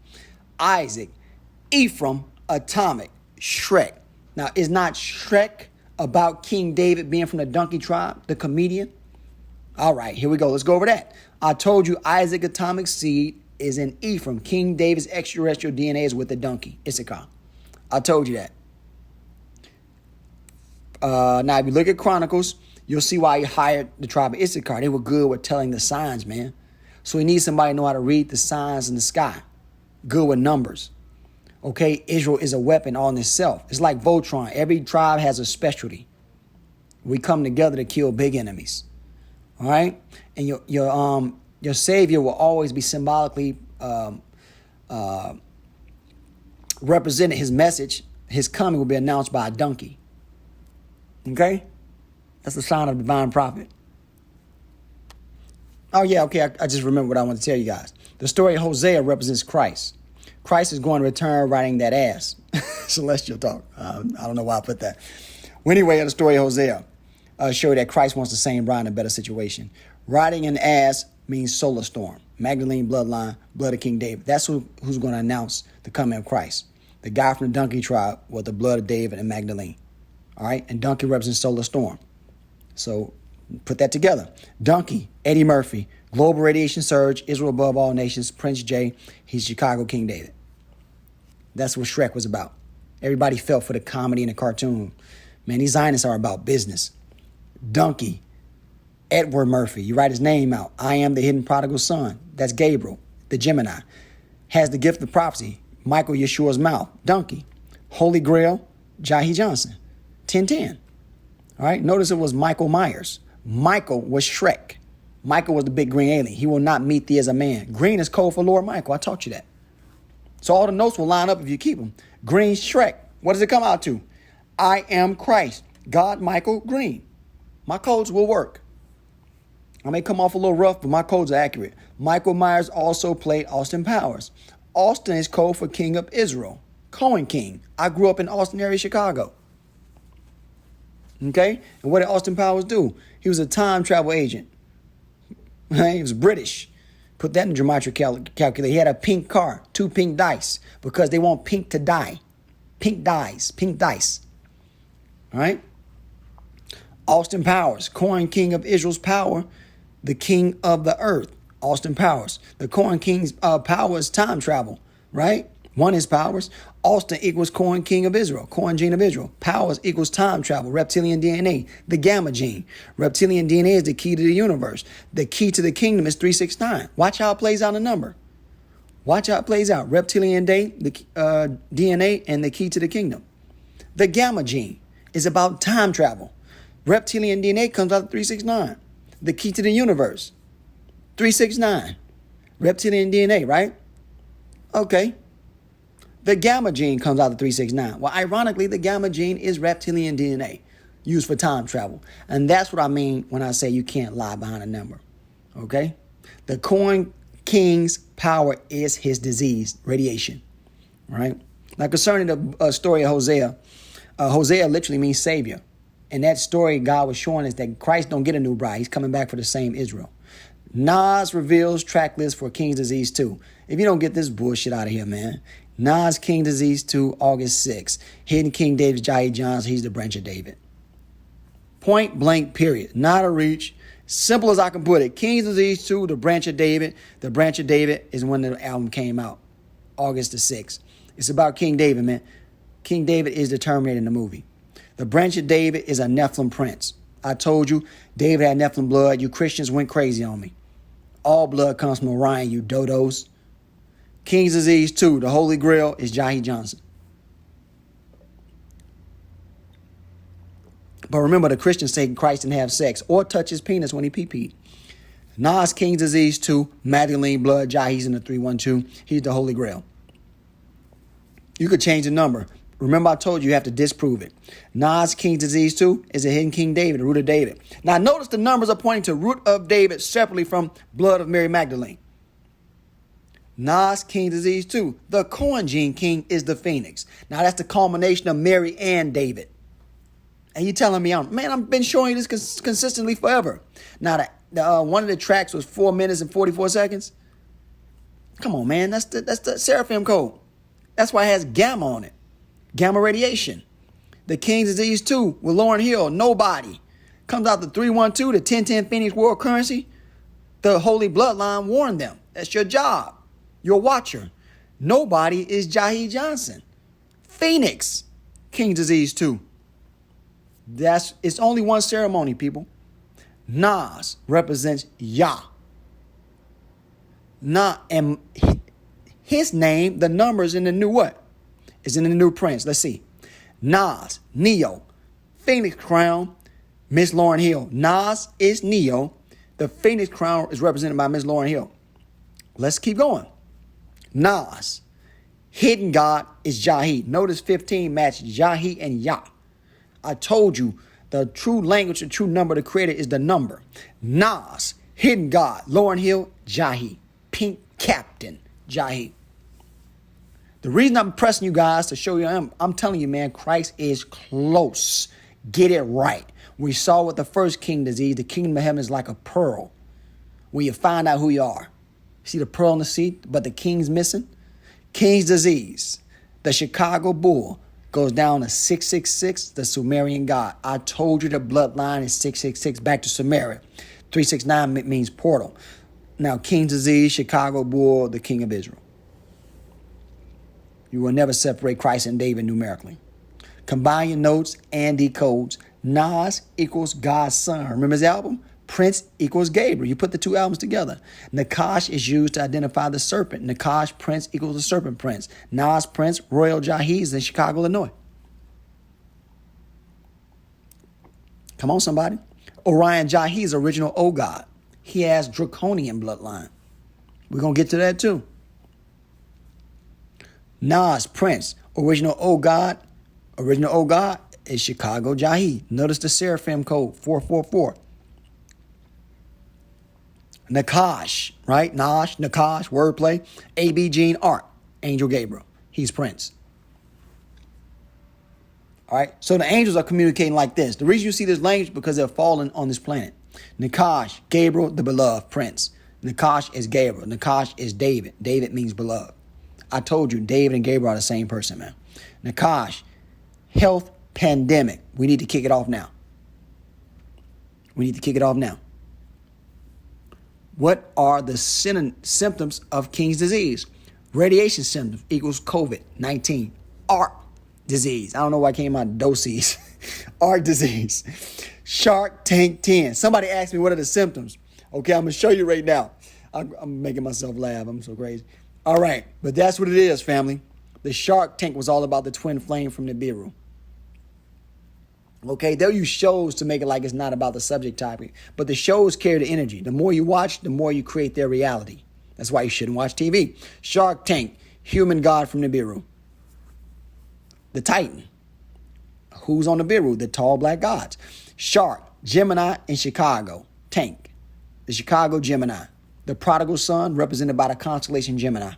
Isaac, Ephraim, Atomic, Shrek. Now, is not Shrek about King David being from the donkey tribe, the comedian? All right, here we go. Let's go over that. I told you Isaac atomic seed is in Ephraim. King David's extraterrestrial DNA is with the donkey, Issachar. I told you that. Now, if you look at Chronicles, you'll see why he hired the tribe of Issachar. They were good with telling the signs, man. So he needs somebody to know how to read the signs in the sky. Good with numbers. Okay, Israel is a weapon all in itself. It's like Voltron. Every tribe has a specialty. We come together to kill big enemies. All right? And your Savior will always be symbolically represented. His message, his coming will be announced by a donkey. Okay? That's the sign of divine prophet. Oh, yeah, okay, I just remember what I want to tell you guys. The story of Hosea represents Christ. Christ is going to return riding that ass. Celestial talk. I don't know why I put that. Well, anyway, the story of Hosea show that Christ wants the same bride in a better situation. Riding an ass means solar storm. Magdalene bloodline, blood of King David. That's who's going to announce the coming of Christ. The guy from the donkey tribe with the blood of David and Magdalene. All right? And donkey represents solar storm. So put that together. Donkey, Eddie Murphy, global radiation surge, Israel above all nations, Prince J, he's Chicago King David. That's what Shrek was about. Everybody fell for the comedy and the cartoon. Man, these Zionists are about business. Donkey, Edward Murphy. You write his name out. I am the hidden prodigal son. That's Gabriel, the Gemini. Has the gift of prophecy. Michael Yeshua's mouth. Donkey. Holy Grail, Yahi Johnson. 1010. All right. Notice it was Michael Myers. Michael was Shrek. Michael was the big green alien. He will not meet thee as a man. Green is code for Lord Michael. I taught you that. So all the notes will line up if you keep them. Green Shrek. What does it come out to? I am Christ. God, Michael, Green. My codes will work. I may come off a little rough, but my codes are accurate. Michael Myers also played Austin Powers. Austin is code for King of Israel. Cohen King. I grew up in Austin area, Chicago. Okay? And what did Austin Powers do? He was a time travel agent. He was British. Put that in the gematria calculator. He had a pink car, 2 pink dice, because they want pink to die. Pink dice. All right? Austin Powers, coin king of Israel's power, the king of the earth. Austin Powers. The coin king's power is time travel, right? One is powers. Austin equals coin king of Israel, coin gene of Israel. Powers equals time travel, reptilian DNA, the gamma gene. Reptilian DNA is the key to the universe. The key to the kingdom is 369. Watch how it plays out in a number. Watch how it plays out. Reptilian day, the DNA, and the key to the kingdom. The gamma gene is about time travel. Reptilian DNA comes out of 369. The key to the universe, 369. Reptilian DNA, right? Okay. The gamma gene comes out of 369. Well, ironically, the gamma gene is reptilian DNA used for time travel. And that's what I mean when I say you can't lie behind a number. Okay? The coin king's power is his disease, radiation. Right? Now, concerning the story of Hosea, Hosea literally means savior. And that story God was showing us that Christ don't get a new bride. He's coming back for the same Israel. Nas reveals track list for King's Disease 2. If you don't get this bullshit out of here, man. Nas King Disease 2, August 6th. Hidden King David's Yahi Johnson. He's the branch of David. Point blank, period. Not a reach. Simple as I can put it. King's Disease 2, the branch of David. The branch of David is when the album came out. August the 6th. It's about King David, man. King David is the Terminator in the movie. The branch of David is a Nephilim prince. I told you, David had Nephilim blood. You Christians went crazy on me. All blood comes from Orion, you dodos. King's Disease 2, the Holy Grail, is Yahi Johnson. But remember, the Christians say Christ didn't have sex or touch his penis when he pee-peed. Nas King's Disease 2, Magdalene blood, Yahi's in the 312. He's the Holy Grail. You could change the number. Remember, I told you have to disprove it. Nas King's Disease 2 is a hidden King David, the root of David. Now, notice the numbers are pointing to root of David separately from blood of Mary Magdalene. Nas King's Disease 2, the coin gene king is the Phoenix. Now, that's the culmination of Mary and David. And you telling me, man, I've been showing you this consistently forever. Now, one of the tracks was 4 minutes and 44 seconds. Come on, man, that's the Seraphim code. That's why it has gamma on it. Gamma radiation. The King's Disease 2 with Lauryn Hill, Nobody. Comes out the 312, the 1010 Phoenix world currency. The Holy Bloodline warned them. That's your job. Your watcher. Nobody is Yahi Johnson. Phoenix. King's Disease 2. It's only one ceremony, people. Nas represents Yah. And his name, the numbers in the new what? Is in the new prince. Let's see. Nas, Neo, Phoenix Crown, Miss Lauryn Hill. Nas is Neo. The Phoenix Crown is represented by Miss Lauryn Hill. Let's keep going. Nas, Hidden God is Yahi. Notice 15 matches Yahi and Yah. I told you the true language, the true number to create it is the number. Nas, Hidden God, Lauryn Hill, Yahi. Pink Captain, Yahi. The reason I'm pressing you guys to show you, I'm telling you, man, Christ is close. Get it right. We saw with the first king disease, the kingdom of heaven is like a pearl. When you find out who you are. See the pearl in the sea, but the king's missing? King's disease. The Chicago bull goes down to 666, the Sumerian god. I told you the bloodline is 666 back to Sumeria. 369 means portal. Now, king's disease, Chicago bull, the king of Israel. You will never separate Christ and David numerically. Combine your notes and decodes. Nas equals God's son. Remember his album? Prince equals Gabriel. You put the two albums together. Nakash is used to identify the serpent. Nakash Prince equals the serpent prince. Nas Prince, Royal Yahi is in Chicago, Illinois. Come on, somebody. Orion Yahi is original O God. He has draconian bloodline. We're going to get to that too. Nas Prince, original O God is Chicago Yahi. Notice the Seraphim code 444. Nakash, right? Nakash, wordplay. AB Gene Art, Angel Gabriel. He's Prince. All right. So the angels are communicating like this. The reason you see this language because they're fallen on this planet. Nakash, Gabriel, the beloved Prince. Nakash is Gabriel. Nakash is David. David means beloved. I told you, David and Gabriel are the same person, man. Nakash, health pandemic. We need to kick it off now. We need to kick it off now. What are the symptoms of King's disease? Radiation symptoms equals COVID-19. ARC disease. I don't know why I came out doses. ARC disease. Shark Tank 10. Somebody asked me what are the symptoms. Okay, I'm going to show you right now. I'm making myself laugh. I'm so crazy. All right, but that's what it is, family. The Shark Tank was all about the twin flame from Nibiru. Okay, they'll use shows to make it like it's not about the subject topic. But the shows carry the energy. The more you watch, the more you create their reality. That's why you shouldn't watch TV. Shark Tank, human god from Nibiru. The Titan. Who's on Nibiru? The tall black gods. Shark, Gemini in Chicago. Tank, the Chicago Gemini. The prodigal son, represented by the constellation Gemini.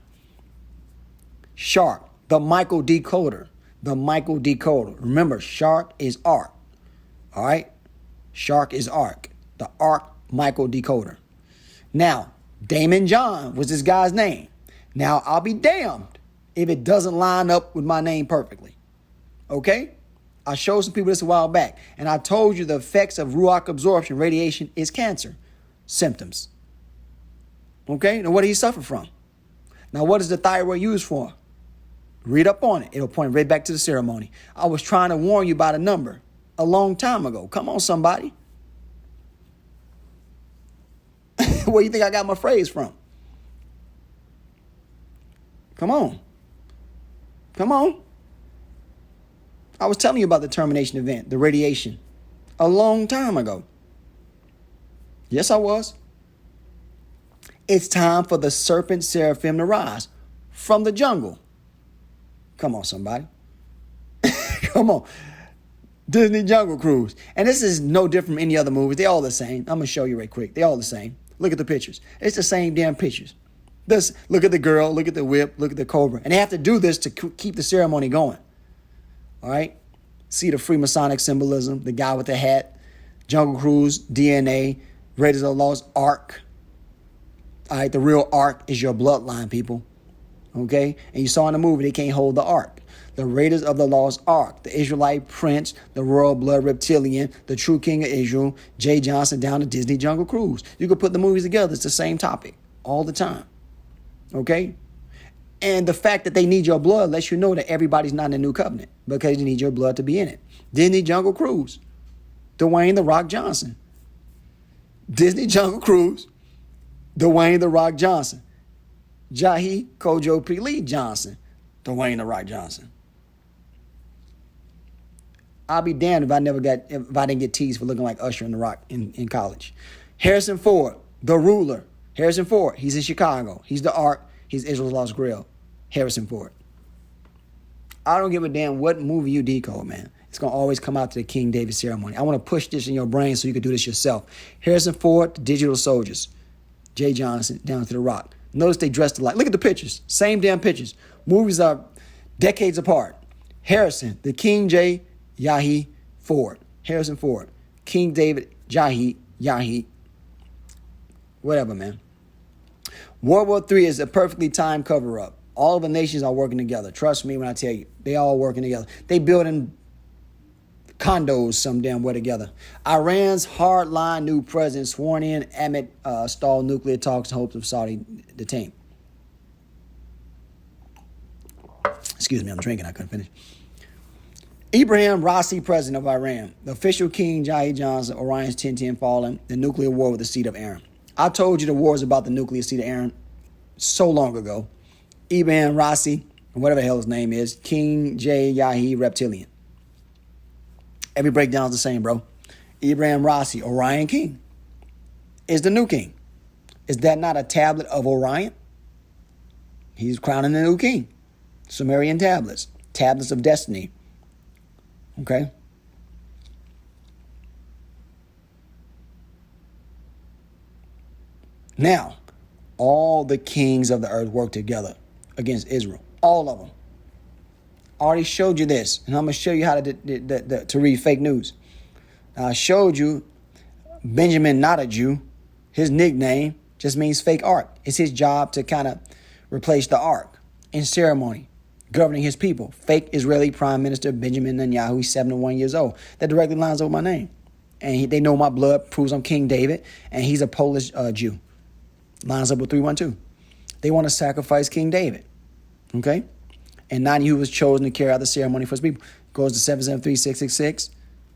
Shark, the Michael Decoder. The Michael Decoder. Remember, Shark is Ark. All right? Shark is Ark. The Ark Michael Decoder. Now, Damon John was this guy's name. Now, I'll be damned if it doesn't line up with my name perfectly. Okay? I showed some people this a while back, and I told you the effects of Ruach absorption, radiation, is cancer symptoms. Okay? Now, what did he suffer from? Now, what is the thyroid used for? Read up on it. It'll point right back to the ceremony. I was trying to warn you about a number a long time ago. Come on, somebody. Where do you think I got my phrase from? Come on. Come on. I was telling you about the termination event, the radiation, a long time ago. Yes, I was. It's time for the serpent seraphim to rise from the jungle. Come on, somebody. Come on. Disney Jungle Cruise. And this is no different from any other movies. They're all the same. I'm going to show you right quick. They're all the same. Look at the pictures. It's the same damn pictures. Look at the girl. Look at the whip. Look at the cobra. And they have to do this to keep the ceremony going. All right? See the Freemasonic symbolism. The guy with the hat. Jungle Cruise. DNA. Raiders of the Lost Ark. All right? The real Ark is your bloodline, people. Okay? And you saw in the movie they can't hold the Ark. The Raiders of the Lost Ark, the Israelite Prince, the Royal Blood Reptilian, the True King of Israel, Jay Johnson down to Disney Jungle Cruise. You could put the movies together. It's the same topic all the time. Okay? And the fact that they need your blood lets you know that everybody's not in the new covenant because you need your blood to be in it. Disney Jungle Cruise. Dwayne The Rock Johnson. Disney Jungle Cruise. Dwayne The Rock Johnson. Yahi Kojo P. Johnson. Dwayne The Rock Johnson. I'll be damned if I didn't get teased for looking like Usher and The Rock in college. Harrison Ford, the ruler. Harrison Ford, he's in Chicago. He's the Ark. He's Israel's Lost Grail. Harrison Ford. I don't give a damn what movie you decode, man. It's going to always come out to the King David ceremony. I want to push this in your brain so you can do this yourself. Harrison Ford, the Digital Soldiers. Jay Johnson, down to The Rock. Notice they dressed alike. Look at the pictures. Same damn pictures. Movies are decades apart. Harrison, the King J. Yahi Ford. Harrison Ford. King David Yahi. Whatever, man. World War III is a perfectly timed cover-up. All of the nations are working together. Trust me when I tell you. They all working together. They building condos some damn way together. Iran's hardline new president sworn in amid stalled nuclear talks and hopes of Saudi detain. Excuse me, I'm drinking. I couldn't finish. Ibrahim Raisi, president of Iran. The official king, Yahi Johnson, Orion's 1010 fallen. The nuclear war with the seat of Aaron. I told you the war is about the nuclear seat of Aaron so long ago. Ibrahim Raisi, whatever the hell his name is, King J. Yahi Reptilian. Every breakdown is the same, bro. Ibrahim Raisi, Orion King, is the new king. Is that not a tablet of Orion? He's crowning the new king. Sumerian tablets. Tablets of destiny. Okay? Now, all the kings of the earth work together against Israel. All of them. I already showed you this, and I'm going to show you how to read fake news. I showed you Benjamin Not a Jew, his nickname, Just means fake ark. It's his job to kind of replace the ark in ceremony, governing his people. Fake Israeli Prime Minister Benjamin Netanyahu, he's 71 years old. That directly lines up with my name. And they know my blood, proves I'm King David, and he's a Polish Jew. Lines up with 312. They want to sacrifice King David. Okay? And Netanyahu was chosen to carry out the ceremony for his people. Goes to 773-666.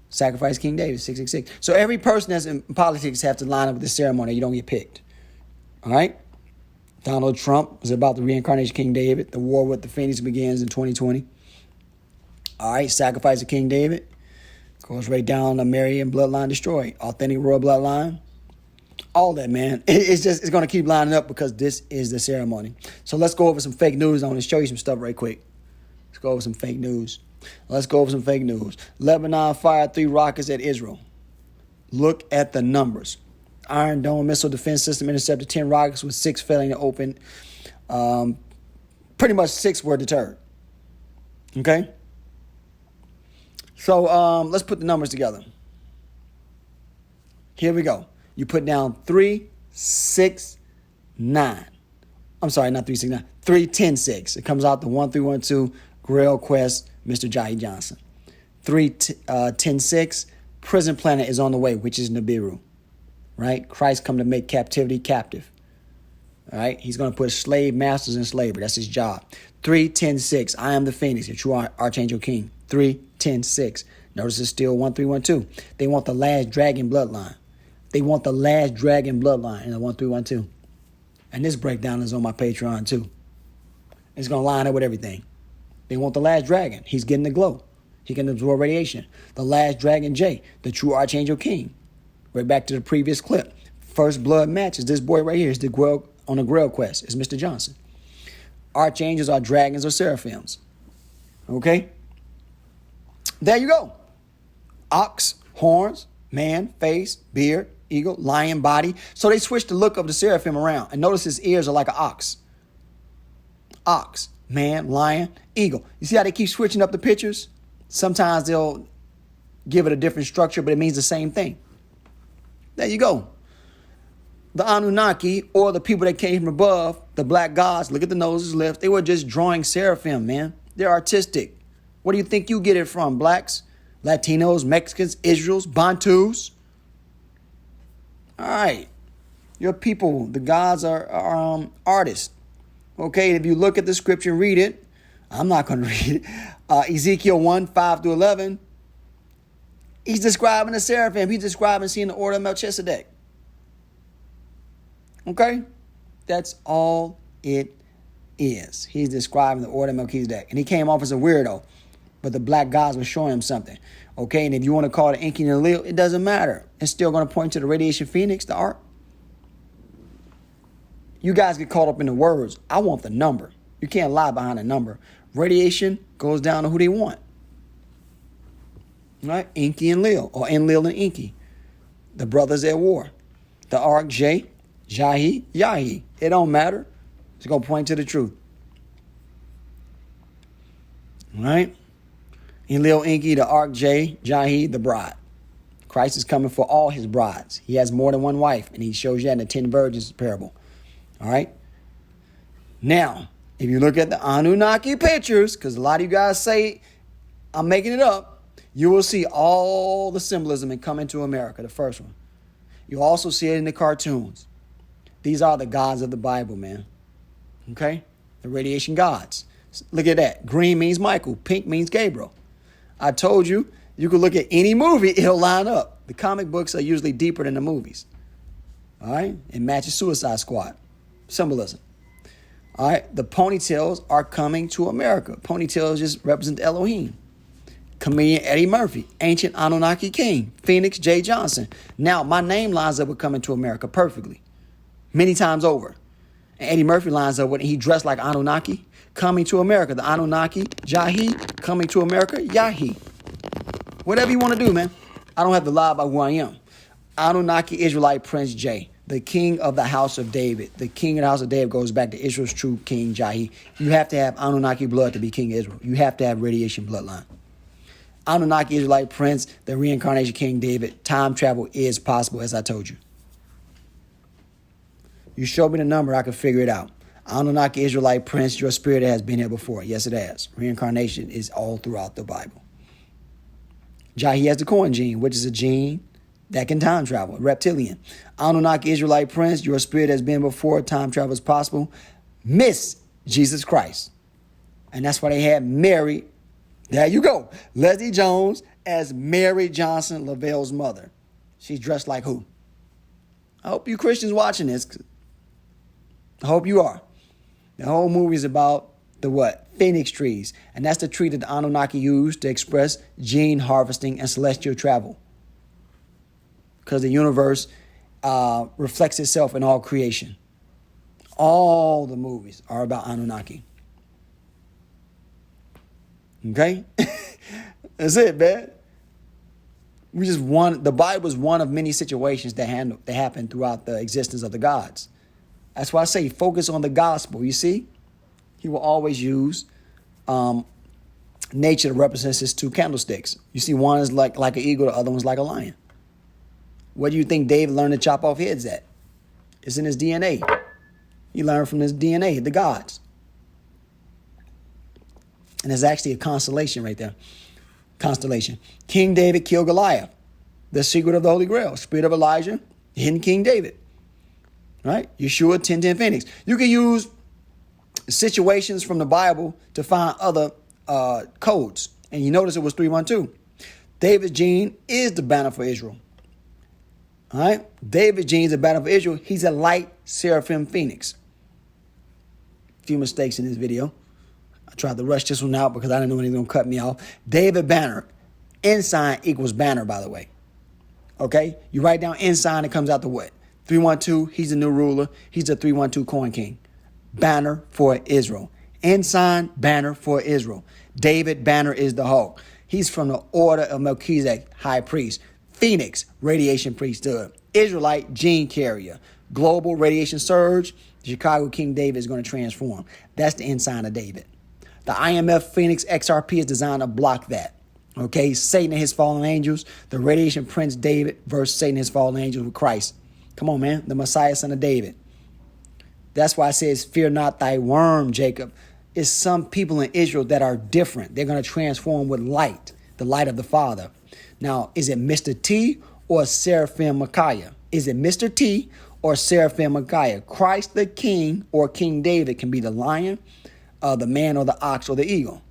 Sacrifice King David, 666. So every person that's in politics have to line up with the ceremony. You don't get picked. All right? Donald Trump was about the reincarnation of King David. The war with the Phoenix begins in 2020. All right, sacrifice of King David. Goes right down to Marian bloodline destroyed. Authentic royal bloodline. All that, man. It's going to keep lining up because this is the ceremony. So let's go over some fake news. I want to show you some stuff right quick. Let's go over some fake news. Lebanon fired 3 rockets at Israel. Look at the numbers. Iron Dome missile defense system intercepted 10 rockets with 6 failing to open. Pretty much 6 were deterred. Okay? So let's put the numbers together. Here we go. You put down 369. I'm sorry, not 369. 3106. It comes out to 1312 Grail Quest, Mr. Yahi Johnson. 3106. Prison planet is on the way, which is Nibiru. Right? Christ come to make captivity captive. All right? He's going to put slave masters in slavery. That's his job. 3106. I am the Phoenix, the true Archangel King. 3106. Notice it's still 1312. They want the last dragon bloodline. In the 1312. And this breakdown is on my Patreon too. It's going to line up with everything. They want the last dragon. He's getting the glow. He can absorb radiation. The last dragon J, the true Archangel King. Right back to the previous clip. First blood match is this boy right here. It's the Grail, on the Grail quest. It's Mr. Johnson. Archangels are dragons or seraphims. Okay? There you go. Ox, horns, man, face, beard, eagle, lion, body. So they switched the look of the seraphim around. And notice his ears are like an ox. Ox, man, lion, eagle. You see how they keep switching up the pictures? Sometimes they'll give it a different structure, but it means the same thing. There you go. The Anunnaki, or the people that came from above, the black gods, look at the noses, lips. They were just drawing seraphim, man. They're artistic. What do you think you get it from? Blacks, Latinos, Mexicans, Israels, Bantus? All right. Your people, the gods are artists. Okay, if you look at the scripture and read it, I'm not going to read it. Ezekiel 1:5-11. He's describing the seraphim. He's describing seeing the order of Melchizedek. Okay? That's all it is. He's describing the order of Melchizedek. And he came off as a weirdo. But the black gods were showing him something. Okay? And if you want to call it Enki and Lil, it doesn't matter. It's still going to point to the radiation phoenix, the ark. You guys get caught up in the words. I want the number. You can't lie behind a number. Radiation goes down to who they want. Right? Enki and Lil, or Enlil and Enki. The brothers at war. The ark J, Yahi, Yahi. It don't matter. It's going to point to the truth. Right? Enlil, Enki, the ark J, Yahi, the bride. Christ is coming for all his brides. He has more than one wife, and he shows you that in the 10 virgins parable. All right? Now, if you look at the Anunnaki pictures, because a lot of you guys say I'm making it up, you will see all the symbolism in Coming to America, the first one. You also see it in the cartoons. These are the gods of the Bible, man. Okay? The radiation gods. Look at that. Green means Michael. Pink means Gabriel. I told you, you could look at any movie, it'll line up. The comic books are usually deeper than the movies. All right? It matches Suicide Squad. Symbolism. All right? The ponytails are coming to America. Ponytails just represent Elohim. Comedian Eddie Murphy, ancient Anunnaki king, Phoenix J. Johnson. Now, my name lines up with Coming to America perfectly. Many times over. And Eddie Murphy lines up with it. He dressed like Anunnaki. Coming to America, the Anunnaki, Yahi. Coming to America, Yahi. Whatever you want to do, man. I don't have to lie about who I am. Anunnaki Israelite Prince J, the king of the house of David. The king of the house of David goes back to Israel's true king, Yahi. You have to have Anunnaki blood to be king of Israel. You have to have radiation bloodline. Anunnaki Israelite Prince, the reincarnation King David. Time travel is possible, as I told you. You show me the number, I can figure it out. Anunnaki Israelite prince, your spirit has been here before. Yes, it has. Reincarnation is all throughout the Bible. Yahi has the corn gene, which is a gene that can time travel, reptilian. Anunnaki Israelite prince, your spirit has been before time travel is possible. Miss Jesus Christ. And that's why they had Mary, there you go, Leslie Jones as Mary Johnson LaVelle's mother. She's dressed like who? I hope you Christians watching this. I hope you are. The whole movie is about the what? Phoenix trees. And that's the tree that the Anunnaki used to express gene harvesting and celestial travel. Because the universe reflects itself in all creation. All the movies are about Anunnaki. Okay? That's it, man. The Bible is one of many situations that happen throughout the existence of the gods. That's why I say focus on the gospel. You see, he will always use nature to represent his two candlesticks. You see, one is like an eagle, the other one's like a lion. Where do you think David learned to chop off heads at? It's in his DNA. He learned from his DNA, the gods. And there's actually a constellation right there. Constellation. King David killed Goliath. The secret of the Holy Grail. Spirit of Elijah, hidden King David. Right? Yeshua, 1010 Phoenix. You can use situations from the Bible to find other codes. And you notice it was 312. David's gene is the banner for Israel. All right? David's gene is the banner for Israel. He's a light Seraphim Phoenix. A few mistakes in this video. I tried to rush this one out because I didn't know he was going to cut me off. David Banner. Ensign equals banner, by the way. Okay? You write down ensign, it comes out to what? 312, he's the new ruler. He's the 312 coin king. Banner for Israel. Ensign, banner for Israel. David Banner is the Hulk. He's from the order of Melchizedek, high priest. Phoenix, radiation priesthood. Israelite, gene carrier. Global radiation surge. Chicago King David is going to transform. That's the ensign of David. The IMF Phoenix XRP is designed to block that. Okay, Satan and his fallen angels. The radiation prince David versus Satan and his fallen angels with Christ. Come on, man. The Messiah, son of David. That's why it says, fear not thy worm, Jacob. It's some people in Israel that are different. They're going to transform with light, the light of the Father. Now, is it Mr. T or Seraphim Micaiah? Is it Mr. T or Seraphim Micaiah? Christ the King or King David can be the lion, the man or the ox or the eagle.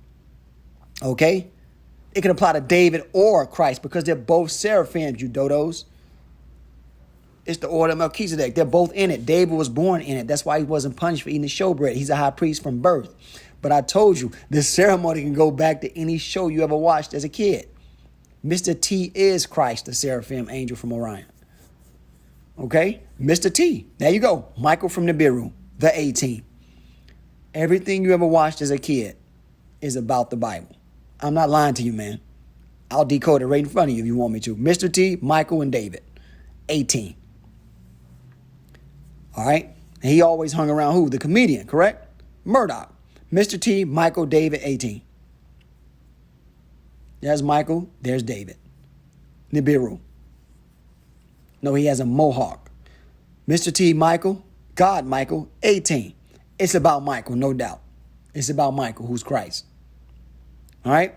Okay? It can apply to David or Christ because they're both seraphims, you dodos. It's the order of Melchizedek. They're both in it. David was born in it. That's why he wasn't punished for eating the showbread. He's a high priest from birth. But I told you, this ceremony can go back to any show you ever watched as a kid. Mr. T is Christ, the seraphim angel from Orion. Okay? Mr. T. There you go. Michael from Nibiru, the 18. Everything you ever watched as a kid is about the Bible. I'm not lying to you, man. I'll decode it right in front of you if you want me to. Mr. T, Michael, and David. 18. All right? And he always hung around who? The comedian, correct? Murdoch. Mr. T, Michael, David, 18. There's Michael. There's David. Nibiru. No, he has a mohawk. Mr. T, Michael, God, Michael, 18. It's about Michael, no doubt. It's about Michael, who's Christ. All right?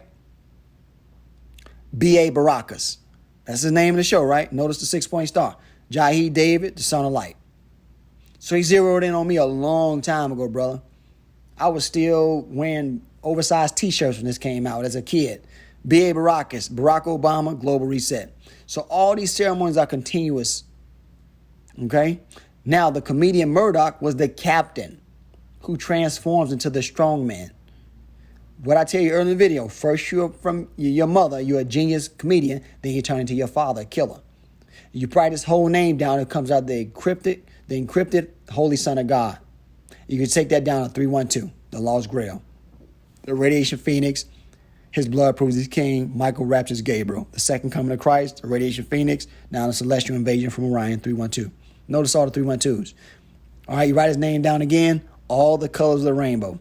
B.A. Baracus. That's the name of the show, right? Notice the 6-point star. Yahi David, the son of light. So he zeroed in on me a long time ago, brother. I was still wearing oversized T-shirts when this came out as a kid. B.A. Baracus, Barack Obama, Global Reset. So all these ceremonies are continuous. Okay? Now, the comedian Murdoch was the captain who transforms into the strong man. What I tell you earlier in the video, first you're from your mother, you're a genius comedian, then you turn into your father, a killer. You write his whole name down, it comes out the encrypted Holy Son of God. You can take that down to 312, the Lost Grail. The radiation phoenix, his blood proves he's king. Michael raptures Gabriel. The second coming of Christ, the radiation phoenix, now the celestial invasion from Orion, 312. Notice all the 312s. All right, you write his name down again, all the colors of the rainbow.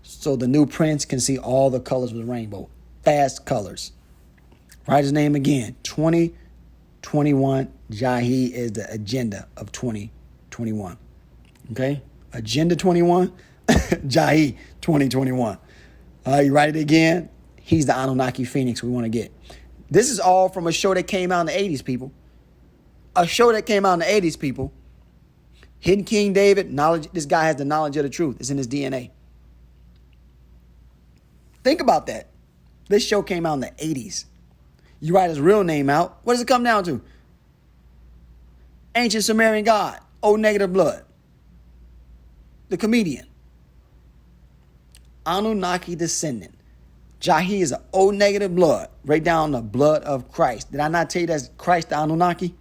So the new prince can see all the colors of the rainbow. Fast colors. Write his name again. 2021. Yahi is the agenda of 2021. Okay? Agenda 21, Yahi 2021. You write it again. He's the Anunnaki Phoenix we want to get. This is all from a show that came out in the 80s, people. A show that came out in the 80s, people. Hidden King David, knowledge. This guy has the knowledge of the truth. It's in his DNA. Think about that. This show came out in the 80s. You write his real name out. What does it come down to? Ancient Sumerian god. O negative blood. The comedian. Anunnaki descendant. Yahi is an O negative blood. Right down the blood of Christ. Did I not tell you that's Christ the Anunnaki?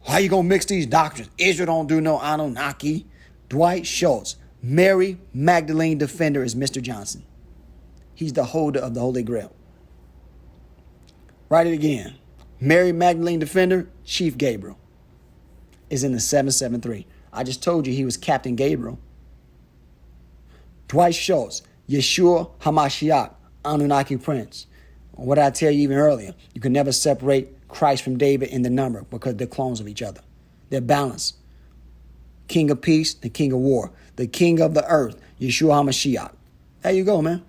How you going to mix these doctrines? Israel don't do no Anunnaki. Dwight Schultz. Mary Magdalene Defender is Mr. Johnson. He's the holder of the Holy Grail. Write it again. Mary Magdalene Defender, Chief Gabriel, is in the 773. I just told you he was Captain Gabriel. Dwight Schultz, Yeshua HaMashiach, Anunnaki Prince. What did I tell you even earlier? You can never separate Christ from David in the number because they're clones of each other. They're balanced. King of peace, the king of war. The king of the earth, Yeshua HaMashiach. There you go, man.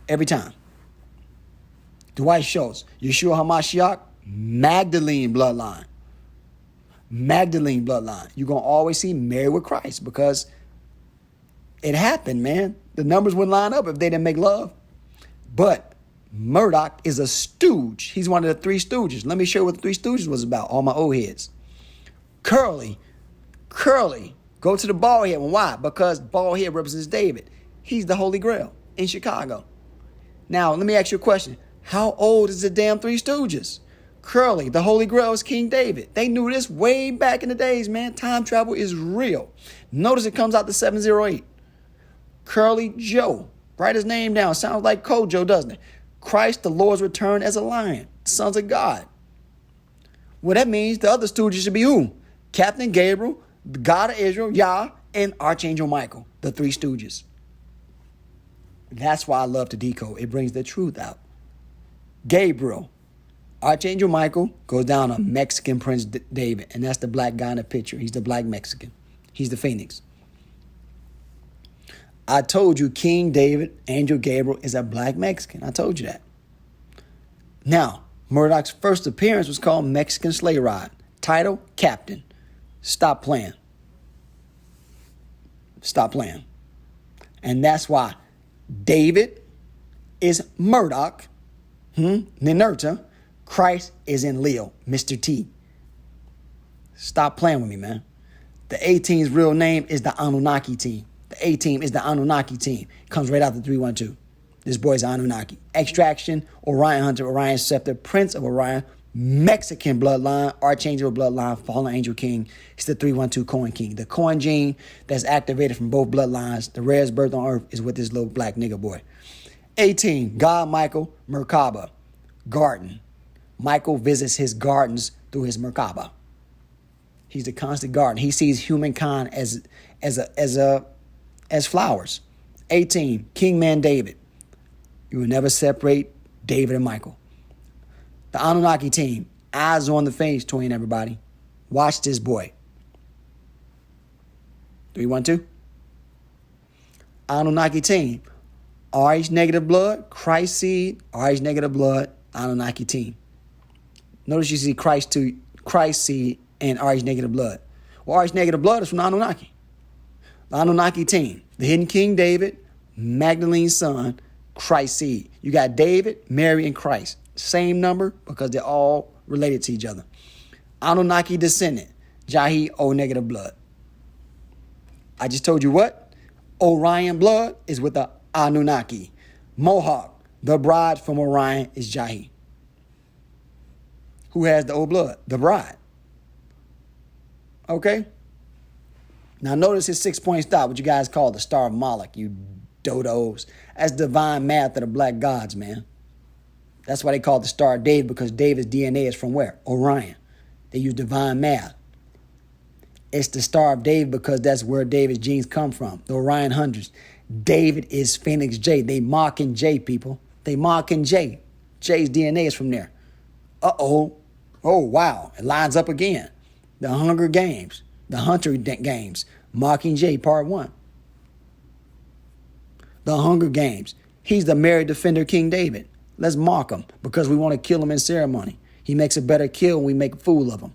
Every time. Dwight Schultz, Yeshua HaMashiach, Magdalene bloodline. Magdalene bloodline. You're going to always see Mary with Christ because it happened, man. The numbers wouldn't line up if they didn't make love. But Murdoch is a stooge. He's one of the three stooges. Let me show you what the three stooges was about, all my old heads. Curly, go to the bald head one. Why? Because bald head represents David. He's the Holy Grail in Chicago. Now, let me ask you a question. How old is the damn Three Stooges? Curly, the Holy Grail is King David. They knew this way back in the days, man. Time travel is real. Notice it comes out to 708. Curly Joe. Write his name down. Sounds like Kojo, doesn't it? Christ, the Lord's return as a lion. Sons of God. Well, that means the other Stooges should be who? Captain Gabriel, the God of Israel, Yah, and Archangel Michael. The Three Stooges. That's why I love to decode. It brings the truth out. Gabriel, Archangel Michael goes down on Mexican Prince David, and that's the black guy in the picture. He's the black Mexican. He's the Phoenix. I told you King David, Angel Gabriel, is a black Mexican. I told you that. Now, Murdoch's first appearance was called Mexican Sleigh Ride. Title, Captain. Stop playing. Stop playing. And that's why David is Murdoch. Ninurta. Christ is in Leo, Mr. T. Stop playing with me, man. The A-team's real name is the Anunnaki team. The A-team is the Anunnaki team. Comes right out the 312. This boy's Anunnaki. Extraction, Orion Hunter, Orion Scepter, Prince of Orion, Mexican bloodline, Archangel bloodline, Fallen Angel King. He's the 312 Cohen King. The Cohen gene that's activated from both bloodlines. The rarest birth on earth is with this little black nigga boy. 18, God Michael, Merkaba, garden. Michael visits his gardens through his Merkaba. He's the constant garden. He sees humankind as flowers. 18, King Man David. You will never separate David and Michael. The Anunnaki team, eyes on the face, Toyin, everybody. Watch this boy. 312. Anunnaki team. RH negative blood, Christ seed, RH negative blood, Anunnaki team. Notice you see Christ seed and RH negative blood. Well, RH negative blood is from the Anunnaki. The Anunnaki team. The hidden King David, Magdalene's son, Christ seed. You got David, Mary, and Christ. Same number because they're all related to each other. Anunnaki descendant, Yahi O negative blood. I just told you what? Orion blood is with the Anunnaki. Mohawk, the bride from Orion, is Yahi. Who has the old blood? The bride. Okay? Now notice his 6-point star, what you guys call the Star of Moloch, you dodos. That's divine math of the black gods, man. That's why they call it the Star of David, because David's DNA is from where? Orion. They use divine math. It's the Star of David because that's where David's genes come from. The Orion hundreds. David is Phoenix J. They mocking J, people. They mocking J. J's DNA is from there. Uh-oh. Oh, wow. It lines up again. The Hunger Games. The Hunter Games, Mockingjay Part 1. The Hunger Games. He's the married defender King David. Let's mock him because we want to kill him in ceremony. He makes a better kill when we make a fool of him.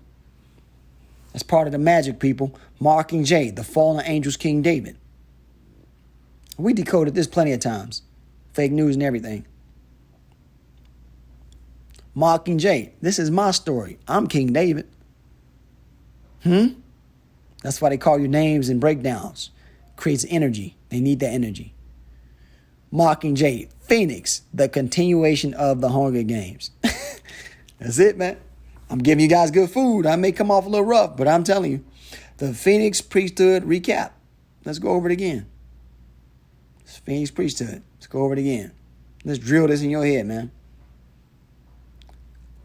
That's part of the magic, people. Mockingjay, the fallen angels King David. We decoded this plenty of times. Fake news and everything. Mockingjay, this is my story. I'm King David. That's why they call you names and breakdowns. Creates energy. They need that energy. Mockingjay, Phoenix, the continuation of the Hunger Games. That's it, man. I'm giving you guys good food. I may come off a little rough, but I'm telling you. The Phoenix priesthood recap. Let's go over it again. It's Phoenix priesthood. Let's go over it again. Let's drill this in your head, man.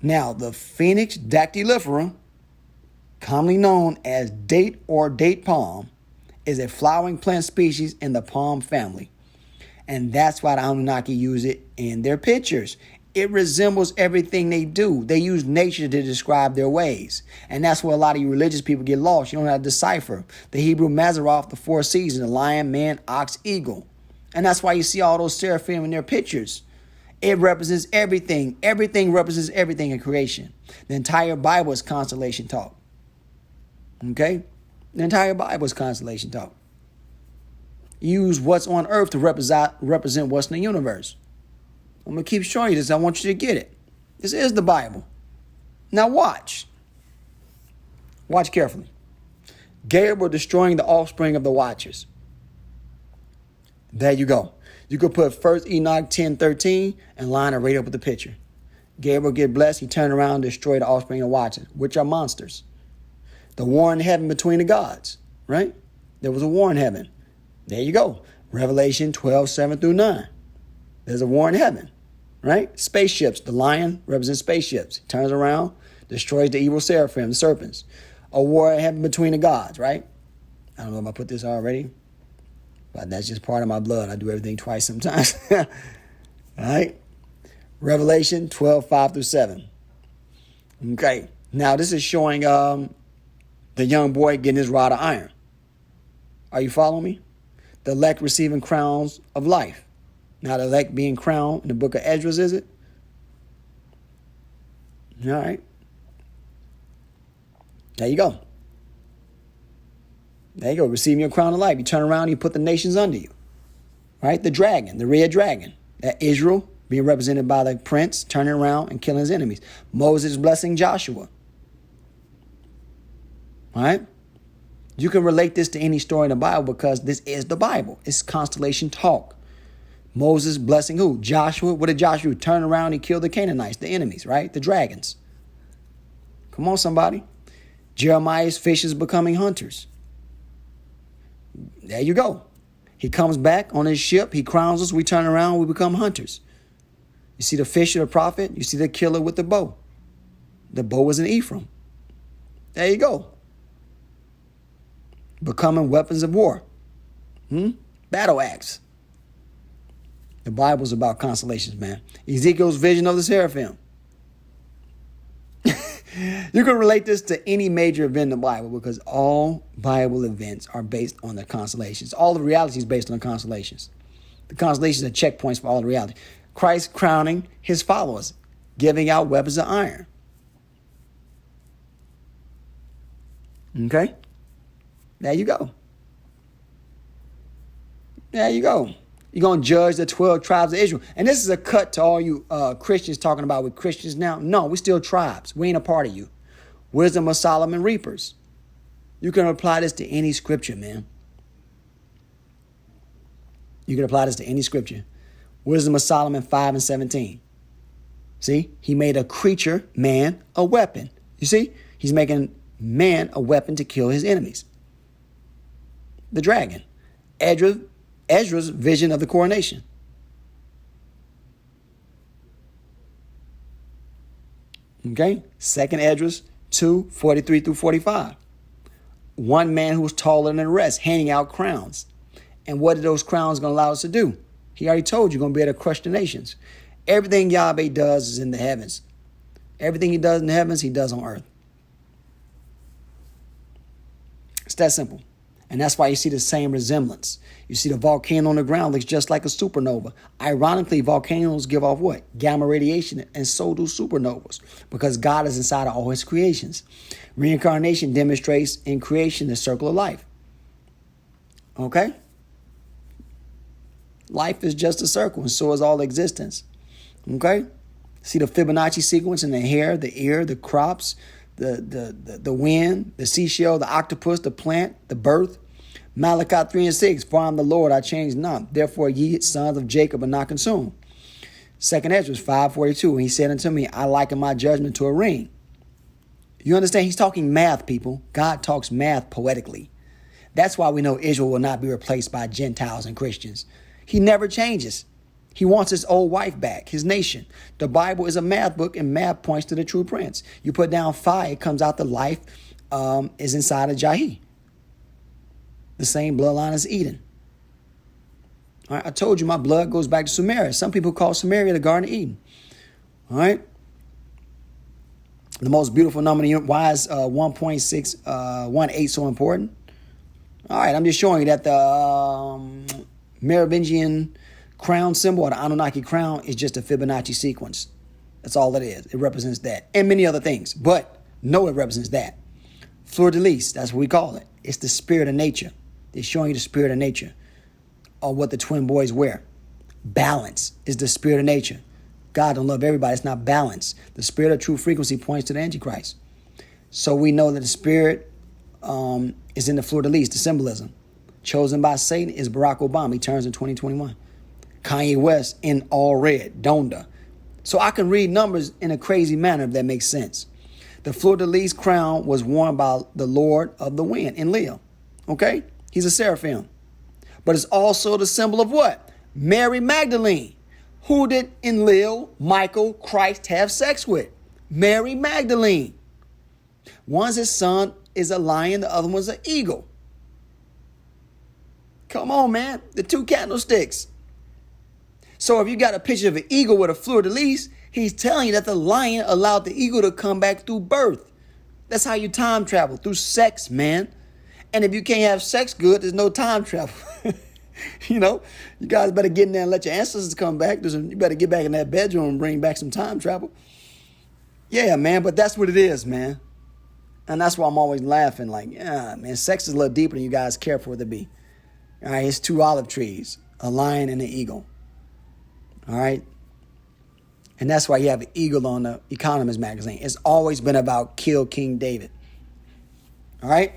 Now, the Phoenix dactylifera, commonly known as date or date palm, is a flowering plant species in the palm family. And that's why the Anunnaki use it in their pictures. It resembles everything they do. They use nature to describe their ways. And that's where a lot of you religious people get lost. You don't have to decipher. The Hebrew Mazzaroth, the four seasons, the lion, man, ox, eagle. And that's why you see all those seraphim in their pictures. It represents everything. Everything represents everything in creation. The entire Bible is constellation talk. Okay? The entire Bible is constellation talk. Use what's on earth to represent what's in the universe. I'm going to keep showing you this. I want you to get it. This is the Bible. Now watch. Watch carefully. Gabriel destroying the offspring of the Watchers. There you go. You could put 1 Enoch 10:13 and line it right up with the picture. Gabriel get blessed. He turned around and destroyed the offspring of the Watchers, which are monsters. The war in heaven between the gods, right? There was a war in heaven. There you go. Revelation 12:7-9. There's a war in heaven, right? Spaceships. The lion represents spaceships. He turns around, destroys the evil seraphim, the serpents. A war in heaven between the gods, right? I don't know if I put this already, but that's just part of my blood. I do everything twice sometimes. All right? Revelation 12:5-7. Okay. Now this is showing the young boy getting his rod of iron. Are you following me? The elect receiving crowns of life. Now the elect being crowned in the book of Esdras, is it? All right. There you go. There you go. Receiving your crown of life. You turn around, you put the nations under you. Right? The dragon, the red dragon. That Israel being represented by the prince, turning around and killing his enemies. Moses blessing Joshua. All right? You can relate this to any story in the Bible because this is the Bible. It's constellation talk. Moses blessing who? Joshua. What did Joshua do? Turn around and kill the Canaanites, the enemies, right? The dragons. Come on, somebody. Jeremiah's fishes becoming hunters. There you go. He comes back on his ship. He crowns us. We turn around. We become hunters. You see the fish of the prophet. You see the killer with the bow. The bow was in Ephraim. There you go. Becoming weapons of war. Battle axe. The Bible's about constellations, man. Ezekiel's vision of the seraphim. You can relate this to any major event in the Bible because all Bible events are based on the constellations. All the reality is based on the constellations. The constellations are checkpoints for all the reality. Christ crowning his followers, giving out weapons of iron. Okay? There you go. There you go. You're going to judge the 12 tribes of Israel. And this is a cut to all you Christians talking about with Christians now. No, we're still tribes. We ain't a part of you. Wisdom of Solomon reapers. You can apply this to any scripture, man. You can apply this to any scripture. Wisdom of Solomon 5:17. See? He made a creature, man, a weapon. You see? He's making man a weapon to kill his enemies. The dragon. Ezra's vision of the coronation. Okay? 2nd Esdras 2:43-45. One man who was taller than the rest, handing out crowns. And what are those crowns going to allow us to do? He already told you, you're going to be able to crush the nations. Everything Yahweh does is in the heavens. Everything he does in the heavens, he does on earth. It's that simple. And that's why you see the same resemblance. You see the volcano on the ground looks just like a supernova. Ironically, volcanoes give off what? Gamma radiation, and so do supernovas, because God is inside of all his creations. Reincarnation demonstrates in creation the circle of life. Okay? Life is just a circle, and so is all existence. Okay? See the Fibonacci sequence in the hair, the ear, the crops, the wind, the seashell, the octopus, the plant, the birth. Malachi 3:6, for I am the Lord, I change not. Therefore ye sons of Jacob are not consumed. 2nd Ezra 5:42, he said unto me, I liken my judgment to a ring. You understand? He's talking math, people. God talks math poetically. That's why we know Israel will not be replaced by Gentiles and Christians. He never changes. He wants his old wife back, his nation. The Bible is a math book, and math points to the true prince. You put down fire, it comes out the life is inside of Yahi. The same bloodline as Eden. All right, I told you my blood goes back to Sumeria. Some people call Sumeria the Garden of Eden. All right. The most beautiful number in the universe. Why is 1.618 so important? All right, I'm just showing you that the Merovingian crown symbol, or the Anunnaki crown, is just a Fibonacci sequence. That's all it is. It represents that. And many other things. But no, it represents that. Fleur de lis, that's what we call it. It's the spirit of nature. They're showing you the spirit of nature, or what the twin boys wear. Balance is the spirit of nature. God don't love everybody. It's not balance. The spirit of true frequency points to the Antichrist. So we know that the spirit is in the fleur de lis, the symbolism. Chosen by Satan is Barack Obama. He turns in 2021. Kanye West in all red, Donda. So I can read numbers in a crazy manner, if that makes sense. The fleur de lis crown was worn by the Lord of the Wind in Leo. Okay? He's a Seraphim. But it's also the symbol of what? Mary Magdalene. Who did in Leo, Michael, Christ have sex with? Mary Magdalene. One's his son is a lion, the other one's an eagle. Come on, man. The two candlesticks. So if you got a picture of an eagle with a fleur de lis, he's telling you that the lion allowed the eagle to come back through birth. That's how you time travel, through sex, man. And if you can't have sex good, there's no time travel. You know, you guys better get in there and let your ancestors come back. You better get back in that bedroom and bring back some time travel. Yeah, man, but that's what it is, man. And that's why I'm always laughing like, yeah, man, sex is a little deeper than you guys care for it to be. All right, it's two olive trees, a lion and an eagle. All right. And that's why you have an eagle on the Economist magazine. It's always been about kill King David. All right.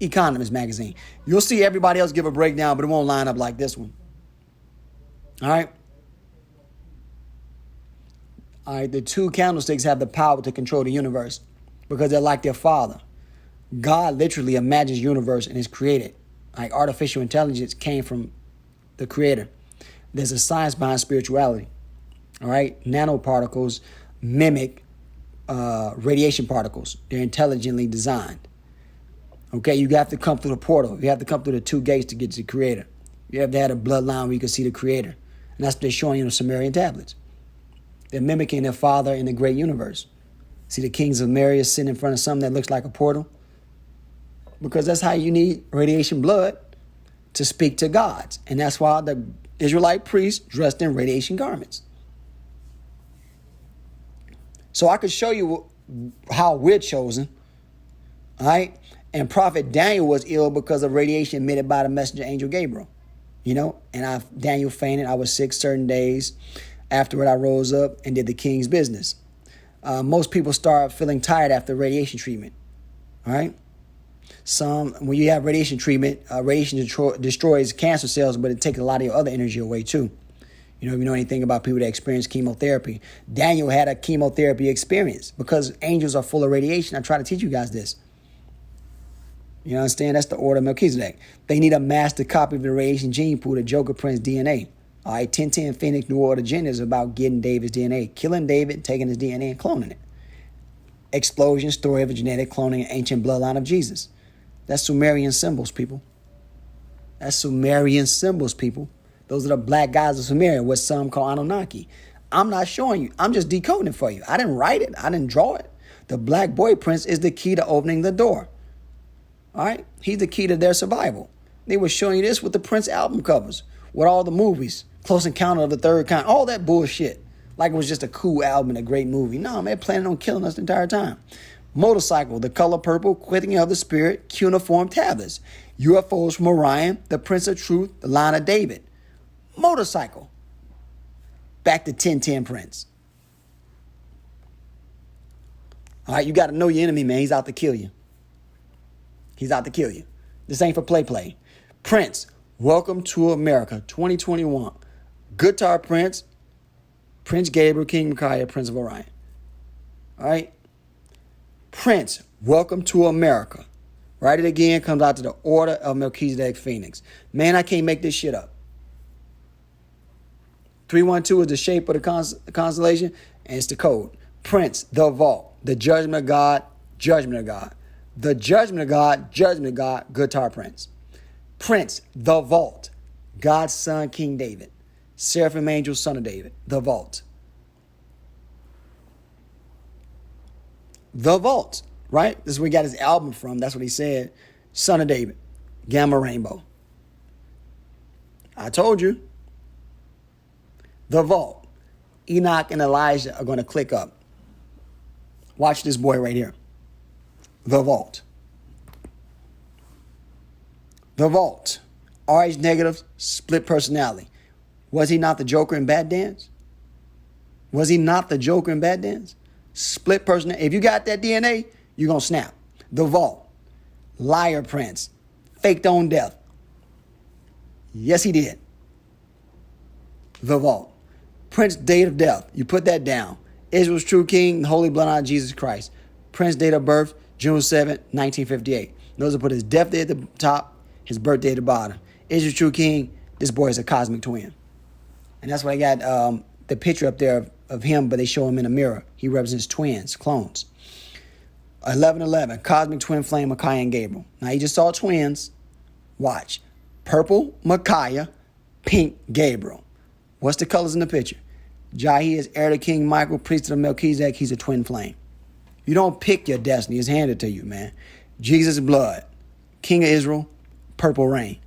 Economist magazine. You'll see everybody else give a breakdown, but it won't line up like this one. All right. All right. The two candlesticks have the power to control the universe because they're like their father. God literally imagines universe and is created. Like artificial intelligence came from the creator. There's a science behind spirituality. All right. Nanoparticles mimic radiation particles. They're intelligently designed. Okay. You have to come through the portal. You have to come through the two gates to get to the creator. You have to have a bloodline where you can see the creator. And that's what they're showing you in the Sumerian tablets. They're mimicking their father in the great universe. See the kings of Meria sitting in front of something that looks like a portal? Because that's how you need radiation blood to speak to gods. And that's why the Israelite priests dressed in radiation garments. So I could show you how we're chosen. All right. And Prophet Daniel was ill because of radiation emitted by the messenger angel Gabriel. You know, and Daniel fainted. I was sick certain days. Afterward, I rose up and did the king's business. Most people start feeling tired after radiation treatment. All right. When you have radiation treatment, radiation destroys cancer cells, but it takes a lot of your other energy away too. You know, if you know anything about people that experience chemotherapy, Daniel had a chemotherapy experience because angels are full of radiation. I try to teach you guys this. You understand? That's the order of Melchizedek. They need a master copy of the radiation gene pool to Joker Prince DNA. All right, 1010 Phoenix New Order Agenda is about getting David's DNA, killing David, taking his DNA and cloning it. Explosion, story of a genetic cloning an ancient bloodline of Jesus. That's Sumerian symbols, people. That's Sumerian symbols, people. Those are the black guys of Sumeria, what some call Anunnaki. I'm not showing you. I'm just decoding it for you. I didn't write it. I didn't draw it. The black boy prince is the key to opening the door. All right? He's the key to their survival. They were showing you this with the Prince album covers, with all the movies, Close Encounter of the Third Kind, all that bullshit. Like it was just a cool album and a great movie. No, man, planning on killing us the entire time. Motorcycle, The Color Purple, Quickening of the Spirit, Cuneiform Tablets, UFOs from Orion, The Prince of Truth, The Line of David. Motorcycle. Back to 1010 Prince. All right, you got to know your enemy, man. He's out to kill you. He's out to kill you. This ain't for play. Prince, Welcome to America, 2021. Guitar Prince, Prince Gabriel, King Micaiah, Prince of Orion. All right? Prince, Welcome to America. Write it again, comes out to the Order of Melchizedek Phoenix. Man, I can't make this shit up. 312 is the shape of the constellation, and it's the code. Prince, the vault, the judgment of God, judgment of God. The judgment of God, judgment of God, Guitar Prince. Prince, the vault, God's son, King David. Seraphim angel, son of David, the vault. The vault, right? This is where he got his album from. That's what he said. Son of David, Gamma Rainbow. I told you. The vault. Enoch and Elijah are going to click up. Watch this boy right here. The vault. The vault. RH negative, split personality. Was he not the Joker in Bad Dance? Was he not the Joker in Bad Dance? Split personality. If you got that DNA, you're going to snap. The vault. Liar Prince. Faked on death. Yes, he did. The vault. Prince date of death. You put that down. Israel's true king, the holy bloodline of Jesus Christ. Prince date of birth, June 7, 1958. Notice I put his death day at the top, his birthday at the bottom. Israel's true king, this boy is a cosmic twin. And that's why I got the picture up there of him, but they show him in a mirror. He represents twins, clones. 1111, cosmic twin flame, Micaiah and Gabriel. Now you just saw twins. Watch. Purple, Micaiah, pink, Gabriel. What's the colors in the picture? Yahi is heir to King Michael, priest of Melchizedek. He's a twin flame. You don't pick your destiny. It's handed to you, man. Jesus' blood. King of Israel, purple rain.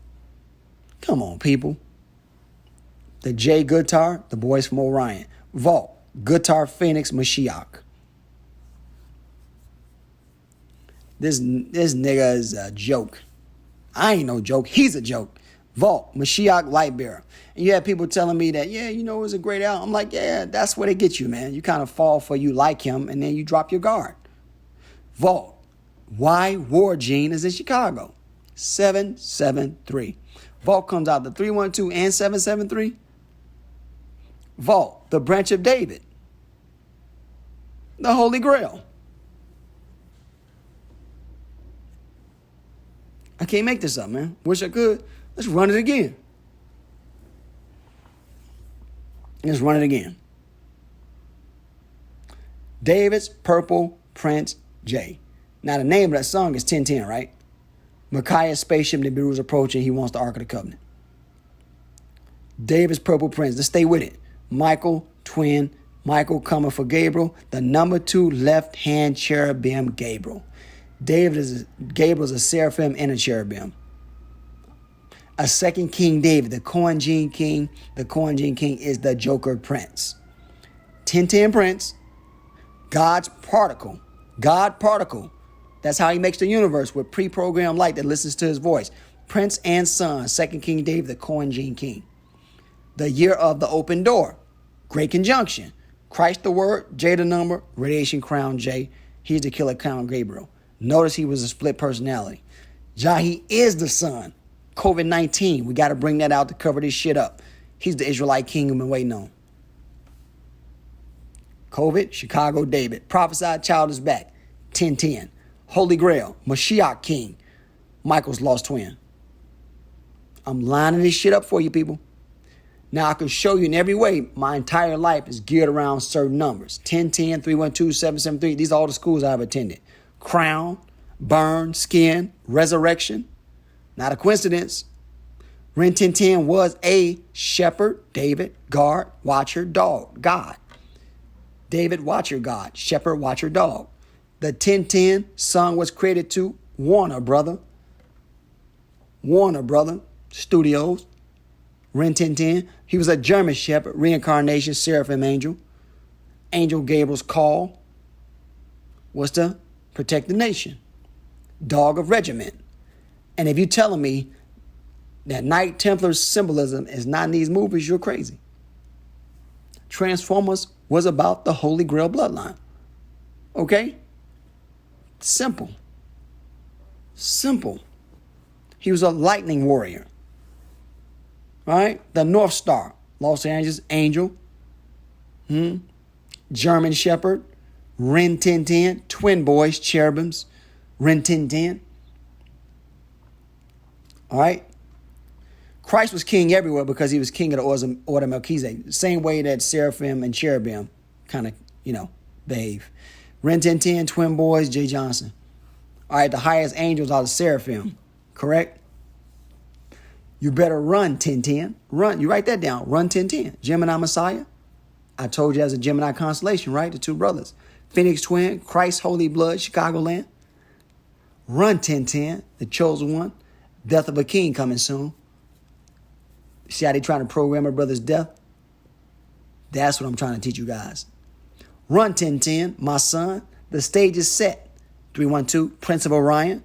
Come on, people. The J guitar, the boys from Orion. Vault, guitar Phoenix, Mashiach. This nigga is a joke. I ain't no joke. He's a joke. Vault, Mashiach, light bearer. And you have people telling me that, yeah, you know, it was a great album. I'm like, yeah, that's where they get you, man. You kind of fall for you like him, and then you drop your guard. Vault, Why War Gene is in Chicago. 773. Vault comes out the 312 and 773. Vault, the branch of David. The Holy Grail. I can't make this up, man. Wish I could. Let's run it again. Let's run it again. David's Purple Prince J. Now the name of that song is 1010, right? Micaiah's spaceship Nibiru's approaching. He wants the Ark of the Covenant. David's Purple Prince. Let's stay with it. Michael, twin. Michael coming for Gabriel. The number 2 left-hand cherubim, Gabriel. Gabriel's a seraphim and a cherubim. A second King David, the Corn Gene King. The Corn Gene King is the Joker Prince. 1010 Prince. God's particle. God particle. That's how he makes the universe with pre-programmed light that listens to his voice. Prince and son, second King David, the Corn Gene King. The year of the open door. Great conjunction. Christ the word, J the number, radiation crown J. He's the killer crown Gabriel. Notice he was a split personality. Yahi is the son. COVID-19. We got to bring that out to cover this shit up. He's the Israelite king we've been waiting on. COVID, Chicago, David. Prophesied child is back. 1010. Holy Grail, Mashiach king. Michael's lost twin. I'm lining this shit up for you, people. Now I can show you in every way my entire life is geared around certain numbers. 1010, 312, 773. These are all the schools I've attended. Crown, burn, skin, resurrection. Not a coincidence. Ren 1010 was a shepherd, David, guard, watcher, dog, God. David, watcher, God. Shepherd, watcher, dog. The 1010 song was created to Warner, brother. Warner brother, Studios, Ren 1010. He was a German shepherd, reincarnation, Seraphim angel. Angel Gabriel's call was to protect the nation. Dog of regiment. And if you're telling me that Knight Templar symbolism is not in these movies, you're crazy. Transformers was about the Holy Grail bloodline. Okay? Simple. Simple. He was a lightning warrior. All right? The North Star. Los Angeles Angel. German Shepherd. Ren 1010. Twin boys, cherubims. Ren 1010. All right? Christ was king everywhere because he was king of the order of Melchizedek. Same way that Seraphim and cherubim kind of, behave. Ren 1010, twin boys, Jay Johnson. All right, the highest angels are the Seraphim, correct? You better run 1010. Run. You write that down. Run 1010. Gemini Messiah. I told you as a Gemini constellation, right? The two brothers. Phoenix twin, Christ, holy blood, Chicagoland. Run 1010, the chosen one. Death of a king coming soon. See how they trying to program a brother's death? That's what I'm trying to teach you guys. Run 1010, my son. The stage is set. 312, Prince of Orion.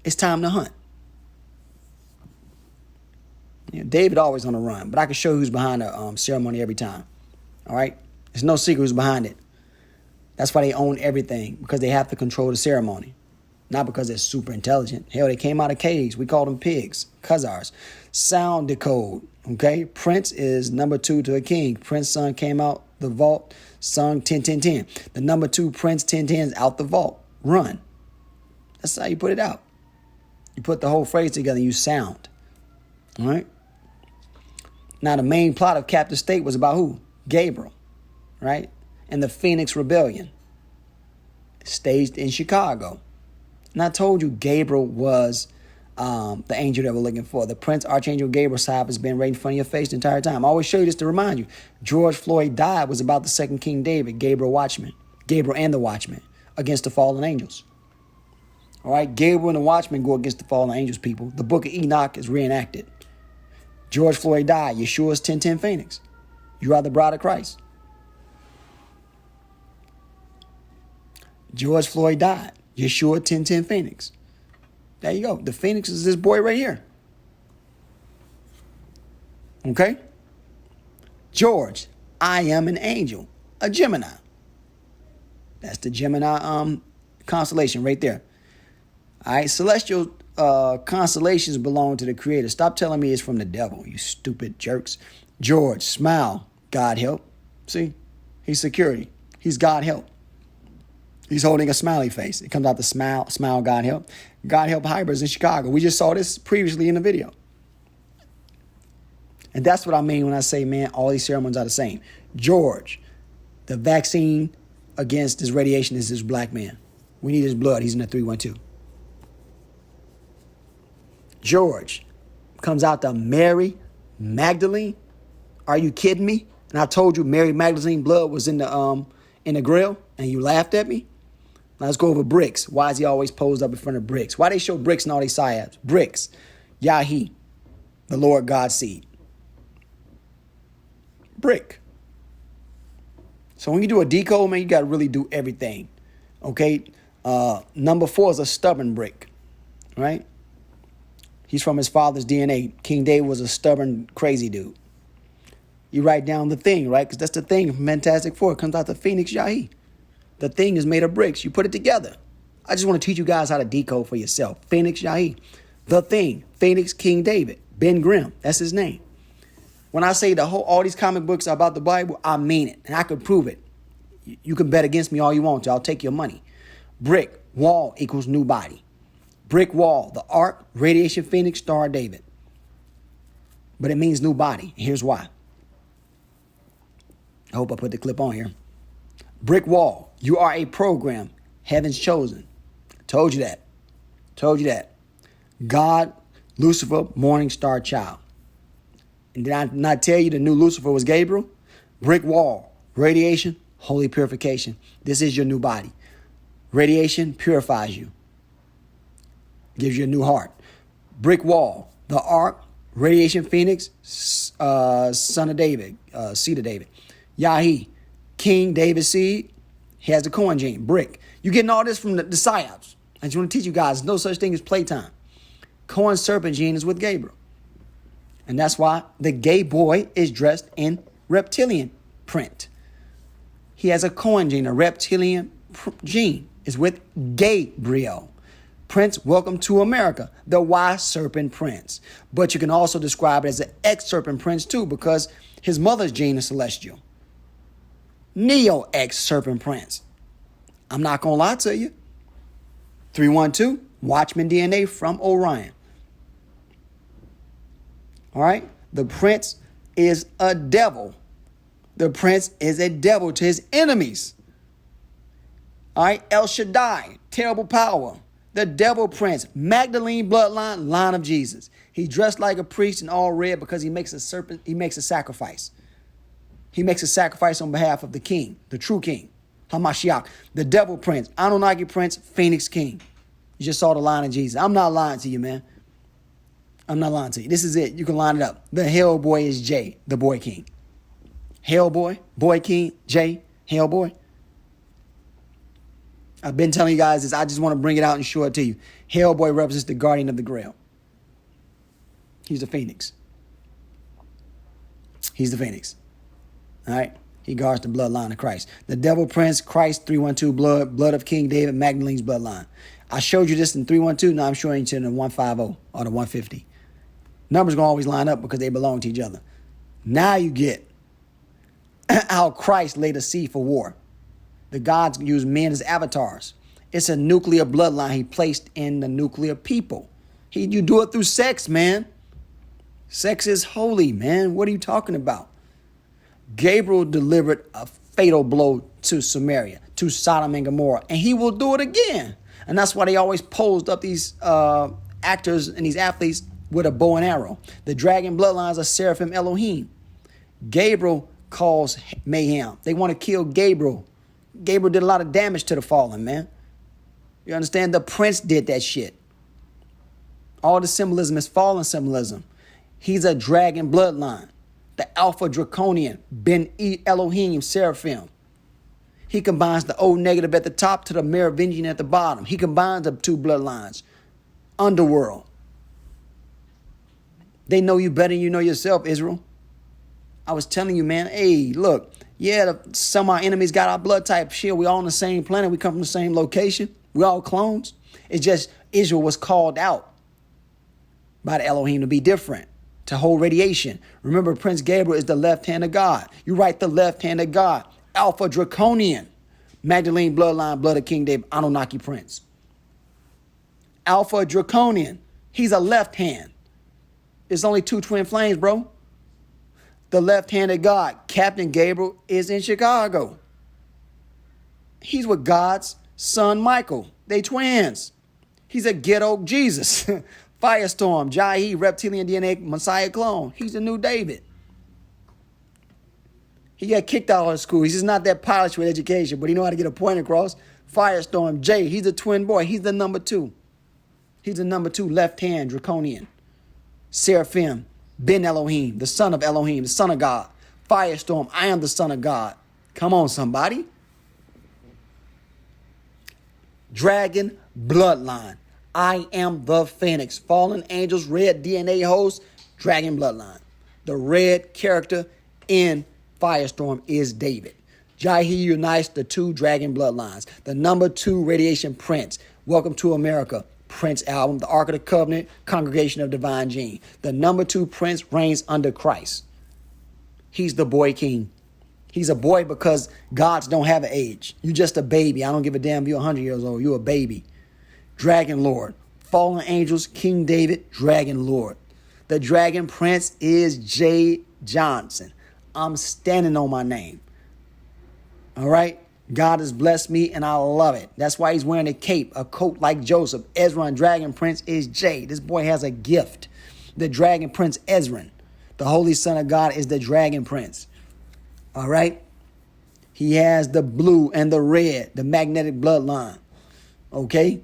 It's time to hunt. David always on the run, but I can show you who's behind the ceremony every time. All right? There's no secret who's behind it. That's why they own everything, because they have to control the ceremony. Not because they're super intelligent. Hell, they came out of caves. We called them pigs, khazars. Sound decode, okay? Prince is number 2 to a king. Prince son came out the vault, sung 10-10-10. The number 2 Prince 10-10 is out the vault. Run. That's how you put it out. You put the whole phrase together and you sound. All right? Now, the main plot of Captive State was about who? Gabriel, right? And the Phoenix Rebellion. Staged in Chicago. And I told you Gabriel was the angel that we're looking for. The Prince Archangel Gabriel side has been right in front of your face the entire time. I always show you this to remind you. George Floyd died was about the second King David, Gabriel and the Watchman, against the fallen angels. All right, Gabriel and the Watchman go against the fallen angels, people. The book of Enoch is reenacted. George Floyd died. Yeshua's 10-10 Phoenix. You are the bride of Christ. George Floyd died. Yeshua 10-10 Phoenix. There you go. The Phoenix is this boy right here. Okay? George, I am an angel. A Gemini. That's the Gemini constellation right there. All right? Celestial constellations belong to the Creator. Stop telling me it's from the devil, you stupid jerks. George, smile. God help. See? He's security. He's God help. He's holding a smiley face. It comes out the smile, God help. God help hybrids in Chicago. We just saw this previously in the video. And that's what I mean when I say, man, all these ceremonies are the same. George, the vaccine against this radiation is this black man. We need his blood. He's in the 312. George comes out to Mary Magdalene. Are you kidding me? And I told you Mary Magdalene blood was in the grill, and you laughed at me. Now let's go over bricks. Why is he always posed up in front of bricks? Why they show bricks in all these psyops? Bricks. Yahi, the Lord God's seed. Brick. So when you do a decode, man, you got to really do everything. Okay? Number 4 is a stubborn brick. Right? He's from his father's DNA. King David was a stubborn, crazy dude. You write down the thing, right? Because that's the thing from Fantastic Four. It comes out the Phoenix Yahi. The thing is made of bricks. You put it together. I just want to teach you guys how to decode for yourself. Phoenix Yahi. The thing. Phoenix King David. Ben Grimm. That's his name. When I say all these comic books are about the Bible, I mean it. And I can prove it. You can bet against me all you want to. I'll take your money. Brick. Wall equals new body. Brick wall. The ark. Radiation Phoenix. Star of David. But it means new body. Here's why. I hope I put the clip on here. Brick wall. You are a program. Heaven's chosen. Told you that. Told you that. God, Lucifer, morning star child. And did I not tell you the new Lucifer was Gabriel? Brick wall. Radiation, holy purification. This is your new body. Radiation purifies you. Gives you a new heart. Brick wall. The Ark, Radiation Phoenix, son of David, seed of David. Yahi, King David's seed. He has the Cohen gene, Brick. You're getting all this from the psyops. I just want to teach you guys, there's no such thing as playtime. Cohen serpent gene is with Gabriel. And that's why the gay boy is dressed in reptilian print. He has a Cohen gene, a reptilian gene is with Gabriel. Prince, welcome to America, the Y serpent prince. But you can also describe it as an X serpent prince too, because his mother's gene is celestial. Neo X serpent prince. I'm not going to lie to you. 312, Watchman DNA from Orion. All right. The prince is a devil. The prince is a devil to his enemies. All right. El Shaddai, terrible power. The devil prince, Magdalene bloodline, line of Jesus. He dressed like a priest in all red because he makes a sacrifice. He makes a sacrifice on behalf of the king, the true king, Hamashiach. The devil prince, Anunnaki prince, Phoenix king. You just saw the line of Jesus. I'm not lying to you, man. I'm not lying to you. This is it. You can line it up. The hell boy is J, the boy king. Hell boy, boy king, J, hell boy. I've been telling you guys this. I just want to bring it out and show it to you. Hellboy represents the guardian of the grail. He's the phoenix. He's the phoenix. All right? He guards the bloodline of Christ. The devil prince, Christ, 312 blood of King David, Magdalene's bloodline. I showed you this in 312. Now I'm showing you to the 150 or the 150. Numbers going to always line up because they belong to each other. Now you get how Christ laid a seed for war. The gods use men as avatars. It's a nuclear bloodline he placed in the nuclear people. You do it through sex, man. Sex is holy, man. What are you talking about? Gabriel delivered a fatal blow to Samaria, to Sodom and Gomorrah, and he will do it again. And that's why they always posed up these actors and these athletes with a bow and arrow. The dragon bloodlines are Seraphim Elohim. Gabriel caused mayhem. They want to kill Gabriel. Gabriel did a lot of damage to the fallen, man. You understand? The prince did that shit. All the symbolism is fallen symbolism. He's a dragon bloodline. The Alpha Draconian, Ben Elohim, Seraphim. He combines the O negative at the top to the Merovingian at the bottom. He combines the two bloodlines. Underworld. They know you better than you know yourself, Israel. I was telling you, man, hey, look. Yeah, some of our enemies got our blood type. Shit, we all on the same planet. We come from the same location. We all clones. It's just Israel was called out by the Elohim to be different, to hold radiation. Remember, Prince Gabriel is the left hand of God. You write the left hand of God. Alpha Draconian. Magdalene bloodline, blood of King David, Anunnaki prince. Alpha Draconian. He's a left hand. It's only two twin flames, bro. The left-handed God, Captain Gabriel, is in Chicago. He's with God's son, Michael. They twins. He's a ghetto Jesus. Firestorm, Yahi, reptilian DNA, Messiah clone. He's the new David. He got kicked out of school. He's just not that polished with education, but he know how to get a point across. Firestorm, Jay, he's a twin boy. He's the number 2. He's the number 2 left-hand draconian. Seraphim. Ben Elohim, the son of Elohim, the son of God. Firestorm, I am the son of God. Come on, somebody. Dragon bloodline. I am the Phoenix. Fallen angels, red DNA host, dragon bloodline. The red character in Firestorm is David. Yahi unites the 2 dragon bloodlines. The number 2 radiation prince. Welcome to America. Prince album, the Ark of the Covenant, Congregation of Divine Gene. The number 2 prince reigns under Christ. He's the boy king. He's a boy because gods don't have an age. You just a baby. I don't give a damn if you're 100 years old. You're a baby. Dragon Lord. Fallen angels, King David, Dragon Lord. The dragon prince is J. Johnson. I'm standing on my name. All right? God has blessed me, and I love it. That's why he's wearing a cape, a coat like Joseph. Ezra, Dragon Prince, is Jay. This boy has a gift. The Dragon Prince, Ezra, the Holy Son of God, is the Dragon Prince. All right? He has the blue and the red, the magnetic bloodline. Okay?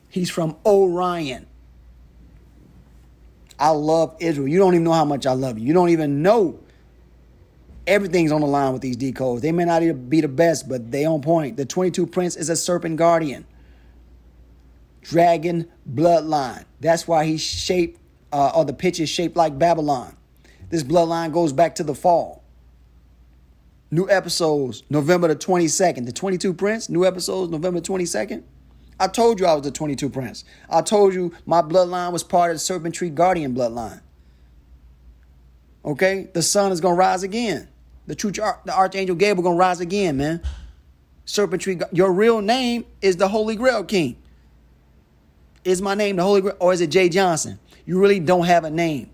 He's from Orion. I love Israel. You don't even know how much I love you. You don't even know. Everything's on the line with these decodes. They may not even be the best, but they on point. The 22 Prince is a serpent guardian. Dragon bloodline. That's why he's shaped, or the pitch is shaped like Babylon. This bloodline goes back to the fall. New episodes, November the 22nd. The 22 Prince, new episodes, November 22nd. I told you I was the 22 Prince. I told you my bloodline was part of the Serpent Tree Guardian bloodline. Okay? The sun is going to rise again. The Archangel Gabriel going to rise again, man. Serpent Tree. Your real name is the Holy Grail King. Is my name the Holy Grail, or is it Jay Johnson? You really don't have a name.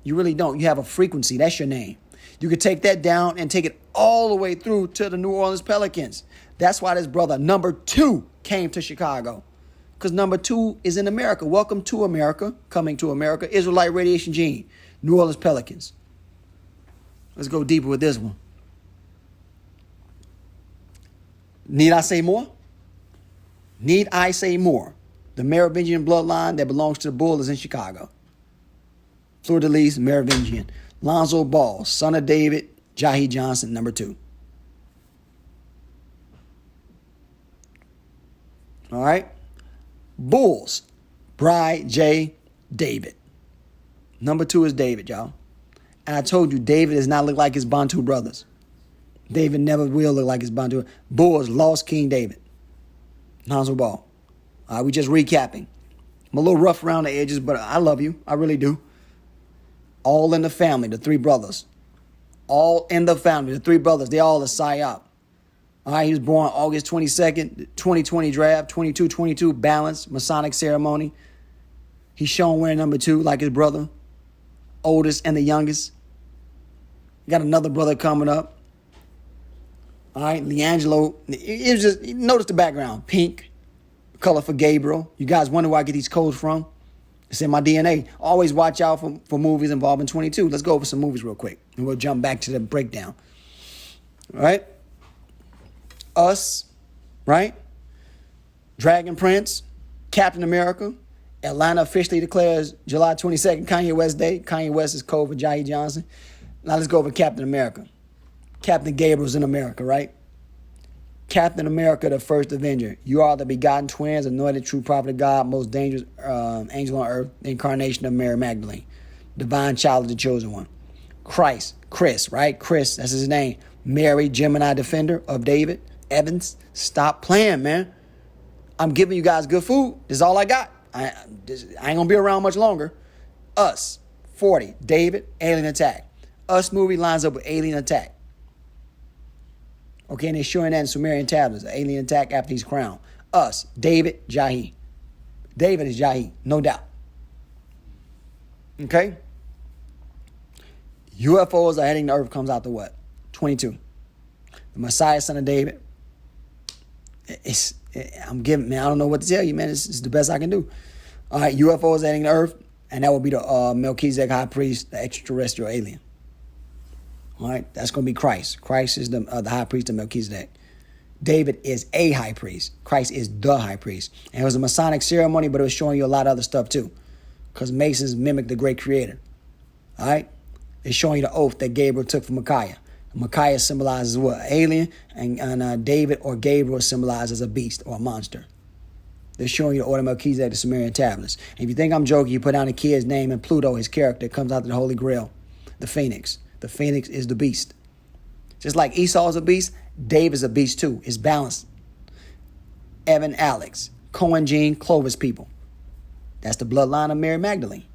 You really don't. You have a frequency. That's your name. You could take that down and take it all the way through to the New Orleans Pelicans. That's why this brother, number 2, came to Chicago. Because number 2 is in America. Welcome to America. Coming to America. Israelite Radiation Gene. New Orleans Pelicans. Let's go deeper with this one. Need I say more? Need I say more? The Merovingian bloodline that belongs to the Bull is in Chicago. Fleur de Lis, Merovingian. Lonzo Ball, son of David, Yahi Johnson, number 2. All right. Bulls, Bride, J, David. Number 2 is David, y'all. And I told you, David does not look like his Bantu brothers. David never will look like his Bantu. Bulls, lost King David. Lonzo Ball. All right, we just recapping. I'm a little rough around the edges, but I love you. I really do. All in the family, the 3 brothers. All in the family, the 3 brothers. They all are psyop. All right, he was born August 22nd, 2020 draft, 22-22, balanced, Masonic ceremony. He's shown wearing number 2 like his brother. Oldest and the youngest. Got another brother coming up. All right, Leangelo. It was just, notice the background. Pink, color for Gabriel. You guys wonder where I get these codes from? It's in my DNA. Always watch out for movies involving 22. Let's go over some movies real quick. And we'll jump back to the breakdown. All right? Us, right? Dragon Prince, Captain America. Atlanta officially declares July 22nd, Kanye West Day. Kanye West is code for Yahi Johnson. Now let's go over Captain America. Captain Gabriel's in America, right? Captain America, the first Avenger. You are the begotten twins, anointed true prophet of God, most dangerous angel on earth, the incarnation of Mary Magdalene, divine child of the chosen one. Christ, Chris, right? Chris, that's his name. Mary, Gemini defender of David. Evans, stop playing, man. I'm giving you guys good food. This is all I got. I ain't gonna be around much longer. Us, 40, David, Alien Attack. Us movie lines up with Alien Attack. Okay, and they're showing that in Sumerian tablets. Alien Attack after he's crowned. Us, David, Yahi. David is Yahi, no doubt. Okay? UFOs are heading to Earth comes out to what? 22. The Messiah, son of David. I'm giving, man, I don't know what to tell you, man. It's the best I can do. All right, UFOs heading to Earth, and that will be the Melchizedek high priest, the extraterrestrial alien. All right, that's going to be Christ. Christ is the high priest of Melchizedek. David is a high priest. Christ is the high priest. And it was a Masonic ceremony, but it was showing you a lot of other stuff too. Because Masons mimic the great creator. All right? It's showing you the oath that Gabriel took from Micaiah. Micaiah symbolizes what? Alien. And David or Gabriel symbolizes a beast or a monster. They're showing you the order of Melchizedek, the Sumerian tablets. And if you think I'm joking, you put down a kid's name and Pluto, his character, comes out to the Holy Grail, the Phoenix. The Phoenix is the beast. Just like Esau is a beast, Dave is a beast too. It's balanced. Evan, Alex, Cohen, Gene, Clovis people. That's the bloodline of Mary Magdalene.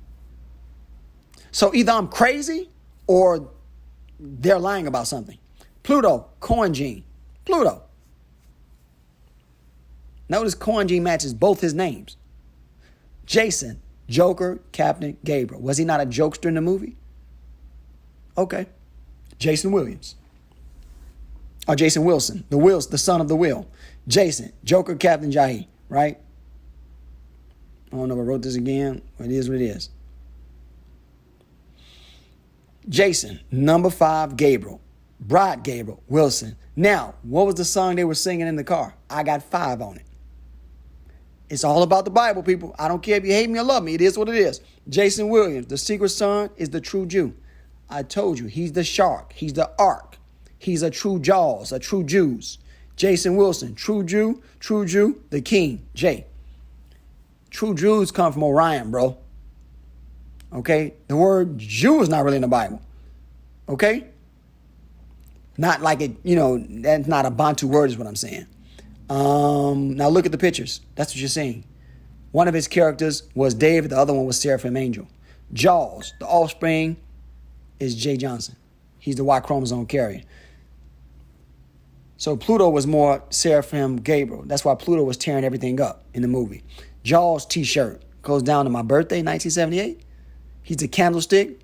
So either I'm crazy or they're lying about something. Pluto, Cohen, Gene, Pluto. Notice Cohen, Gene matches both his names. Jason, Joker, Captain Gabriel. Was he not a jokester in the movie? Okay. Jason Williams. Or Jason Wilson. The son of the will. Jason. Joker, Captain Yahi. Right? I don't know if I wrote this again. It is what it is. Jason. Number 5, Gabriel. Bride Gabriel. Wilson. Now, what was the song they were singing in the car? I Got 5 on it. It's all about the Bible, people. I don't care if you hate me or love me. It is what it is. Jason Williams, the secret son, is the true Jew. I told you, he's the shark. He's the ark. He's a true Jaws, a true Jews. Jason Wilson, true Jew, the king, J. True Jews come from Orion, bro. Okay? The word Jew is not really in the Bible. Okay? Not like it, that's not a Bantu word is what I'm saying. Now look at the pictures. That's what you're seeing. One of his characters was David. The other one was Seraphim Angel. Jaws, the offspring, is Jay Johnson. He's the Y chromosome carrier. So Pluto was more Seraphim Gabriel. That's why Pluto was tearing everything up in the movie. Jaws t-shirt goes down to my birthday, 1978. He's a candlestick,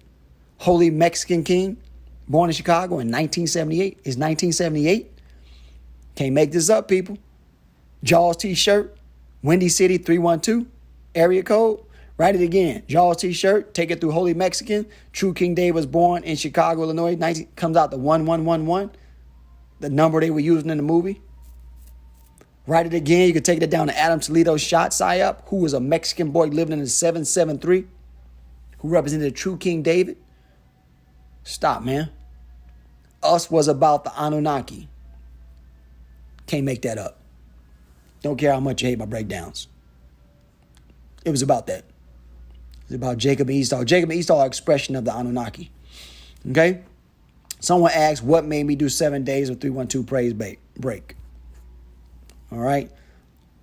holy Mexican king, born in Chicago in 1978. It's 1978. Can't make this up, people. Jaws t-shirt, Windy City 312, area code. Write it again. Jaws t-shirt, take it through Holy Mexican. True King David was born in Chicago, Illinois. Comes out to 1111, the number they were using in the movie. Write it again. You can take it down to Adam Toledo's shot psyop, who was a Mexican boy living in the 773, who represented the true King David. Stop, man. Us was about the Anunnaki. Can't make that up. Don't care how much you hate my breakdowns. It was about that. It was about Jacob and Esau. Jacob and Esau are an expression of the Anunnaki. Okay? Someone asked, what made me do 7 days of 312 praise break? All right?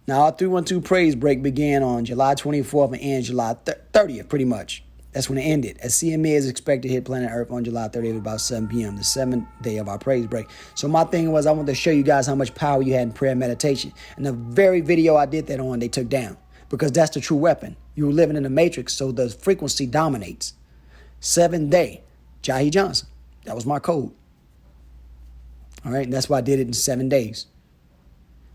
Now, our 312 praise break began on July 24th and ended July 30th, pretty much. That's when it ended. As CMA is expected to hit planet Earth on July 30th at about 7 p.m., the 7th day of our praise break. So my thing was I wanted to show you guys how much power you had in prayer and meditation. And the very video I did that on, they took down. Because that's the true weapon. You were living in the matrix, so the frequency dominates. 7th day, Yahi Johnson. That was my code. All right, and that's why I did it in 7 days.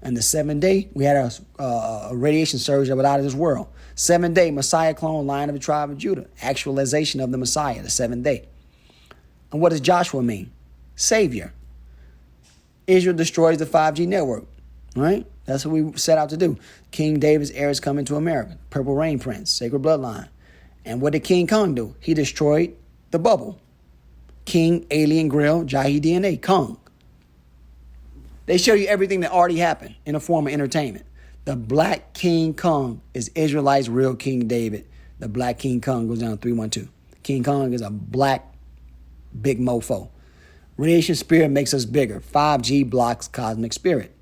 And the 7th day, we had a radiation surge that was out of this world. 7th day, Messiah clone, Lion of the tribe of Judah. Actualization of the Messiah, the 7th day. And what does Joshua mean? Savior. Israel destroys the 5G network. Right? That's what we set out to do. King David's heirs coming to America. Purple Rain Prince, sacred bloodline. And what did King Kong do? He destroyed the bubble. King, alien, grill, Yahi DNA, Kong. They show you everything that already happened in a form of entertainment. The Black King Kong is Israelites' real King David. The Black King Kong goes down to 312. King Kong is a black big mofo. Radiation spirit makes us bigger. 5G blocks cosmic spirit.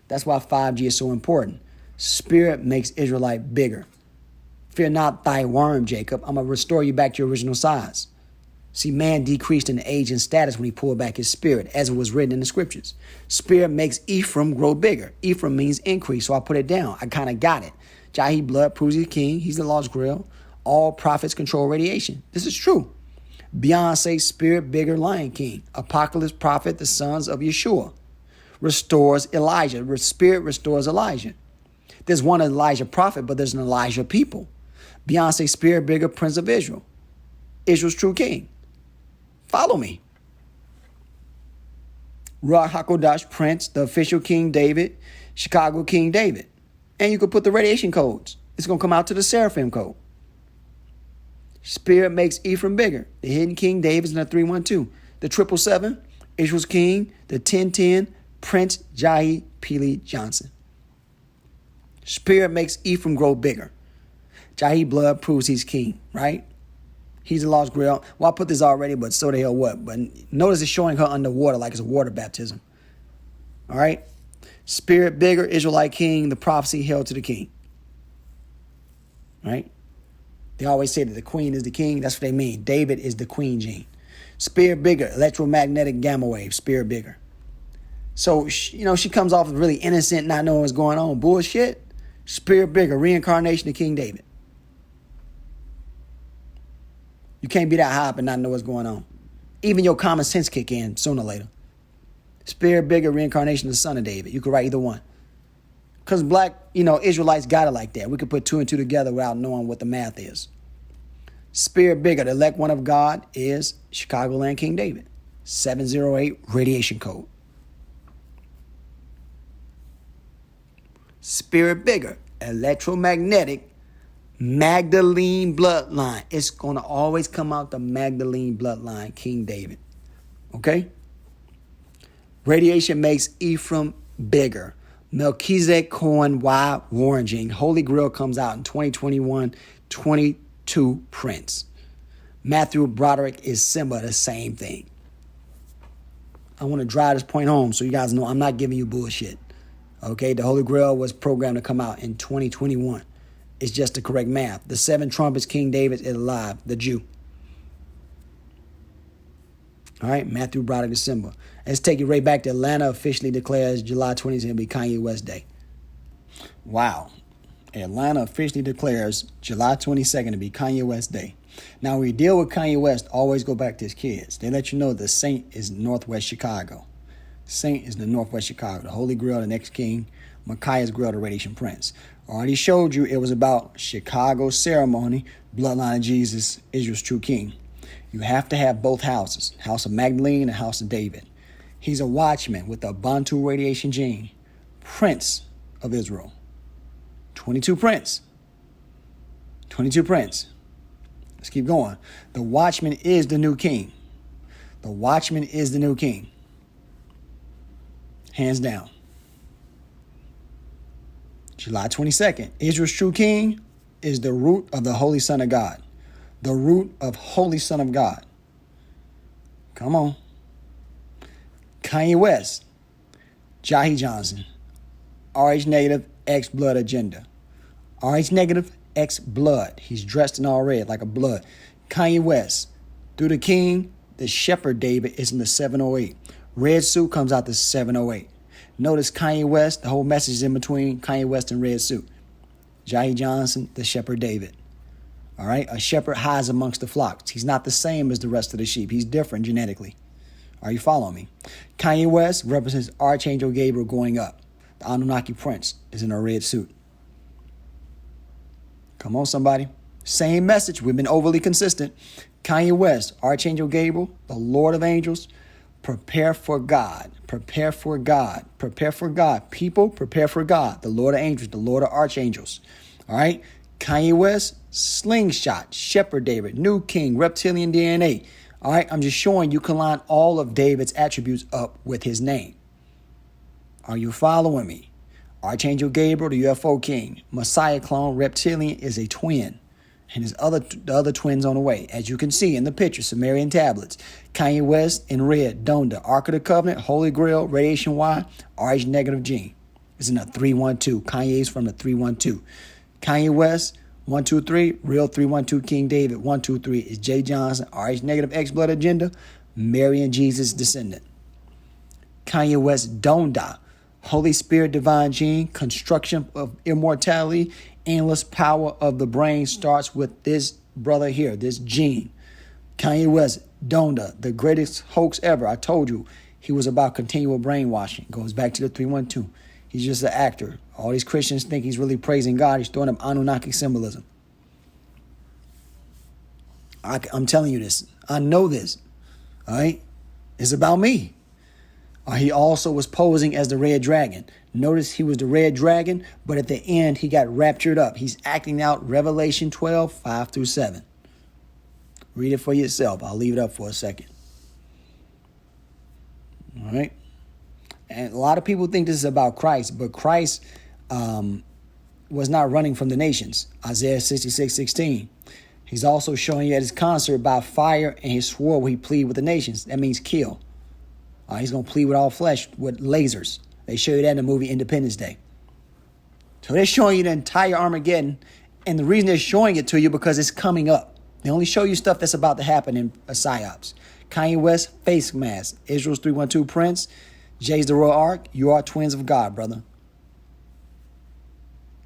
That's why 5G is so important. Spirit makes Israelite bigger. Fear not thy worm, Jacob. I'm going to restore you back to your original size. See, man decreased in age and status when he pulled back his spirit, as it was written in the scriptures. Spirit makes Ephraim grow bigger. Ephraim means increase, so I put it down. I kind of got it. Yahi blood proves he's king. He's the lost grail. All prophets control radiation. This is true. Beyonce, spirit bigger, Lion King. Apocalypse prophet, the sons of Yeshua. Restores Elijah. Spirit restores Elijah. There's one Elijah prophet, but there's an Elijah people. Beyonce, spirit bigger, Prince of Israel. Israel's true king. Follow me. Ruach HaKodesh, Prince, the official King David, Chicago King David. And you can put the radiation codes. It's going to come out to the Seraphim code. Spirit makes Ephraim bigger. The hidden King David's in the 312. The 777, Israel's king. The 1010, Prince Yahi Pili Johnson. Spirit makes Ephraim grow bigger. Yahi blood proves he's king, right? He's the lost grail. Well, I put this already, but so the hell what? But notice it's showing her underwater like it's a water baptism. All right? Spirit bigger, Israelite king, the prophecy held to the king. Right? They always say that the queen is the king. That's what they mean. David is the queen gene. Spirit bigger, electromagnetic gamma wave, spirit bigger. So, she comes off really innocent, not knowing what's going on. Bullshit. Spirit bigger, reincarnation of King David. You can't be that high up and not know what's going on. Even your common sense kick in sooner or later. Spirit bigger, reincarnation of the son of David. You could write either one. Because black, Israelites got it like that. We could put 2 and 2 together without knowing what the math is. Spirit bigger, the elect one of God is Chicagoland King David. 708 radiation code. Spirit bigger, electromagnetic Magdalene bloodline. It's going to always come out the Magdalene bloodline, King David. Okay? Radiation makes Ephraim bigger. Melchizedek Cohen Y. Warrington. Holy Grail comes out in 2021, 22 prints. Matthew Broderick is Simba, the same thing. I want to drive this point home so you guys know I'm not giving you bullshit. Okay? The Holy Grail was programmed to come out in 2021. It's just the correct math. The 7 trumpets, King David is alive, the Jew. All right, Matthew Broderick is Simba. Let's take it right back to Atlanta. Officially declares July 20th to be Kanye West Day. Wow. Atlanta officially declares July 22nd to be Kanye West Day. Now, when we deal with Kanye West, always go back to his kids. They let you know the saint is Northwest Chicago. Saint is the Northwest Chicago. The Holy Grail, the next king. Micaiah's Grail, the Radiation Prince. Already showed you it was about Chicago ceremony, bloodline of Jesus, Israel's true king. You have to have both houses, House of Magdalene and House of David. He's a watchman with a Bantu radiation gene, Prince of Israel. 22 prince. 22 prince. Let's keep going. The watchman is the new king. The watchman is the new king. Hands down. July 22nd. Israel's true king is the root of the Holy Son of God. The root of Holy Son of God. Come on. Kanye West. Yahi Johnson. RH negative, X blood agenda. RH negative, X blood. He's dressed in all red like a blood. Kanye West. Through the king, the shepherd David is in the 708. Red suit comes out the 708. Notice Kanye West, the whole message is in between Kanye West and red suit. Yahi Johnson, the shepherd David. All right, a shepherd hides amongst the flocks. He's not the same as the rest of the sheep. He's different genetically. Are you following me? Kanye West represents Archangel Gabriel going up. The Anunnaki prince is in a red suit. Come on, somebody. Same message. We've been overly consistent. Kanye West, Archangel Gabriel, the Lord of angels. Prepare for God. Prepare for God. Prepare for God. People, prepare for God. The Lord of angels, the Lord of archangels. All right. Kanye West, slingshot, shepherd David, new king, reptilian DNA. All right. I'm just showing you can line all of David's attributes up with his name. Are you following me? Archangel Gabriel, the UFO king. Messiah clone, reptilian, is a twin. And his the other twins on the way. As you can see in the picture, Sumerian tablets. Kanye West in red, Donda, Ark of the Covenant, Holy Grail, Radiation Y, RH negative gene. It's in a 312. Kanye's from the 312. Kanye West, 123, real 312 King David. 123 is J. Johnson, RH negative X blood agenda, Mary and Jesus descendant. Kanye West, Donda, Holy Spirit divine gene, construction of immortality, endless power of the brain starts with this brother here, this gene. Kanye West, Donda, the greatest hoax ever. I told you he was about continual brainwashing. Goes back to the 312. He's just an actor. All these Christians think he's really praising God. He's throwing up Anunnaki symbolism. I'm telling you this. I know this. All right? It's about me. He also was posing as the red dragon. Notice he was the red dragon, but at the end, he got raptured up. He's acting out Revelation 12, 5 through 7. Read it for yourself. I'll leave it up for a second. All right. And a lot of people think this is about Christ, but Christ was not running from the nations. Isaiah 66:16. He's also showing you at his concert by fire, and he swore he plead with the nations. That means kill. He's going to plead with all flesh with lasers. They show you that in the movie Independence Day. So they're showing you the entire Armageddon. And the reason they're showing it to you because it's coming up. They only show you stuff that's about to happen in PSYOPs. Kanye West, face mask. Israel's 312 Prince. Jay's the Royal Ark. You are twins of God, brother.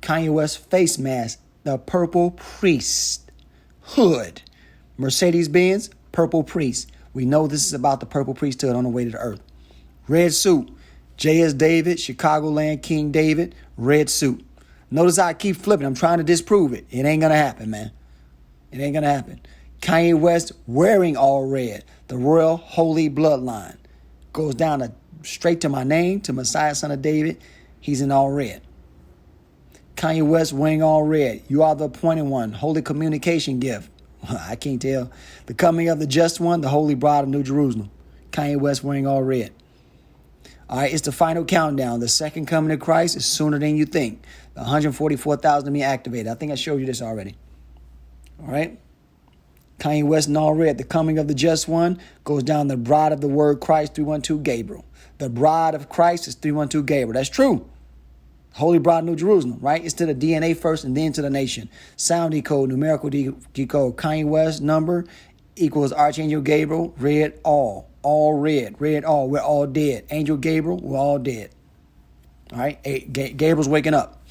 Kanye West, face mask. The purple priest. Hood. Mercedes-Benz, purple priest. We know this is about the purple priesthood on the way to the earth. Red suit. J.S. David, Chicagoland King David, red suit. Notice how I keep flipping. I'm trying to disprove it. It ain't going to happen, man. It ain't going to happen. Kanye West wearing all red. The royal holy bloodline. Goes down straight to my name, to Messiah, son of David. He's in all red. Kanye West wearing all red. You are the appointed one. Holy communication gift. I can't tell. The coming of the just one, the holy bride of New Jerusalem. Kanye West wearing all red. All right, it's the final countdown. The second coming of Christ is sooner than you think. The 144,000 to be activated. I think I showed you this already. All right. Kanye West in all red. The coming of the just one goes down the bride of the word Christ, 312 Gabriel. The bride of Christ is 312 Gabriel. That's true. Holy bride of New Jerusalem, right? It's to the DNA first and then to the nation. Sound decode, numerical decode. Kanye West number equals Archangel Gabriel, red all. All red, red all. We're all dead. Angel Gabriel, we're all dead. All right? Gabriel's waking up.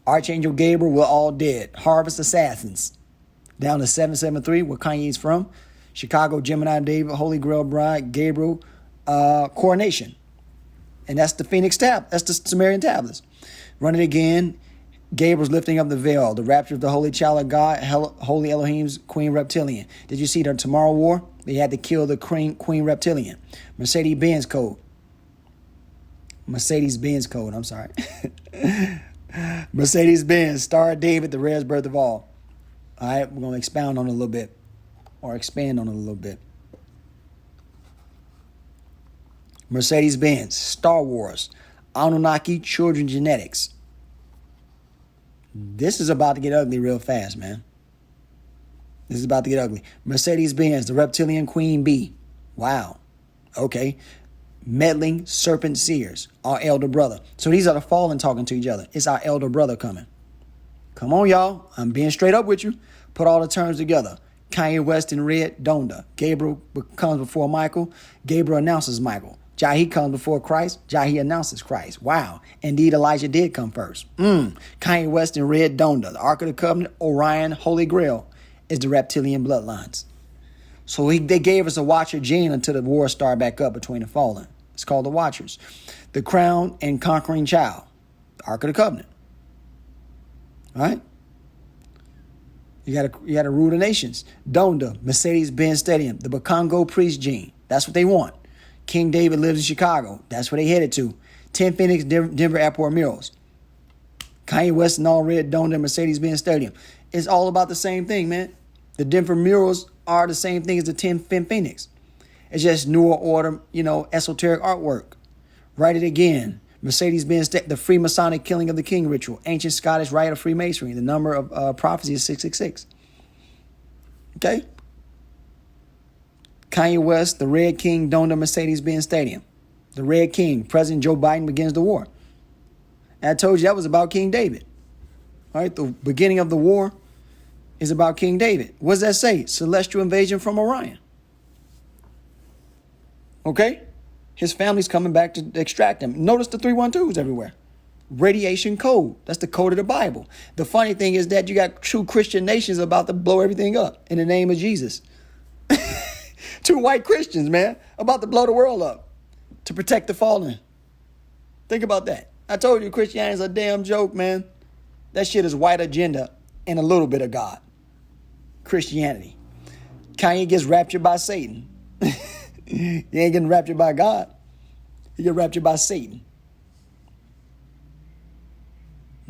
Archangel Gabriel, we're all dead. Harvest assassins. Down to 773, where Kanye's from. Chicago, Gemini, David, Holy Grail Bride, Gabriel, coronation. And that's the Phoenix tab. That's the Sumerian tablets. Run it again. Gabriel's lifting up the veil. The rapture of the holy child of God, holy Elohim's queen reptilian. Did you see the Tomorrow War? They had to kill the queen reptilian. Mercedes-Benz code. Mercedes-Benz code, I'm sorry. Mercedes-Benz, Star of David, the rarest birth of all. All right, we're going to expound on it a little bit. Or expand on it a little bit. Mercedes-Benz, Star Wars, Anunnaki, children genetics. This is about to get ugly real fast, man. This is about to get ugly. Mercedes-Benz, the reptilian queen bee. Wow. Okay. Meddling serpent seers, our elder brother. So these are the fallen talking to each other. It's our elder brother coming. Come on, y'all. I'm being straight up with you. Put all the terms together. Kanye West in red, Donda. Gabriel comes before Michael. Gabriel announces Michael. Yahi comes before Christ. Yahi announces Christ. Wow. Indeed, Elijah did come first. Kanye West in red, Donda. The Ark of the Covenant, Orion, Holy Grail is the reptilian bloodlines. So they gave us a Watcher gene until the war started back up between the fallen. It's called the Watchers. The crown and conquering child. The Ark of the Covenant. All right? You gotta rule the nations. Donda, Mercedes-Benz Stadium, the Bakongo priest gene. That's what they want. King David lives in Chicago. That's where they headed to. 10 Phoenix, Denver Airport murals. Kanye West and all red, Donda, Mercedes-Benz Stadium. It's all about the same thing, man. The Denver murals are the same thing as the 10 Phoenix. It's just newer order, esoteric artwork. Write it again. Mercedes-Benz, the Freemasonic killing of the king ritual. Ancient Scottish rite of Freemasonry. The number of prophecy is 666. Okay? Kanye West, the Red King, Donda, Mercedes-Benz Stadium. The Red King, President Joe Biden begins the war. And I told you that was about King David. All right, the beginning of the war is about King David. What does that say? Celestial invasion from Orion. Okay? His family's coming back to extract him. Notice the 312s everywhere. Radiation code. That's the code of the Bible. The funny thing is that you got true Christian nations about to blow everything up in the name of Jesus. Two white Christians, man, about to blow the world up to protect the fallen. Think about that. I told you Christianity is a damn joke, man. That shit is white agenda and a little bit of God. Christianity. Kanye gets raptured by Satan. He ain't getting raptured by God. He get raptured by Satan.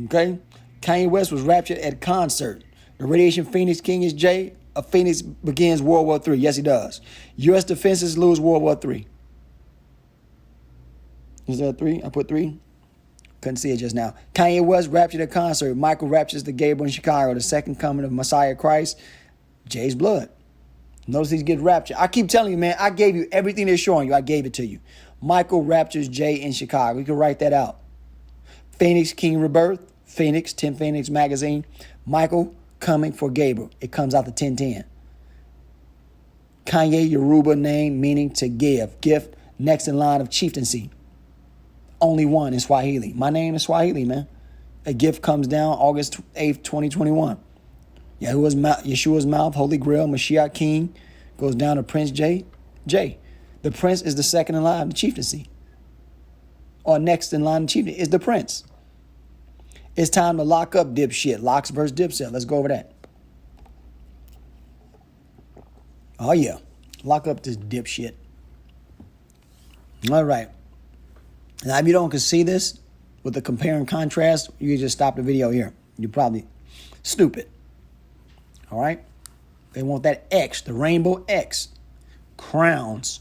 Okay? Kanye West was raptured at a concert. The radiation Phoenix King is Jay. A Phoenix begins World War III. Yes, he does. U.S. defenses lose World War III. Is that 3? I put 3. Couldn't see it just now. Kanye West raptured at concert. Michael raptures the Gabriel in Chicago. The second coming of Messiah Christ. Jay's blood. Notice he's getting raptured. I keep telling you, man, I gave you everything they're showing you. I gave it to you. Michael raptures Jay in Chicago. You can write that out. Phoenix King Rebirth. Phoenix, 10 Phoenix magazine. Michael coming for Gabriel. It comes out to 1010. Kanye Yoruba name meaning to give. Gift next in line of chieftaincy. Only one in Swahili. My name is Swahili, man. A gift comes down August 8th, 2021. Yeshua's mouth, Holy Grail, Mashiach King, goes down to Prince Jay. The prince is the second in line of the chieftaincy. Or next in line of chieftaincy is the prince. It's time to lock up dipshit. Locks versus dipset. Let's go over that. Oh, yeah. Lock up this dipshit. All right. Now, if you don't can see this, with the compare and contrast, you can just stop the video here. You're probably stupid. All right? They want that X, the rainbow X, crowns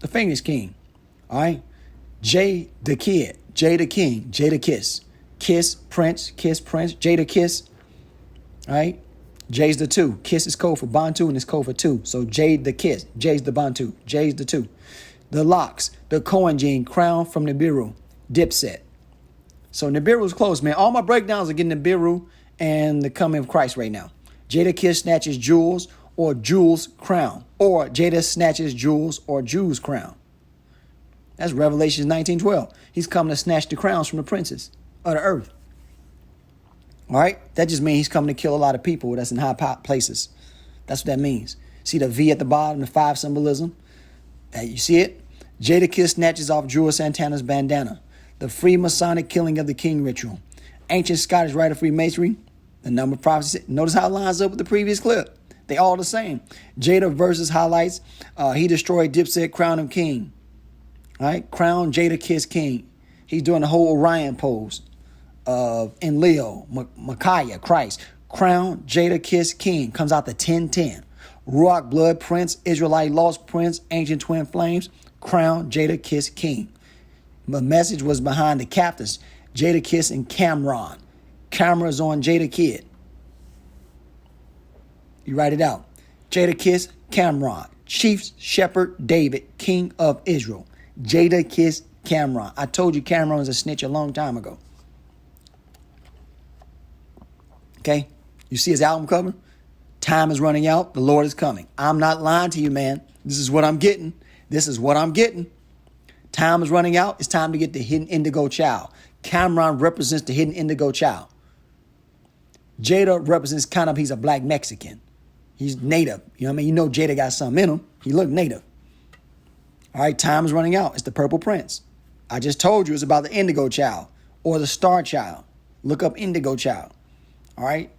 the famous king. All right? J the kid, J the king, J the kiss. Kiss, prince, J the kiss. All right? J's the two. Kiss is code for Bantu and it's code for two. So J the kiss, J's the Bantu, J's the two. The locks, the Cohen gene, crown from Nibiru, Dipset. So Nibiru's close, man. All my breakdowns are getting Nibiru and the coming of Christ right now. Jada Kiss snatches jewels or Jules' crown. Or Jada snatches jewels or Jules' crown. That's Revelation 19:12. He's coming to snatch the crowns from the princes of the earth. All right? That just means he's coming to kill a lot of people that's in high places. That's what that means. See the V at the bottom, the 5 symbolism? You see it? Jada Kiss snatches off Drew Santana's bandana. The Freemasonic killing of the king ritual. Ancient Scottish rite of Freemasonry. The number of prophecies. Notice how it lines up with the previous clip. They all the same. Jada versus highlights. He destroyed Dipset, crown him king. All right? Crown Jada Kiss king. He's doing the whole Orion pose in Leo, Micaiah, Christ. Crown Jada Kiss king. Comes out the 10-10. Ruach blood prince, Israelite lost prince, ancient twin flames. Crown Jada Kiss king. The message was behind the captains, Jada Kiss and Cameron. Cameras on Jada Kid. You write it out. Jada Kiss, Cameron. Chief Shepherd David, King of Israel. Jada Kiss, Cameron. I told you Cameron was a snitch a long time ago. Okay? You see his album cover? Time is running out. The Lord is coming. I'm not lying to you, man. This is what I'm getting. This is what I'm getting. Time is running out. It's time to get the hidden indigo child. Cameron represents the hidden indigo child. Jada represents kind of, he's a black Mexican. He's native. You know what I mean? You know Jada got something in him. He looked native. All right, time is running out. It's the purple prince. I just told you it's about the indigo child or the star child. Look up indigo child. All right?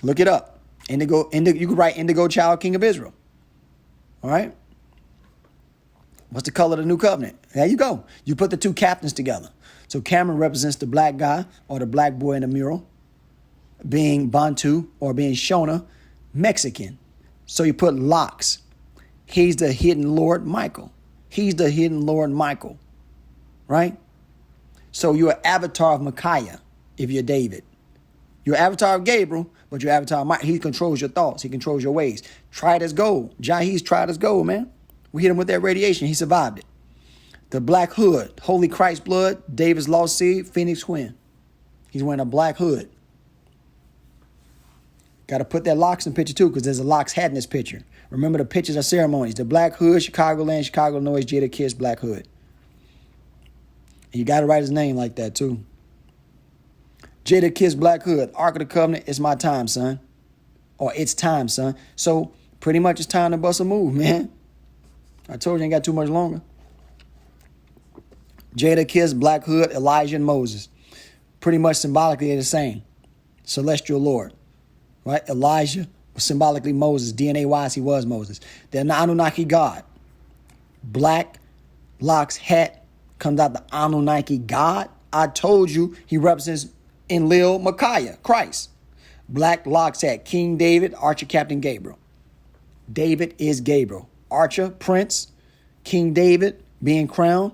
Look it up. Indigo, you can write indigo child, king of Israel. All right? What's the color of the new covenant? There you go. You put the two captains together. So Cameron represents the black guy or the black boy in the mural, being Bantu or being Shona, Mexican. So you put locks. He's the hidden Lord Michael. He's the hidden Lord Michael. Right? So you're an avatar of Micaiah if you're David. You're an avatar of Gabriel, but you're an avatar of Michael. He controls your thoughts. He controls your ways. Tried as gold. Yahi's tried as gold, man. We hit him with that radiation. He survived it. The black hood, Holy Christ blood, David's lost seed, Phoenix twin. He's wearing a black hood. Got to put that locks in picture too, because there's a locks hat in this picture. Remember, the pictures are ceremonies. The black hood, Chicagoland, Chicago, Illinois, Jada Kiss, black hood. And you got to write his name like that too. Jada Kiss, black hood, Ark of the Covenant. It's my time, son. Or it's time, son. So pretty much it's time to bust a move, man. I told you I ain't got too much longer. Jada Kiss, Black Hood, Elijah, and Moses. Pretty much symbolically they're the same. Celestial Lord. Right? Elijah was symbolically Moses. DNA-wise, he was Moses. They're the Anunnaki God. Black locks hat comes out the Anunnaki God. I told you he represents Enlil, Micaiah, Christ. Black locks hat, King David, Archer Captain Gabriel. David is Gabriel. Archer, Prince, King David, being crowned.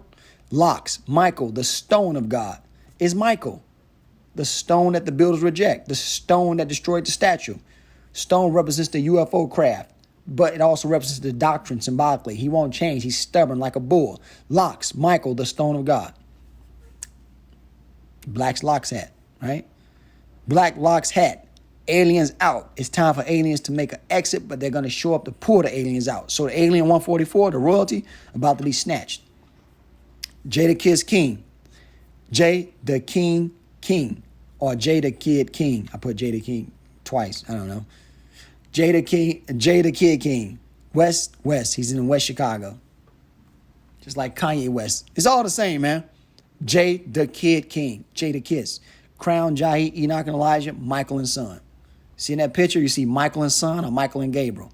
Locks, Michael, the stone of God, is Michael. The stone that the builders reject. The stone that destroyed the statue. Stone represents the UFO craft, but it also represents the doctrine symbolically. He won't change. He's stubborn like a bull. Locks, Michael, the stone of God. Black's locks hat, right? Black locks hat. Aliens out. It's time for aliens to make an exit, but they're going to show up to pull the aliens out. So the alien 144, the royalty, about to be snatched. Jada Kiss King. J the King King. Or Jada Kid King. I put Jada King twice. I don't know. Jada Kid King. West. He's in West Chicago. Just like Kanye West. It's all the same, man. J the Kid King. Jada Kiss. Crown, Yahi, Enoch, and Elijah, Michael and son. See in that picture, you see Michael and son or Michael and Gabriel.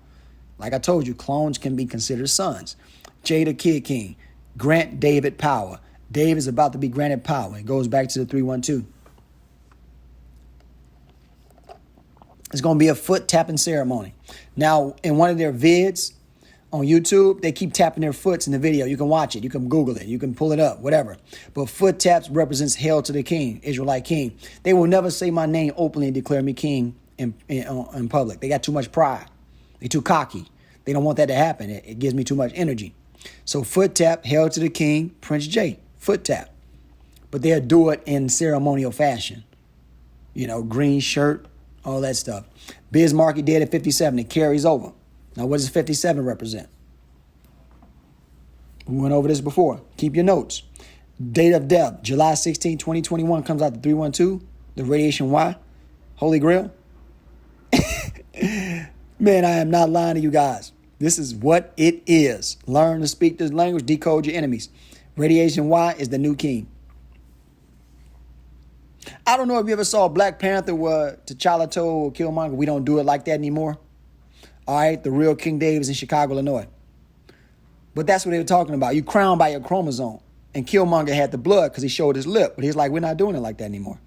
Like I told you, clones can be considered sons. Jada Kid King. Grant David power. David is about to be granted power. It goes back to the 312. It's going to be a foot tapping ceremony. Now, in one of their vids on YouTube, they keep tapping their foots in the video. You can watch it. You can Google it. You can pull it up, whatever. But foot taps represents hail to the king, Israelite king. They will never say my name openly and declare me king in public. They got too much pride. They're too cocky. They don't want that to happen. It gives me too much energy. So foot tap, hail to the king, Prince J, foot tap. But they'll do it in ceremonial fashion. You know, green shirt, all that stuff. Bismarck, he dead at 57. It carries over. Now, what does 57 represent? We went over this before. Keep your notes. Date of death, July 16, 2021, comes out to 312. The radiation Y. Holy Grail. Man, I am not lying to you guys. This is what it is. Learn to speak this language, decode your enemies. Radiation Y is the new king. I don't know if you ever saw Black Panther where T'Challa told Killmonger, we don't do it like that anymore. All right, the real King David's in Chicago, Illinois. But that's what they were talking about. You crowned by your chromosome. And Killmonger had the blood because he showed his lip. But he's like, we're not doing it like that anymore.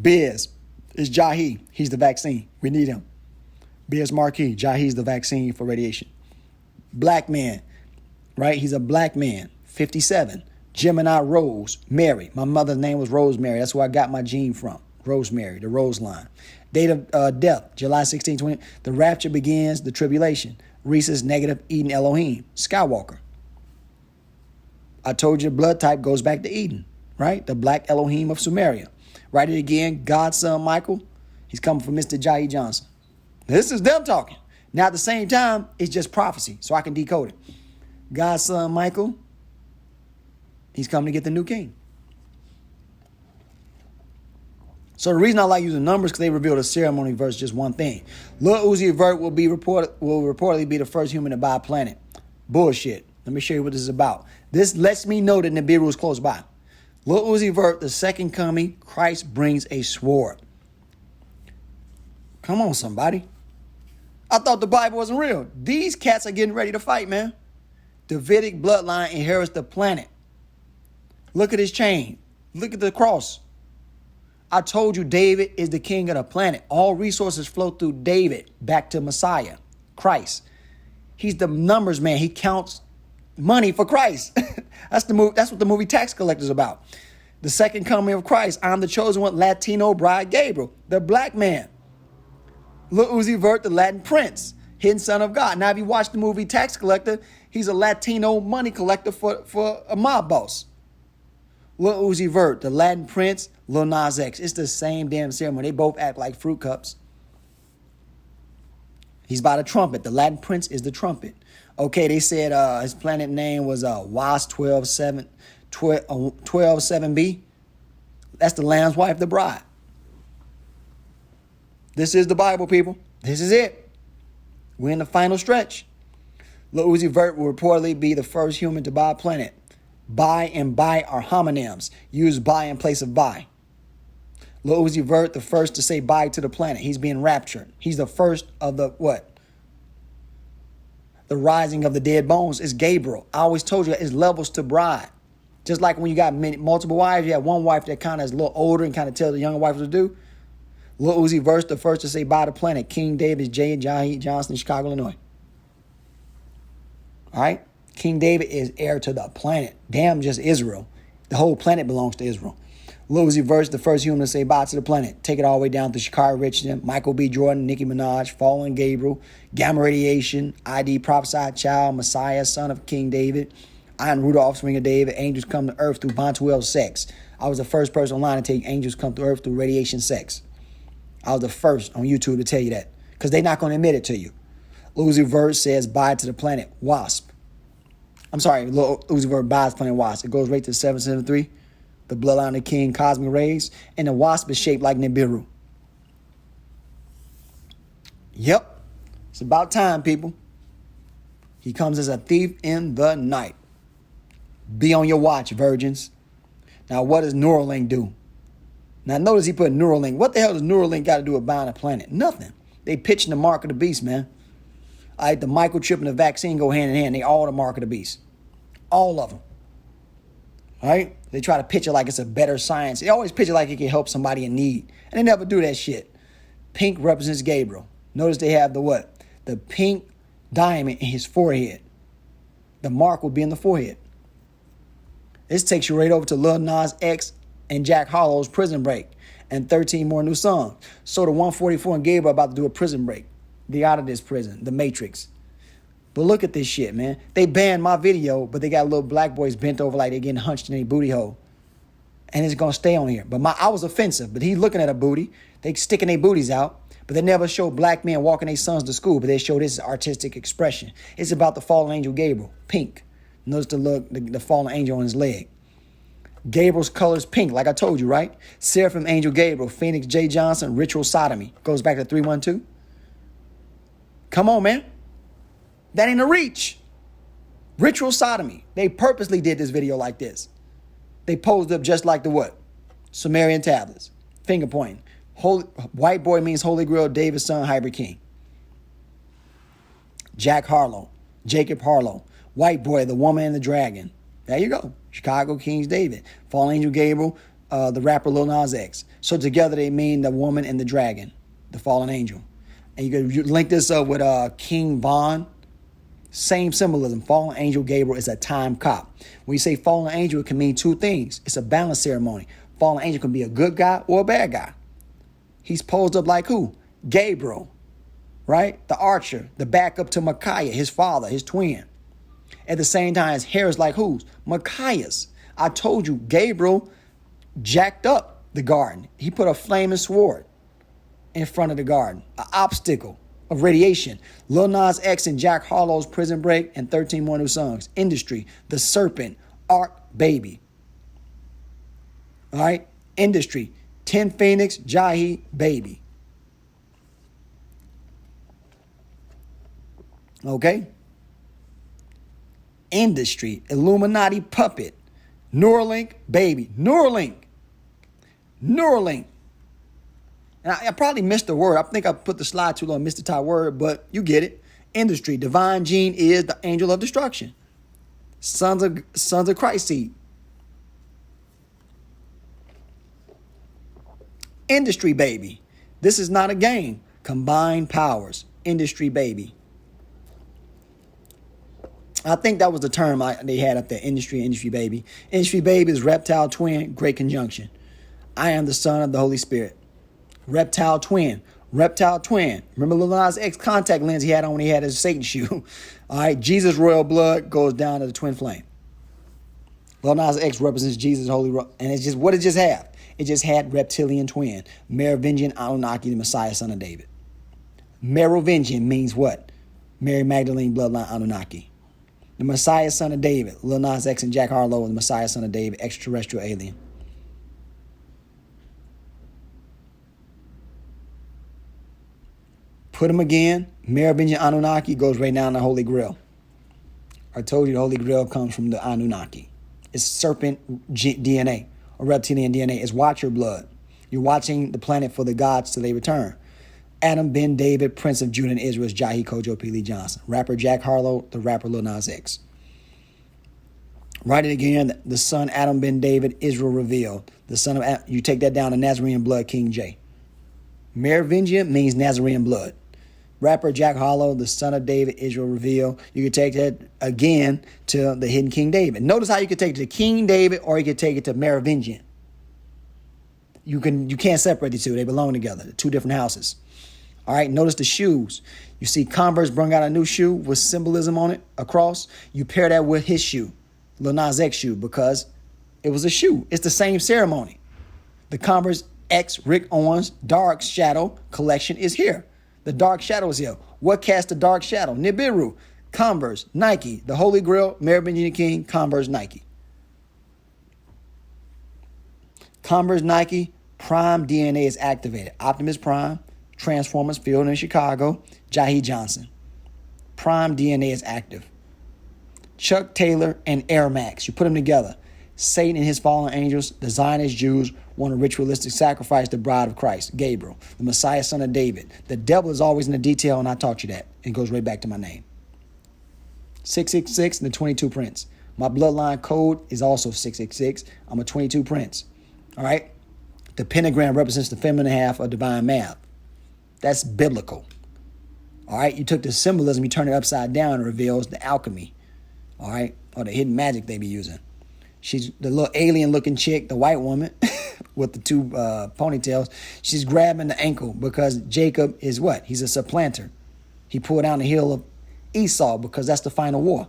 Biz is Yahi. He's the vaccine. We need him. Biz Marquis. Yahi's the vaccine for radiation. Black man, right? He's a black man. 57. Gemini Rose, Mary. My mother's name was Rosemary. That's where I got my gene from. Rosemary, the Rose line. Date of death, July 16, 20. The rapture begins, the tribulation. Rhesus, negative, Eden, Elohim. Skywalker. I told you the blood type goes back to Eden, right? The black Elohim of Sumeria. Write it again, God's son Michael. He's coming from Mr. Yahi Johnson. This is them talking. Now at the same time, it's just prophecy, so I can decode it. God's son Michael. He's coming to get the new king. So the reason I like using numbers because they reveal the ceremony verse just one thing. Lil Uzi Vert will reportedly be the first human to buy a planet. Bullshit. Let me show you what this is about. This lets me know that Nibiru is close by. Lil Uzi Vert, the second coming, Christ brings a sword. Come on, somebody. I thought the Bible wasn't real. These cats are getting ready to fight, man. Davidic bloodline inherits the planet. Look at his chain. Look at the cross. I told you David is the king of the planet. All resources flow through David back to Messiah, Christ. He's the numbers man. He counts money for Christ. That's what the movie Tax Collector is about. The second coming of Christ. I'm the chosen one, Latino bride Gabriel, the black man. Lil Uzi Vert, the Latin prince, hidden son of God. Now, if you watch the movie Tax Collector, he's a Latino money collector for a mob boss. Lil Uzi Vert, the Latin prince, Lil Nas X. It's the same damn ceremony. They both act like fruit cups. He's by the trumpet. The Latin prince is the trumpet. Okay, they said his planet name was WAS 127B. That's the Lamb's wife, the bride. This is the Bible, people. This is it. We're in the final stretch. Lil Uzi Vert will reportedly be the first human to buy a planet. Buy and buy are homonyms. Use buy in place of buy. Lil Uzi Vert, the first to say bye to the planet. He's being raptured. He's the first of the what? The rising of the dead bones is Gabriel. I always told you it's levels to bride. Just like when you got multiple wives, you have one wife that kind of is a little older and kind of tells the younger wife what to do. Lil Uzi Vert, the first to say bye to the planet. King David, J. Yahi Johnson, Chicago, Illinois. All right? King David is heir to the planet. Damn, just Israel. The whole planet belongs to Israel. Lil Uzi Vert, the first human to say bye to the planet. Take it all the way down to Shakari Richardson, Michael B. Jordan, Nicki Minaj, Fallen Gabriel, Gamma Radiation, ID Prophesied Child, Messiah, son of King David, I am root offspring of David, angels come to earth through Bontuel sex. I was the first person online to take angels come to earth through radiation sex. I was the first on YouTube to tell you that because they're not going to admit it to you. Lil Uzi Vert says bye to the planet Wasp. I'm sorry, Lil Uzi Vert buys planet Wasp. It goes right to 773, the bloodline of the king, cosmic rays, and the wasp is shaped like Nibiru. Yep, it's about time, people. He comes as a thief in the night. Be on your watch, virgins. Now, what does Neuralink do? Now, notice he put Neuralink. What the hell does Neuralink got to do with buying a planet? Nothing. They pitching the mark of the beast, man. All right, the microchip and the vaccine go hand in hand. They all the mark of the beast. All of them. All right? They try to picture like it's a better science. They always picture like it can help somebody in need. And they never do that shit. Pink represents Gabriel. Notice they have the what? The pink diamond in his forehead. The mark will be in the forehead. This takes you right over to Lil Nas X and Jack Harlow's Prison Break and 13 more new songs. So the 144 and Gabriel about to do a prison break. They out of this prison, the Matrix. But look at this shit, man. They banned my video, but they got little black boys bent over like they getting hunched in a booty hole. And it's going to stay on here. But I was offensive, but he looking at a booty. They sticking their booties out. But they never show black men walking their sons to school, but they show this artistic expression. It's about the fallen angel Gabriel, pink. Notice the fallen angel on his leg. Gabriel's color is pink, like I told you, right? Seraphim angel Gabriel, Phoenix J. Johnson, ritual sodomy. Goes back to 312. Come on, man. That ain't a reach. Ritual sodomy. They purposely did this video like this. They posed up just like the what? Sumerian tablets. Finger pointing. White boy means Holy Grail, David's son, hybrid king. Jack Harlow. Jacob Harlow. White boy, the woman and the dragon. There you go. Chicago King's David. Fallen angel Gabriel, the rapper Lil Nas X. So together they mean the woman and the dragon. The fallen angel. And you can link this up with King Von. Same symbolism. Fallen angel Gabriel is a time cop. When you say fallen angel, it can mean two things. It's a balance ceremony. Fallen angel can be a good guy or a bad guy. He's posed up like who? Gabriel, right? The archer, the backup to Micaiah, his father, his twin. At the same time, his hair is like whose? Micaiah's. I told you, Gabriel jacked up the garden. He put a flaming sword in front of the garden, an obstacle of radiation. Lil Nas X and Jack Harlow's Prison Break and 13 more new songs. Industry, the serpent, Ark Baby. All right? Industry, 10 Phoenix, Yahi, Baby. Okay? Industry, Illuminati puppet, Neuralink, Baby. Neuralink. And I probably missed the word. I think I put the slide too long, missed the top word, but you get it. Industry, divine gene is the angel of destruction. Sons of Christ seed. Industry, baby. This is not a game. Combined powers. Industry, baby. I think that was the term they had up there. Industry baby. Industry baby is reptile twin, great conjunction. I am the son of the Holy Spirit. Reptile twin. Remember Lil Nas X contact lens he had on when he had his Satan shoe. All right. Jesus' royal blood goes down to the twin flame. Lil Nas X represents Jesus' holy. And it's just, what it just have? It just had reptilian twin. Merovingian Anunnaki, the Messiah, son of David. Merovingian means what? Mary Magdalene bloodline Anunnaki. The Messiah, son of David. Lil Nas X and Jack Harlow, the Messiah, son of David, extraterrestrial alien. Put them again. Merovingian Anunnaki goes right now in the Holy Grail. I told you the Holy Grail comes from the Anunnaki. It's serpent DNA or reptilian DNA. It's watcher blood. You're watching the planet for the gods till they return. Adam Ben David, Prince of Judah and Israel, is Yahi Kojo P. Lee Johnson. Rapper Jack Harlow, the rapper Lil Nas X. Write it again. The son Adam Ben David, Israel revealed. The son of you take that down to Nazarene blood, King J. Merovingian means Nazarene blood. Rapper Jack Harlow, the son of David, Israel revealed. You could take that again to the hidden King David. Notice how you could take it to King David or you could take it to Merovingian. You can't separate the two. They belong together. They're two different houses. All right, notice the shoes. You see Converse brought out a new shoe with symbolism on it, a cross. You pair that with his shoe, Lil Nas X shoe, because it was a shoe. It's the same ceremony. The Converse X Rick Owens Dark Shadow collection is here. The Dark Shadow is here. What cast the Dark Shadow? Nibiru, Converse, Nike, the Holy Grail, Merovingian King, Converse, Nike. Converse, Nike, Prime DNA is activated. Optimus Prime, Transformers Field in Chicago, Yahi Johnson. Prime DNA is active. Chuck Taylor and Air Max. You put them together. Satan and his fallen angels, the Zionist Jews, want a ritualistic sacrifice the bride of Christ, Gabriel, the Messiah, son of David. The devil is always in the detail, and I taught you that. It goes right back to my name. 666 and the 22 Prince. My bloodline code is also 666. I'm a 22 prince. All right. The pentagram represents the feminine half of divine math. That's biblical. All right. You took the symbolism, you turn it upside down, and reveals the alchemy. All right. Or the hidden magic they be using. She's the little alien looking chick, the white woman with the two ponytails. She's grabbing the ankle because Jacob is what? He's a supplanter. He pulled down the heel of Esau because that's the final war.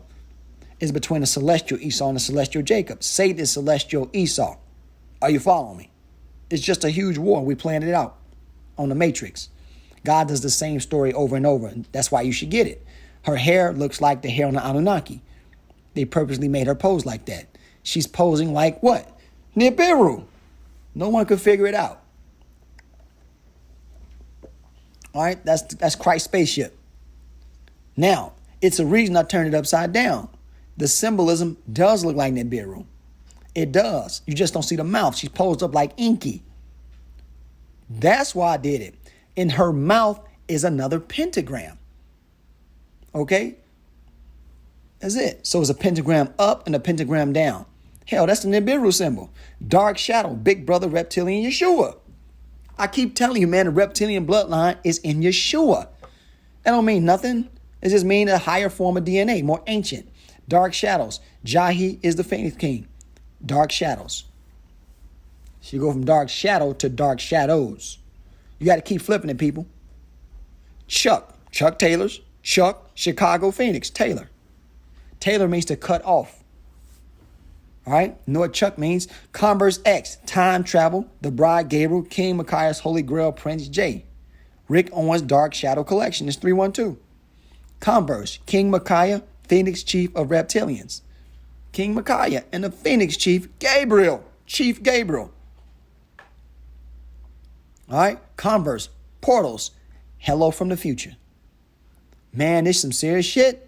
It's between the celestial Esau and the celestial Jacob. Satan is celestial Esau. Are you following me? It's just a huge war. We planned it out on the Matrix. God does the same story over and over. And that's why you should get it. Her hair looks like the hair on the Anunnaki. They purposely made her pose like that. She's posing like what? Nibiru. No one could figure it out. All right, that's Christ's spaceship. Now, it's a reason I turned it upside down. The symbolism does look like Nibiru. It does. You just don't see the mouth. She's posed up like Inky. That's why I did it. In her mouth is another pentagram. Okay? That's it. So it's a pentagram up and a pentagram down. Hell, that's the Nibiru symbol. Dark shadow, big brother reptilian Yeshua. I keep telling you, man, the reptilian bloodline is in Yeshua. That don't mean nothing. It just means a higher form of DNA, more ancient. Dark shadows. Yahi is the Phoenix King. Dark shadows. So you go from dark shadow to dark shadows. You got to keep flipping it, people. Chuck Taylor's. Chuck, Chicago, Phoenix, Taylor. Taylor means to cut off. All right? You know what Chuck means? Converse X, time travel, the bride Gabriel, King Micaiah's Holy Grail, Prince J. Rick Owens' Dark Shadow Collection is 312. Converse, King Micaiah, Phoenix Chief of Reptilians. King Micaiah and the Phoenix Chief, Gabriel, Chief Gabriel. All right? Converse, portals, hello from the future. Man, this is some serious shit.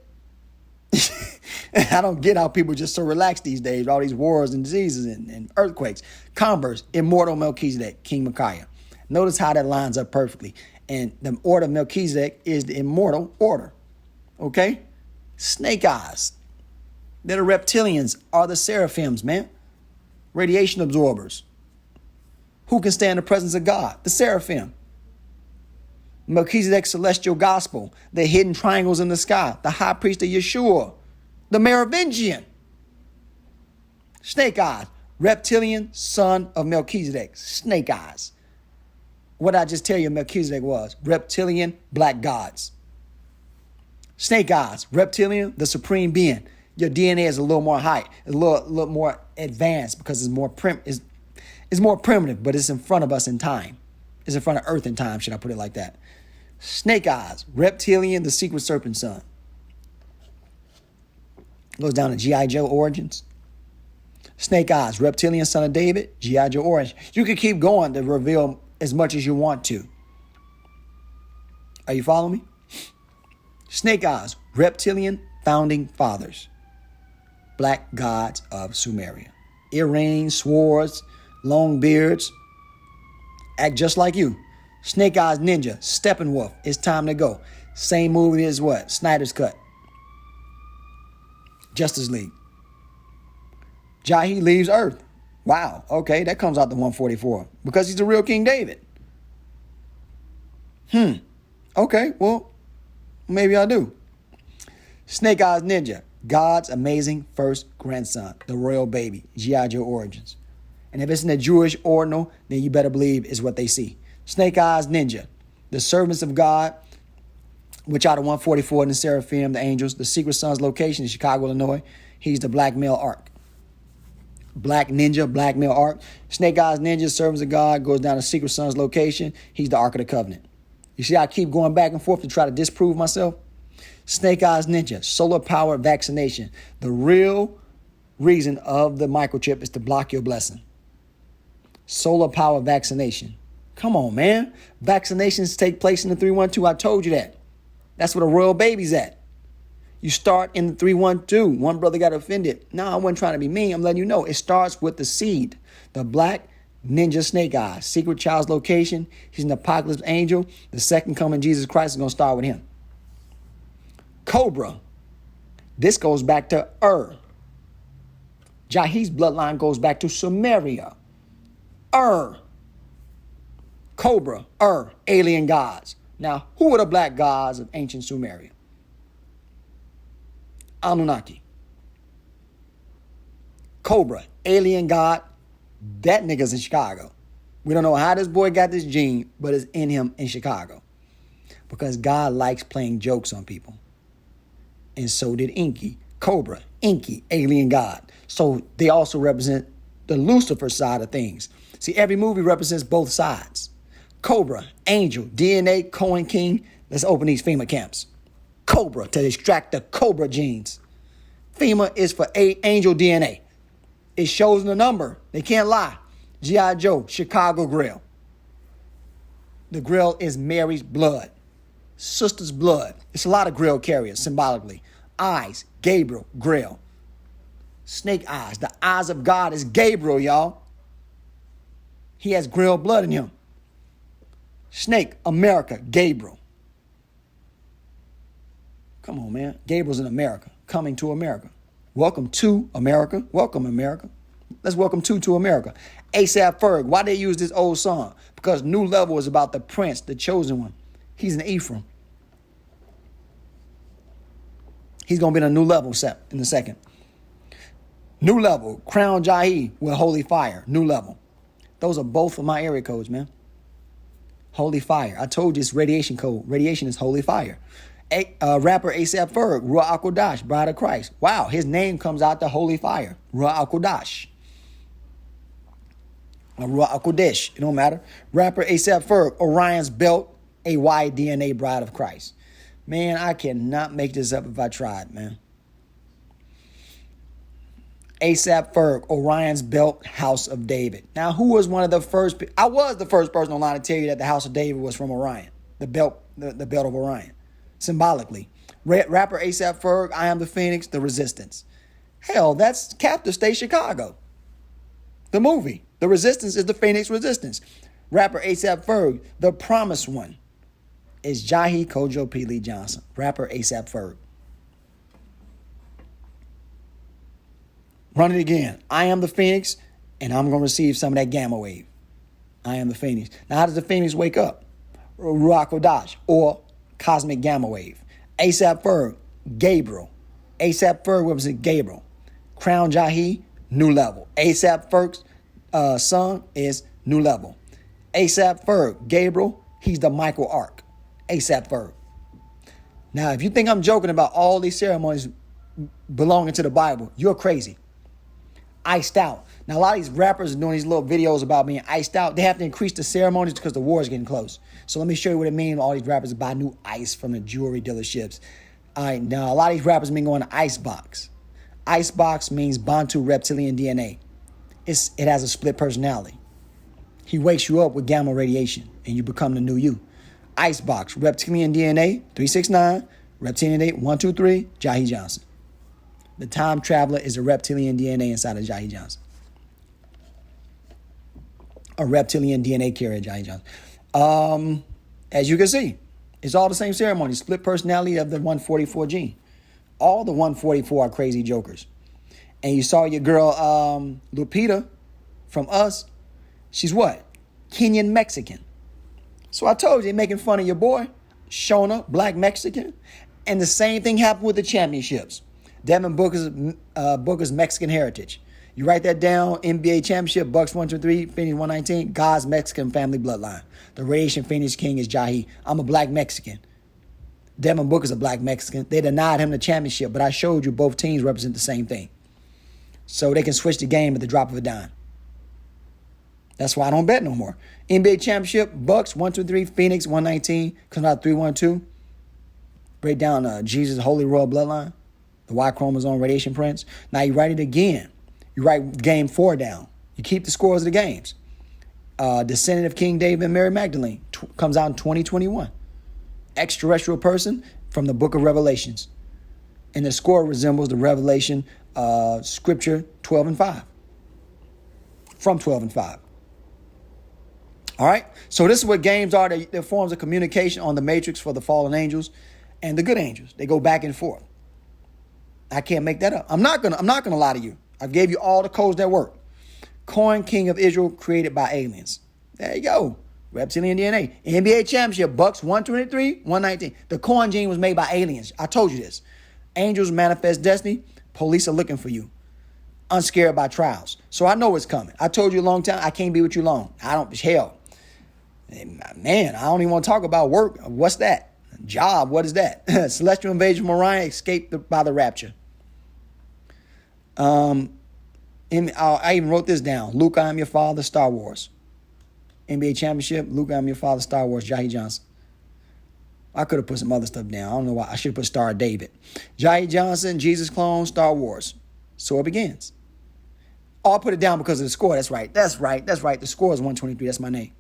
I don't get how people just so relaxed these days, all these wars and diseases and earthquakes. Converse, immortal Melchizedek, King Micaiah. Notice how that lines up perfectly. And the order of Melchizedek is the immortal order. Okay? Snake eyes. They're the reptilians, are the seraphims, man. Radiation absorbers. Who can stand the presence of God? The seraphim. Melchizedek's celestial gospel, the hidden triangles in the sky, the high priest of Yeshua, the Merovingian. Snake eyes, reptilian son of Melchizedek, snake eyes. What I just tell you Melchizedek was, reptilian black gods. Snake eyes, reptilian, the supreme being. Your DNA is a little more high, a little more advanced because it's more primitive, but it's in front of us in time. It's in front of Earth in time, should I put it like that? Snake eyes, reptilian, the secret serpent son. Goes down to G.I. Joe origins. Snake eyes, reptilian son of David, G.I. Joe origins. You can keep going to reveal as much as you want to. Are you following me? Snake eyes, reptilian founding fathers. Black gods of Sumeria. Earrings, swords, long beards. Act just like you. Snake Eyes Ninja, Steppenwolf, It's Time to Go. Same movie as what? Snyder's Cut. Justice League. Yahi leaves Earth. Wow, okay, that comes out to 144. Because he's the real King David. Okay, well, maybe I do. Snake Eyes Ninja, God's amazing first grandson, the royal baby, G.I. Joe origins. And if it's in the Jewish ordinal, then you better believe is what they see. Snake Eyes Ninja, the servants of God, which are the 144 and the Seraphim, the angels, the secret son's location in Chicago, Illinois. He's the black male ark. Black ninja, black male ark. Snake Eyes Ninja, servants of God, goes down to secret son's location. He's the Ark of the Covenant. You see, I keep going back and forth to try to disprove myself. Snake Eyes Ninja, solar power vaccination. The real reason of the microchip is to block your blessing. Solar power vaccination. Come on, man. Vaccinations take place in the 312. I told you that. That's where the royal baby's at. You start in the 312. One brother got offended. No, I wasn't trying to be mean. I'm letting you know. It starts with the seed. The black ninja snake eyes. Secret child's location. He's an apocalypse angel. The second coming Jesus Christ is going to start with him. Cobra. This goes back to Yahi's bloodline goes back to Sumeria. Cobra, alien gods. Now, who were the black gods of ancient Sumeria? Anunnaki. Cobra, alien god. That nigga's in Chicago. We don't know how this boy got this gene, but it's in him in Chicago. Because God likes playing jokes on people. And so did Enki. Cobra, Enki, alien god. So they also represent the Lucifer side of things. See, every movie represents both sides. Cobra, angel, DNA, Cohen King. Let's open these FEMA camps. Cobra, to extract the Cobra genes. FEMA is for angel DNA. It shows in the number. They can't lie. G.I. Joe, Chicago Grill. The grill is Mary's blood. Sister's blood. It's a lot of grill carriers symbolically. Eyes, Gabriel, grill. Snake eyes. The eyes of God is Gabriel, y'all. He has grill blood in him. Snake, America, Gabriel. Come on, man. Gabriel's in America. Coming to America. Welcome to America. Welcome, America. Let's welcome to America. A$AP Ferg. Why they use this old song? Because New Level is about the prince, the chosen one. He's an Ephraim. He's going to be in a new level set in a second. New Level. Crown Yahi with Holy Fire. New Level. Those are both of my area codes, man. Holy Fire. I told you it's radiation code. Radiation is Holy Fire. Rapper A$AP Ferg, Ruach, Bride of Christ. Wow, his name comes out the Holy Fire. Ruach. Ruach, it don't matter. Rapper A$AP Ferg, Orion's Belt, AY DNA, Bride of Christ. Man, I cannot make this up if I tried, man. A$AP Ferg, Orion's Belt, House of David. Now, who was one of the first? I was the first person online to tell you that the House of David was from Orion, the belt of Orion, symbolically. Rapper A$AP Ferg, I Am the Phoenix, The Resistance. Hell, that's Captive State Chicago. The movie, The Resistance is the Phoenix Resistance. Rapper A$AP Ferg, The Promised One, is Yahi Kojo P. Lee Johnson. Rapper A$AP Ferg. Run it again. I am the Phoenix, and I'm going to receive some of that gamma wave. I am the Phoenix. Now, how does the Phoenix wake up? Ruach or cosmic gamma wave. A$AP Ferg, Gabriel. A$AP Ferg represents Gabriel. Crown Yahi, New Level. A$AP Ferg's son is New Level. A$AP Ferg, Gabriel, he's the Michael Ark. A$AP Ferg. Now, if you think I'm joking about all these ceremonies belonging to the Bible, you're crazy. Iced out. Now, a lot of these rappers are doing these little videos about being iced out. They have to increase the ceremonies because the war is getting close. So let me show you what it means when all these rappers buy new ice from the jewelry dealerships. All right, now a lot of these rappers have been going to Icebox. Icebox means Bantu reptilian DNA. It has a split personality. He wakes you up with gamma radiation and you become the new you. Icebox, reptilian DNA, 369, reptilian DNA, 123, Yahi Johnson. The time traveler is a reptilian DNA inside of Yahi Johnson. A reptilian DNA carrier, Yahi Johnson. As you can see, it's all the same ceremony. Split personality of the 144 gene. All the 144 are crazy jokers. And you saw your girl, Lupita, from Us. She's what? Kenyan Mexican. So I told you, they're making fun of your boy, Shona, black Mexican. And the same thing happened with the championships. Devin Booker's Mexican heritage. You write that down, NBA championship, Bucks 123, Phoenix 119, God's Mexican family bloodline. The radiation Phoenix King is Yahi. I'm a black Mexican. Devin Booker's a black Mexican. They denied him the championship, but I showed you both teams represent the same thing. So they can switch the game at the drop of a dime. That's why I don't bet no more. NBA championship, Bucks 123, Phoenix 119, comes out 312. Break down Jesus' Holy Royal Bloodline. The Y chromosome radiation prints. Now you write it again. You write game 4 down. You keep the scores of the games. Descendant of King David and Mary Magdalene comes out in 2021. Extraterrestrial person from the book of Revelations. And the score resembles the Revelation scripture 12 and 5. From 12 and 5. All right. So this is what games are. They're forms of communication on the matrix for the fallen angels and the good angels. They go back and forth. I can't make that up. I'm not gonna lie to you. I gave you all the codes that work. Coin King of Israel created by aliens. There you go. Reptilian DNA. NBA championship, Bucks 123, 119. The coin gene was made by aliens. I told you this. Angels manifest destiny. Police are looking for you. Unscared by trials. So I know it's coming. I told you a long time, I can't be with you long. Hell. Man, I don't even want to talk about work. What's that? Job, what is that? Celestial invasion from Orion, escaped by the rapture. I even wrote this down. Luke, I am your father, Star Wars. NBA championship, Luke, I am your father, Star Wars, Yahi Johnson. I could have put some other stuff down. I don't know why. I should have put Star David. Yahi Johnson, Jesus clone, Star Wars. So it begins. Oh, I put it down because of the score. That's right. The score is 123. That's my name.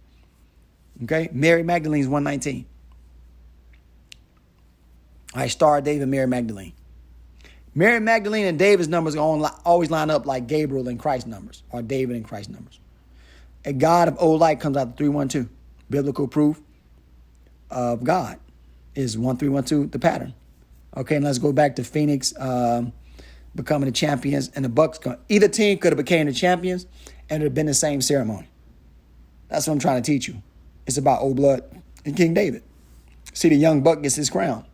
Okay? Mary Magdalene's 119. All right, Star David, Mary Magdalene. Mary Magdalene and David's numbers always line up like Gabriel and Christ's numbers, or David and Christ's numbers. A God of old light comes out to 312. Biblical proof of God is 1312, the pattern. Okay, and let's go back to Phoenix becoming the champions, and the Bucks. Either team could have became the champions, and it would have been the same ceremony. That's what I'm trying to teach you. It's about old blood and King David. See, the young buck gets his crown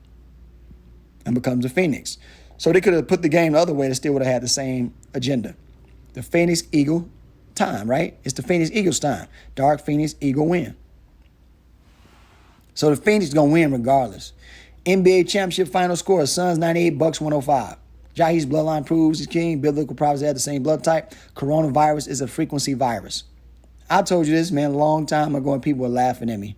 and becomes a phoenix. So they could have put the game the other way. They still would have had the same agenda. The Phoenix Eagle time, right? It's the Phoenix Eagles time. Dark Phoenix Eagle win. So the Phoenix is going to win regardless. NBA championship final score, Suns 98, Bucks 105. Yahi's bloodline proves he's king. Biblical prophecy had the same blood type. Coronavirus is a frequency virus. I told you this, man, a long time ago, and people were laughing at me.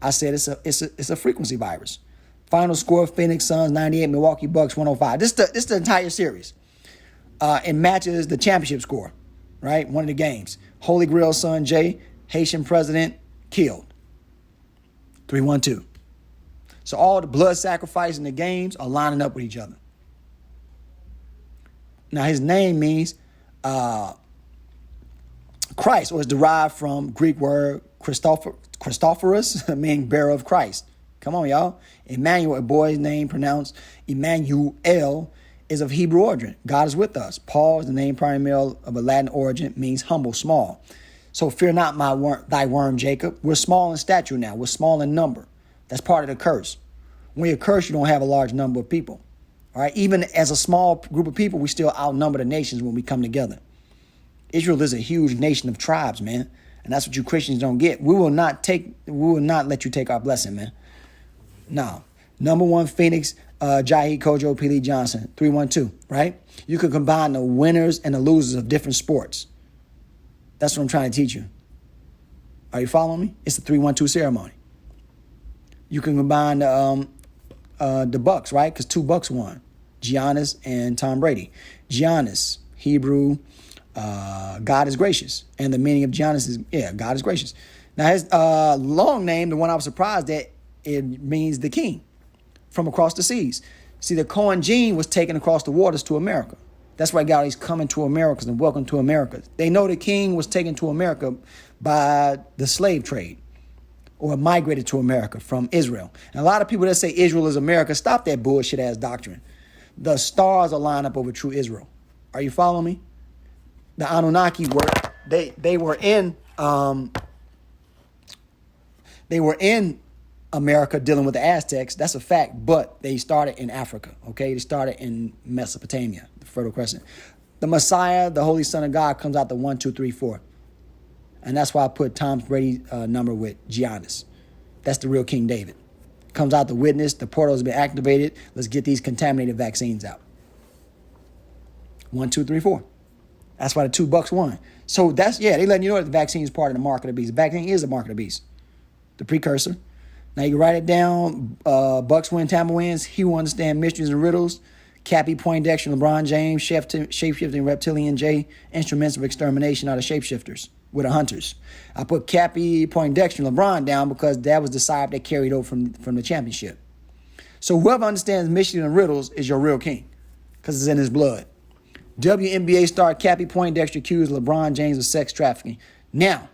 I said it's a frequency virus. Final score, Phoenix Suns 98, Milwaukee Bucks 105. This is the entire series. It matches the championship score, right? One of the games. Holy Grail son Jay, Haitian president, killed. 312. So all the blood sacrifice in the games are lining up with each other. Now his name means Christ, was derived from Greek word Christophorus, meaning bearer of Christ. Come on, y'all. Emmanuel, a boy's name pronounced Emmanuel, is of Hebrew origin. God is with us. Paul is the name primarily of a Latin origin, means humble, small. So fear not thy worm, Jacob. We're small in stature now. We're small in number. That's part of the curse. When you're cursed, you don't have a large number of people. All right. Even as a small group of people, we still outnumber the nations when we come together. Israel is a huge nation of tribes, man. And that's what you Christians don't get. We will not let you take our blessing, man. No. Number one, Phoenix, Yahi, Kojo, P. Lee Johnson, 312, right? You can combine the winners and the losers of different sports. That's what I'm trying to teach you. Are you following me? It's the 312 ceremony. You can combine the Bucks, right? Because 2 Bucks won. Giannis and Tom Brady. Giannis, Hebrew, God is gracious. And the meaning of Giannis is, God is gracious. Now his long name, the one I was surprised at, it means the king from across the seas. See, the Cohen gene was taken across the waters to America. That's why God is coming to Americans and welcome to America. They know the king was taken to America by the slave trade or migrated to America from Israel. And a lot of people that say Israel is America, stop that bullshit ass doctrine. The stars align up over true Israel. Are you following me? The Anunnaki they were in America dealing with the Aztecs. That's a fact, but they started in Africa, okay? They started in Mesopotamia, the Fertile Crescent. The Messiah, the Holy Son of God, comes out to 1, 2, 3, 4. And that's why I put Tom Brady's number with Giannis. That's the real King David. Comes out the witness, the portal has been activated. Let's get these contaminated vaccines out. 1, 2, 3, 4. That's why the 2 Bucks won. So they letting you know that the vaccine is part of the mark of the beast. The vaccine is the mark of the beast. The precursor. Now you can write it down. Bucks win, Tampa wins. He will understand mysteries and riddles. Cappy, Poindexter, LeBron James, shapeshifting reptilian J. Instruments of extermination are the shapeshifters with the hunters. I put Cappy, Poindexter, and LeBron down because that was the side that carried over from the championship. So whoever understands mysteries and riddles is your real king because it's in his blood. WNBA star Cappy Poindexter accused LeBron James of sex trafficking. Now,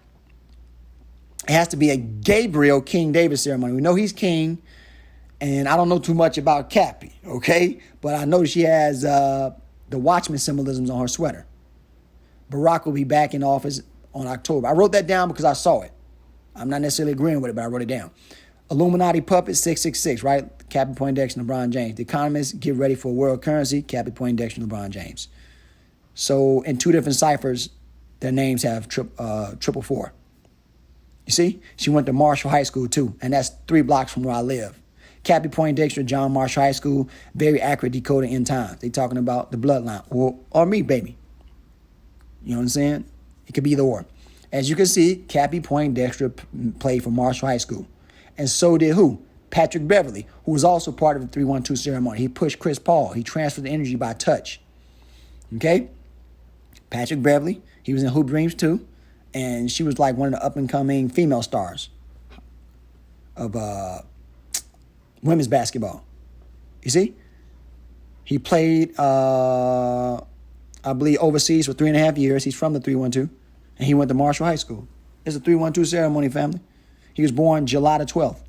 it has to be a Gabriel King David ceremony. We know he's king, and I don't know too much about Cappy, okay? But I know she has The Watchman symbolism's on her sweater. Barack will be back in office on October. I wrote that down because I saw it. I'm not necessarily agreeing with it, but I wrote it down. Illuminati puppet 666, right? Cappy Poindexter and LeBron James. The economists get ready for world currency. Cappy Poindexter and LeBron James. So in two different ciphers, their names have triple four. You see? She went to Marshall High School too, and that's 3 blocks from where I live. Cappy Poindexter, John Marshall High School, very accurate decoding in times. They talking about the bloodline or me, baby. You know what I'm saying? It could be either or. As you can see, Cappy Poindexter played for Marshall High School. And so did who? Patrick Beverly, who was also part of the 312 ceremony. He pushed Chris Paul. He transferred the energy by touch. Okay? Patrick Beverly, he was in Hoop Dreams too. And she was like one of the up-and-coming female stars of women's basketball. You see? He played, I believe, overseas for 3.5 years. He's from the 312. And he went to Marshall High School. It's a 312 ceremony, family. He was born July the 12th.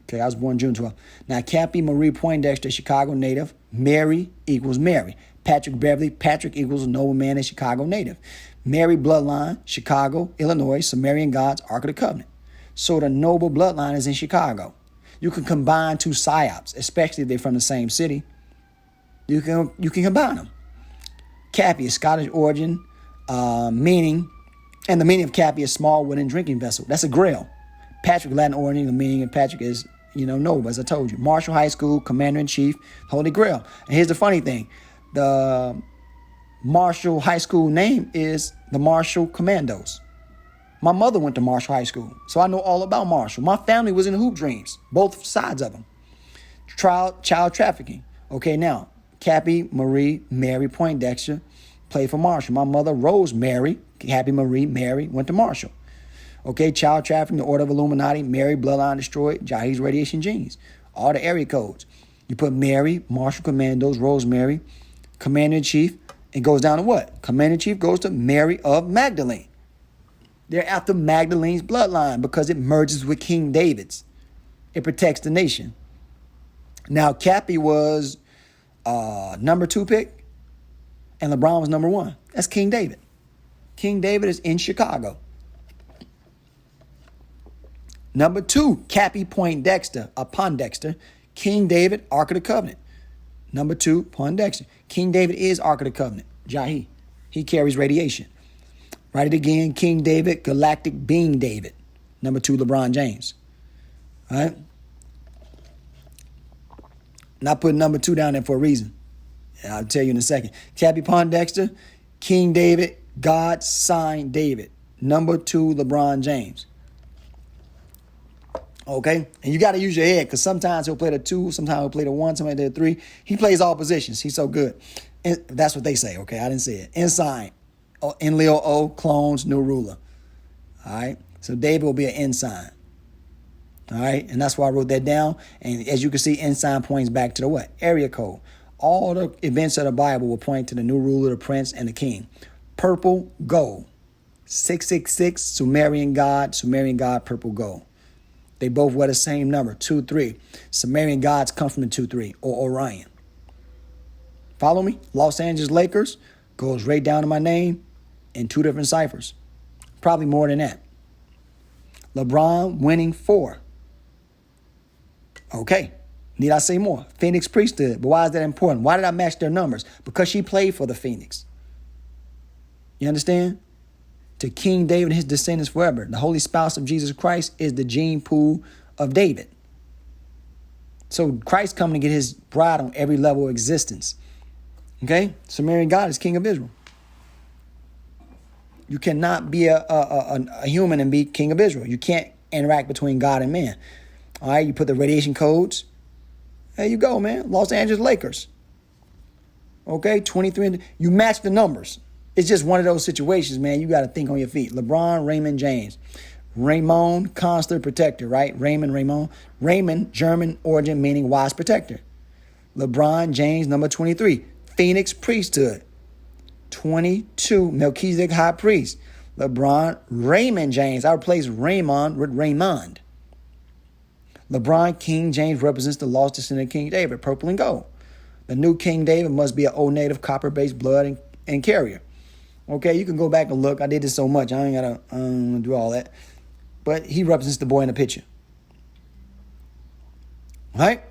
Okay, I was born June 12th. Now, Cappy Marie Poindexter, Chicago native. Mary equals Mary. Patrick Beverly, Patrick equals a nobleman and Chicago native. Mary bloodline, Chicago, Illinois, Sumerian gods, Ark of the Covenant. So the noble bloodline is in Chicago. You can combine two psyops, especially if they're from the same city. You can combine them. Cappy is Scottish origin, meaning, and the meaning of Cappy is small wooden drinking vessel. That's a grail. Patrick, Latin origin, the meaning of Patrick is, noble, as I told you. Marshall High School, Commander-in-Chief, Holy Grail. And here's the funny thing. The Marshall High School name is the Marshall Commandos. My mother went to Marshall High School, so I know all about Marshall. My family was in Hoop Dreams, both sides of them. Child trafficking. Okay, now, Cappy Marie Mary Poindexter played for Marshall. My mother, Rose Mary, Cappy Marie Mary, went to Marshall. Okay, child trafficking, the Order of Illuminati, Mary, bloodline destroyed, Yahi's radiation genes. All the area codes. You put Mary, Marshall Commandos, Rosemary, Commander-in-Chief, and goes down to what? Commander-in-Chief goes to Mary of Magdalene. They're after Magdalene's bloodline because it merges with King David's. It protects the nation. Now, Cappy was number 2 pick, and LeBron was number 1. That's King David. King David is in Chicago. Number 2, Cappy Poindexter, Pondexter. King David, Ark of the Covenant. Number 2, Poindexter. King David is Ark of the Covenant, Yahi. He carries radiation. Write it again, King David, Galactic Being David. Number 2, LeBron James. All right? Not putting number 2 down there for a reason. I'll tell you in a second. Cappy Poindexter, King David, God sign David. Number 2, LeBron James. Okay? And you got to use your head because sometimes he'll play the 2, sometimes he'll play the 1, sometimes the 3. He plays all positions. He's so good. And that's what they say, okay? I didn't say it. Ensign. Enlil O, clones, new ruler. All right? So David will be an ensign. All right? And that's why I wrote that down. And as you can see, ensign points back to the what? Area code. All the events of the Bible will point to the new ruler, the prince, and the king. Purple, gold. 666, Sumerian god, purple gold. They both wear the same number, 2-3. Sumerian gods come from the 2-3, or Orion. Follow me? Los Angeles Lakers goes right down to my name in 2 different ciphers. Probably more than that. LeBron winning 4. Okay. Need I say more? Phoenix priesthood. But why is that important? Why did I match their numbers? Because she played for the Phoenix. You understand? To King David and his descendants forever. The holy spouse of Jesus Christ is the gene pool of David. So Christ coming to get his bride on every level of existence. Okay? Sumerian God is king of Israel. You cannot be a human and be king of Israel. You can't interact between God and man. All right? You put the radiation codes. There you go, man. Los Angeles Lakers. Okay? 23. You match the numbers. It's just one of those situations, man. You got to think on your feet. LeBron, Raymond James. Raymond, constant protector, right? Raymond. Raymond, German origin, meaning wise protector. LeBron James, number 23. Phoenix priesthood. 22, Melchizedek high priest. LeBron, Raymond James. I replace Raymond with Raymond. LeBron, King James represents the lost descendant of King David, purple and gold. The new King David must be an old native copper-based blood and carrier. Okay, you can go back and look. I did this so much. I ain't got to do all that. But he represents the boy in the picture. Right?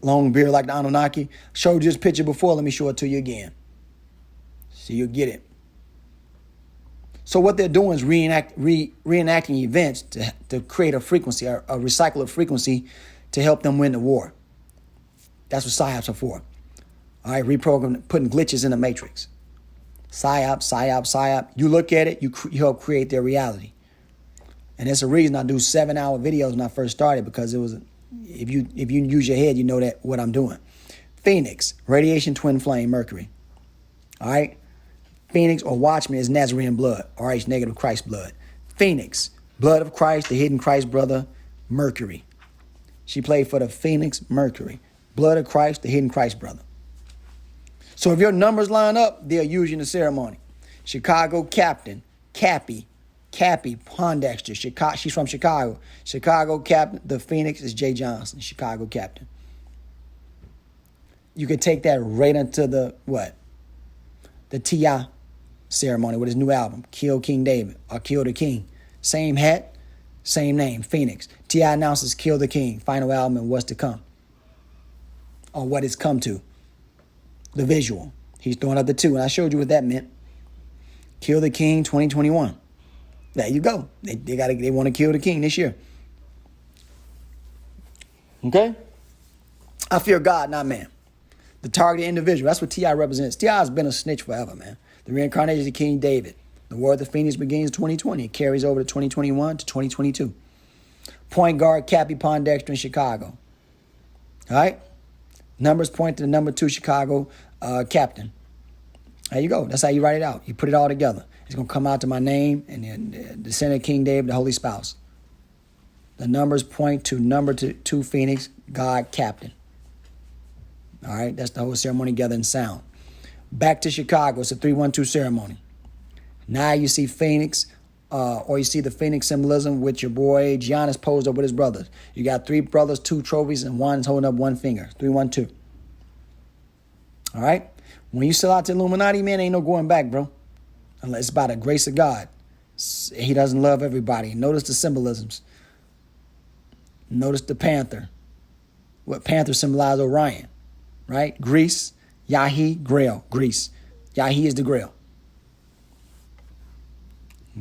Long beard like the Anunnaki. Showed you this picture before. Let me show it to you again. So you'll get it. So what they're doing is reenacting events to create a frequency, a recycle of frequency to help them win the war. That's what psyops are for. All right, reprogram, putting glitches in the matrix. Psyop. You look at it, you help create their reality. And that's the reason I do 7-hour videos when I first started, because it was, if you use your head, you know that what I'm doing. Phoenix, radiation twin flame, Mercury. All right. Phoenix or Watchman is Nazarene blood, RH negative Christ blood. Phoenix, blood of Christ, the hidden Christ brother, Mercury. She played for the Phoenix Mercury. Blood of Christ, the hidden Christ brother. So if your numbers line up, they'll use you in the ceremony. Chicago Captain, Cappy Pondexter. She's from Chicago. Chicago Captain, the Phoenix is Jay Johnson, Chicago Captain. You can take that right into the T.I. ceremony with his new album, Kill King David, or Kill the King. Same hat, same name, Phoenix. T.I. announces Kill the King, final album and what's to come. Or what it's come to. The visual. He's throwing up the 2, and I showed you what that meant. Kill the King 2021. There you go. They want to kill the king this year. Okay? I fear God, not man. The targeted individual. That's what T.I. represents. T.I. has been a snitch forever, man. The reincarnation of King David. The War of the Phoenix begins 2020. It carries over to 2021 to 2022. Point guard, Cappy Pondexter in Chicago. All right? Numbers point to the number 2 Chicago captain. There you go. That's how you write it out. You put it all together. It's going to come out to my name and then the descendant of King David, the Holy Spouse. The numbers point to number 2 Phoenix, God captain. All right, that's the whole ceremony together in sound. Back to Chicago, it's a 3-1-2 ceremony. Now you see Phoenix, or you see the Phoenix symbolism with your boy Giannis posed up with his brothers. You got 3 brothers, 2 trophies, and one's holding up 1 finger. 3-1-2. All right? When you sell out to Illuminati, man, ain't no going back, bro. Unless it's by the grace of God. He doesn't love everybody. Notice the symbolisms. Notice the panther. What panther symbolizes Orion. Right? Greece, Yahi, Grail, Greece. Yahi is the Grail.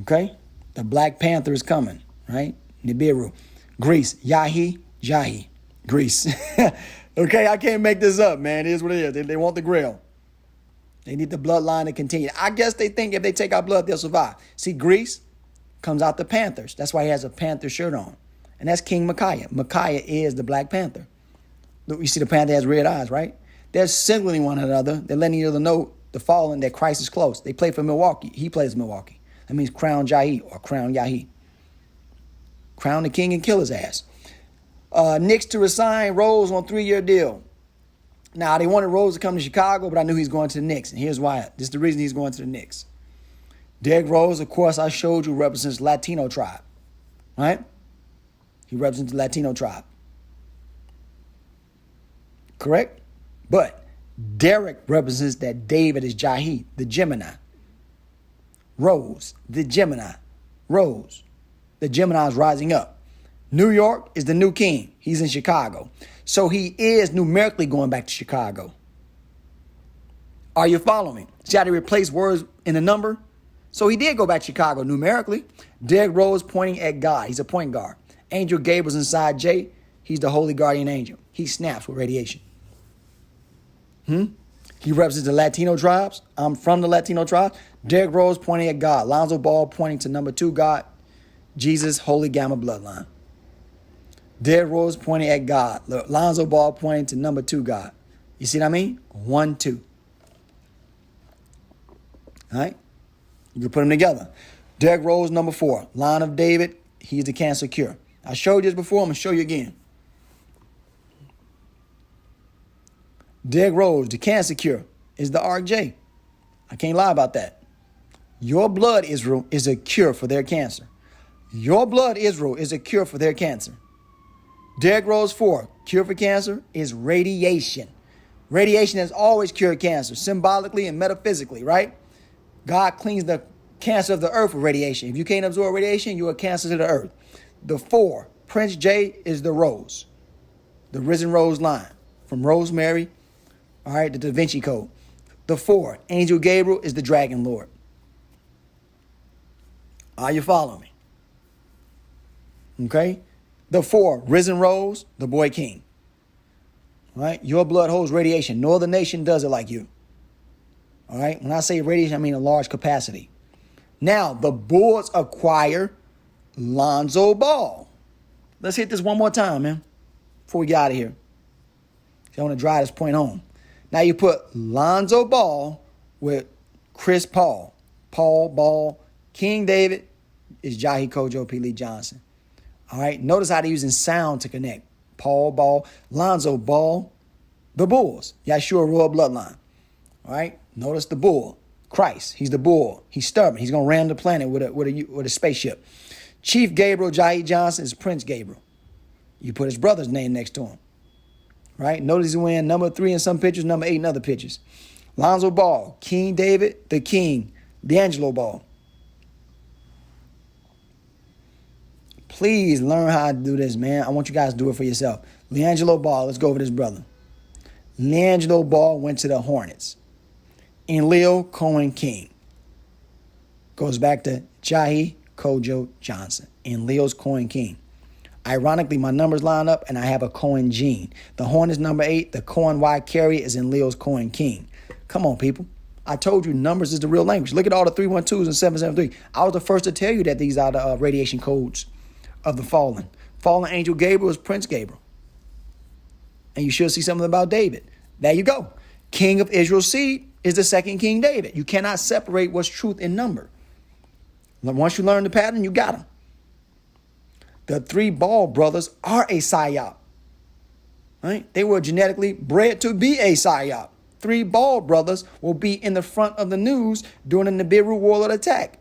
Okay? The Black Panther is coming, right? Nibiru. Greece, Yahi, Jahi, Greece. Okay, I can't make this up, man. It is what it is. They want the Grail. They need the bloodline to continue. I guess they think if they take our blood, they'll survive. See, Greece comes out the Panthers. That's why he has a Panther shirt on. And that's King Micaiah. Micaiah is the Black Panther. Look, you see the Panther has red eyes, right? They're signaling one another. They're letting each other know the fallen that Christ is close. They play for Milwaukee. He plays Milwaukee. That means crown Jahi or crown Yahi. Crown the king and kill his ass. Knicks to resign Rose on 3-year deal. Now, they wanted Rose to come to Chicago, but I knew he's going to the Knicks. And here's why. This is the reason he's going to the Knicks. Derrick Rose, of course, I showed you, represents Latino tribe. Right? He represents the Latino tribe. Correct? But Derek represents that David is Jahi, the Gemini. Rose, the Gemini. Rose, the Gemini is rising up. New York is the new king. He's in Chicago. So he is numerically going back to Chicago. Are you following me? See how they replace words in a number? So he did go back to Chicago numerically. Derrick Rose pointing at God. He's a point guard. Angel Gabriel's inside Jay. He's the holy guardian angel. He snaps with radiation. He represents the Latino tribes. I'm from the Latino tribes. Derrick Rose pointing at God. Lonzo Ball pointing to number 2 God. Jesus, Holy Gamma bloodline. Derrick Rose pointing at God. Lonzo Ball pointing to number 2 God. You see what I mean? 1, 2. All right? You can put them together. Derrick Rose, number 4. Line of David. He's the cancer cure. I showed you this before. I'm going to show you again. Derrick Rose, the cancer cure, is the RJ. I can't lie about that. Your blood, Israel, is a cure for their cancer. Your blood, Israel, is a cure for their cancer. Derrick Rose 4, cure for cancer is radiation. Radiation has always cured cancer, symbolically and metaphysically, right? God cleans the cancer of the earth with radiation. If you can't absorb radiation, you're a cancer to the earth. The 4, Prince J, is the rose, the risen rose line, from Rosemary, all right, the Da Vinci Code. The 4, Angel Gabriel, is the dragon lord. Are you following me? Okay? The 4, risen rose, the boy king. All right? Your blood holds radiation. No other nation does it like you. All right? When I say radiation, I mean a large capacity. Now, the Bulls acquire Lonzo Ball. Let's hit this one more time, man, before we get out of here. I want to drive this point home. Now you put Lonzo Ball with Chris Paul. Paul Ball. King David is Yahi Kojo P. Lee Johnson. All right. Notice how they're using sound to connect. Paul Ball, Lonzo Ball, the Bulls. Yeshua royal bloodline. All right. Notice the bull. Christ. He's the bull. He's stubborn. He's gonna ram the planet with a spaceship. Chief Gabriel Yahi Johnson is Prince Gabriel. You put his brother's name next to him. Right? Notice he's wearing number 3 in some pictures, number 8 in other pictures. Lonzo Ball, King David, the King, D'Angelo Ball. Please learn how to do this, man. I want you guys to do it for yourself. D'Angelo Ball, let's go over this brother. D'Angelo Ball went to the Hornets. And Leo Cohen King goes back to Yahi Kojo Johnson and Leo's Cohen King. Ironically, my numbers line up and I have a Cohen gene. The Hornets number 8, the Cohen Y carrier is in Leo's Cohen King. Come on, people. I told you numbers is the real language. Look at all the 312s and 773. I was the first to tell you that these are the radiation codes of the fallen. Fallen angel Gabriel is Prince Gabriel. And you should see something about David. There you go. King of Israel's seed is the second King David. You cannot separate what's truth in number. Once you learn the pattern, you got them. The 3 Ball brothers are a psyop. Right? They were genetically bred to be a psyop. 3 Ball brothers will be in the front of the news during the Nibiru warlord attack.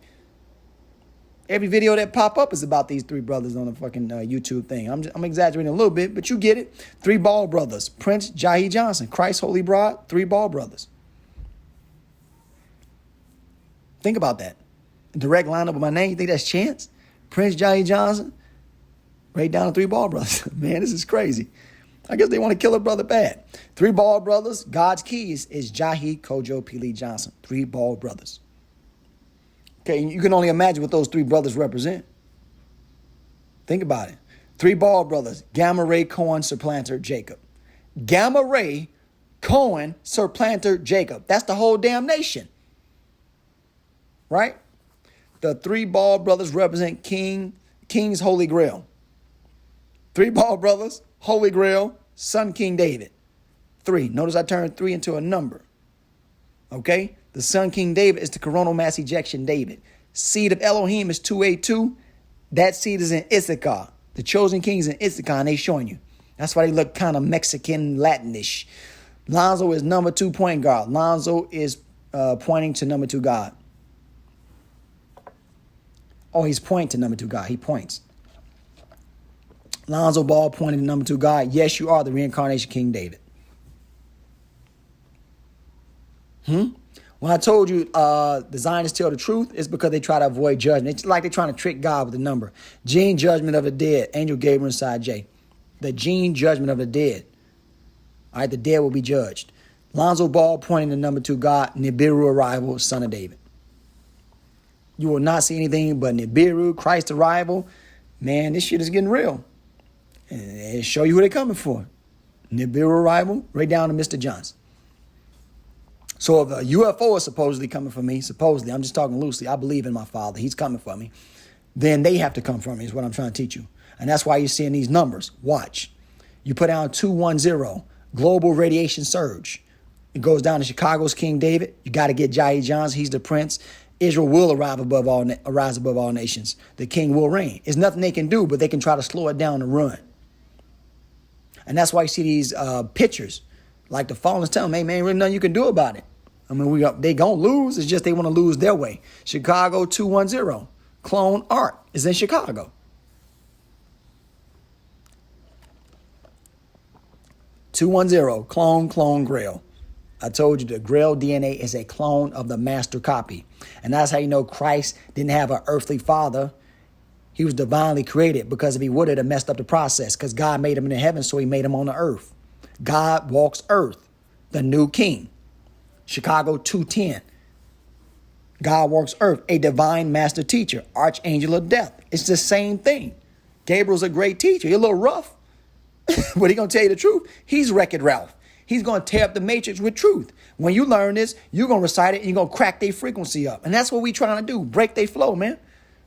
Every video that pop up is about these 3 brothers on the fucking YouTube thing. I'm exaggerating a little bit, but you get it. 3 Ball brothers. Prince Yahi Johnson. Christ Holy Bride. 3 Ball brothers. Think about that. Direct lineup of my name. You think that's chance? Prince Yahi Johnson. Right down to 3 Ball brothers. Man, this is crazy. I guess they want to kill a brother bad. 3 Ball brothers. God's keys is Yahi Kojo P. Lee Johnson. 3 Ball brothers. Okay, you can only imagine what those 3 brothers represent. Think about it. 3 Ball brothers. Gamma Ray Cohen supplanter Jacob. Gamma Ray Cohen supplanter Jacob. That's the whole damn nation. Right? The 3 Ball brothers represent King's Holy Grail. 3 Ball brothers, Holy Grail, Son King David. 3. Notice I turned 3 into a number. Okay? The Son King David is the coronal mass ejection David. Seed of Elohim is 282. That seed is in Issachar. The chosen king is in Issachar, and they showing you. That's why they look kind of Mexican, Latinish. Lonzo is number 2 point guard. Lonzo is pointing to number 2 God. Oh, he's pointing to number 2 God. He points. Lonzo Ball pointing to number 2 God. Yes, you are the reincarnation King David. When I told you the Zionists tell the truth, it's because they try to avoid judgment. It's like they're trying to trick God with the number. Gene judgment of the dead. Angel Gabriel inside J. The gene judgment of the dead. All right, the dead will be judged. Lonzo Ball pointing to number 2 God. Nibiru arrival, son of David. You will not see anything but Nibiru, Christ arrival. Man, this shit is getting real. And it show you who they're coming for. Nibiru arrival, right down to Mr. Johnson. So if a UFO is supposedly coming for me, supposedly, I'm just talking loosely, I believe in my Father, he's coming for me, then they have to come for me is what I'm trying to teach you. And that's why you're seeing these numbers. Watch. You put down 210, global radiation surge. It goes down to Chicago's King David. You got to get Yahi Johnson. He's the prince. Israel will rise above all nations. The king will reign. There's nothing they can do, but they can try to slow it down and run. And that's why you see these pictures. Like the fallen tell them, hey, man, really nothing you can do about it. I mean, they going to lose. It's just they want to lose their way. Chicago 210. Clone Art is in Chicago. 210, clone, Grail. I told you the Grail DNA is a clone of the master copy. And that's how you know Christ didn't have an earthly father. He was divinely created, because if he would have messed up the process, because God made him in the heavens, so he made him on the earth. God walks earth, the new king. Chicago 2:10. God walks earth, a divine master teacher, archangel of death. It's the same thing. Gabriel's a great teacher. He's a little rough, but he's going to tell you the truth. He's Wreck-It Ralph. He's going to tear up the matrix with truth. When you learn this, you're going to recite it and you're going to crack their frequency up. And that's what we're trying to do. Break their flow, man.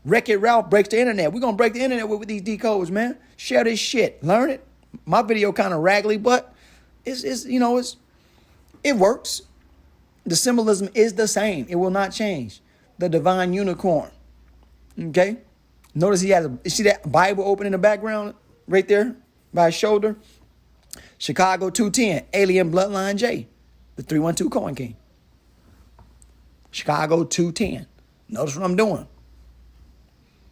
Wreck-It Ralph breaks the internet. We're going to break the internet with these decodes, man. Share this shit. Learn it. My video kind of raggedy, but it works. The symbolism is the same. It will not change. The divine unicorn. Okay? Notice he has see that Bible open in the background right there by his shoulder? Chicago 210, Alien Bloodline J, the 312 Coin King. Chicago 210. Notice what I'm doing.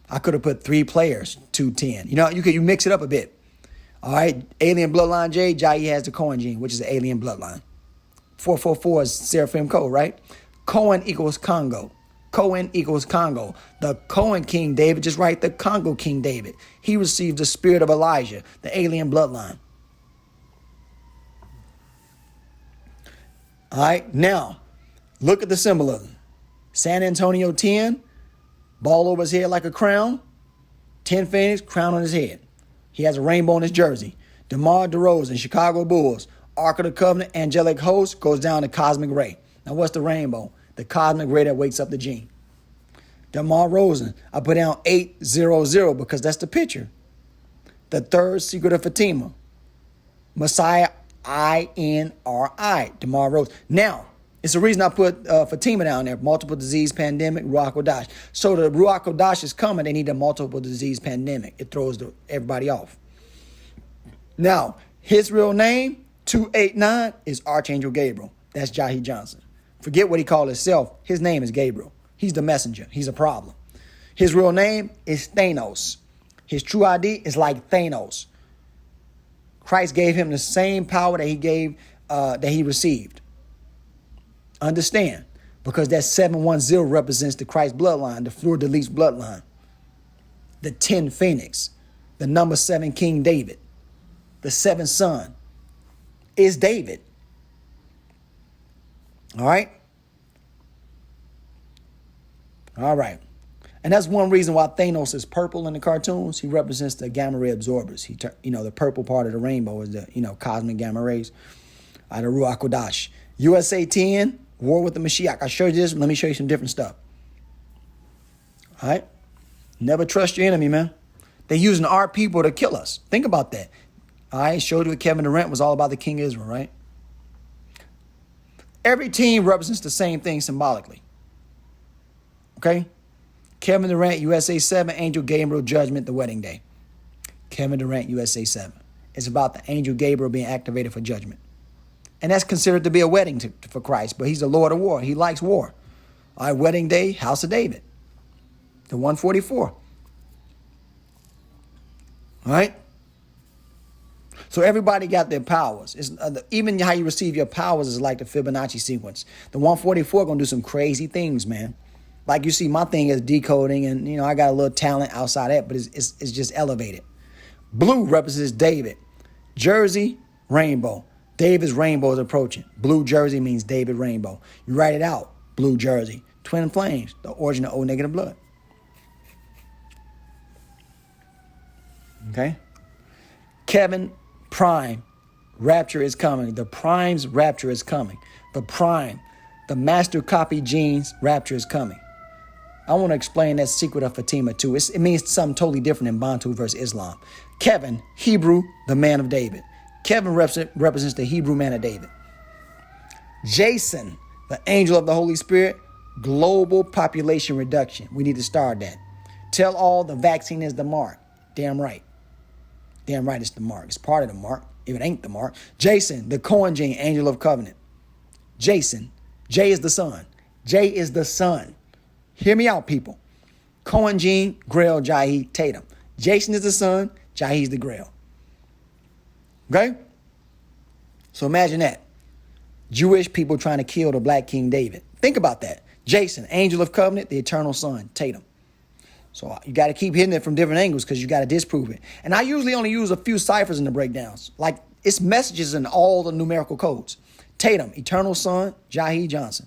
I could have put 3 players, 210. You mix it up a bit. All right, Alien Bloodline J, Yahi has the Coin gene, which is the alien bloodline. 444 is Seraphim code, right? Cohen equals Congo. Cohen equals Congo. The Cohen King David, just write the Congo King David. He received the spirit of Elijah, the alien bloodline. All right, now, look at the symbolism. San Antonio 10, ball over his head like a crown. 10 Phoenix, crown on his head. He has a rainbow on his jersey. DeMar DeRozan, Chicago Bulls, Ark of the Covenant, angelic host, goes down to cosmic ray. Now, what's the rainbow? The cosmic ray that wakes up the gene. DeMar DeRozan, I put down 800 because that's the picture. The third secret of Fatima. Messiah, I-N-R-I, DeMar DeRozan. Now, it's the reason I put Fatima down there. Multiple disease pandemic, Ruach Kodash. So the Ruach Kodash is coming. They need a multiple disease pandemic. It throws everybody off. Now, his real name, 289, is Archangel Gabriel. That's Yahi Johnson. Forget what he called himself. His name is Gabriel. He's the messenger. He's a problem. His real name is Thanos. His true ID is like Thanos. Christ gave him the same power that he received. Understand, because that 710 represents the Christ bloodline, the Fleur de Lis bloodline, the 10 Phoenix, the number 7 King David, the 7th son is David. All right. All right. And that's one reason why Thanos is purple in the cartoons. He represents the gamma ray absorbers. The purple part of the rainbow is the, cosmic gamma rays. The Ruach Kodash. USA 10, War with the Mashiach. I showed you this. Let me show you some different stuff. All right. Never trust your enemy, man. They're using our people to kill us. Think about that. All right. Showed you what Kevin Durant was all about, the King of Israel, right? Every team represents the same thing symbolically. Okay? Kevin Durant, USA 7, Angel Gabriel, Judgment, the wedding day. Kevin Durant, USA 7. It's about the Angel Gabriel being activated for judgment. And that's considered to be a wedding for Christ, but he's the Lord of war. He likes war. All right, wedding day, House of David. The 144. All right? So everybody got their powers. It's, even how you receive your powers is like the Fibonacci sequence. The 144 going to do some crazy things, man. Like you see, my thing is decoding, and I got a little talent outside that, but it's just elevated. Blue represents David. Jersey, rainbow. David's rainbow is approaching. Blue jersey means David rainbow. You write it out. Blue jersey. Twin flames, the origin of O negative blood. Okay? Kevin Prime, rapture is coming. The Prime's rapture is coming. The Prime, the master copy genes, rapture is coming. I want to explain that secret of Fatima too. It means something totally different in Bantu versus Islam. Kevin, Hebrew, the man of David. Kevin represents the Hebrew man of David. Jason, the angel of the Holy Spirit, global population reduction. We need to start that. Tell all the vaccine is the mark. Damn right. Damn right it's the mark. It's part of the mark. If it ain't the mark. Jason, the Cohen gene, angel of covenant. Jason, J is the son. J is the son. Hear me out, people. Cohen gene, Grail, Yahi, Tatum. Jason is the son. Yahi's the Grail. Okay? So imagine that. Jewish people trying to kill the black King David. Think about that. Jason, angel of covenant, the eternal son, Tatum. So you got to keep hitting it from different angles because you got to disprove it. And I usually only use a few ciphers in the breakdowns. Like it's messages in all the numerical codes. Tatum, eternal son, Yahi Johnson.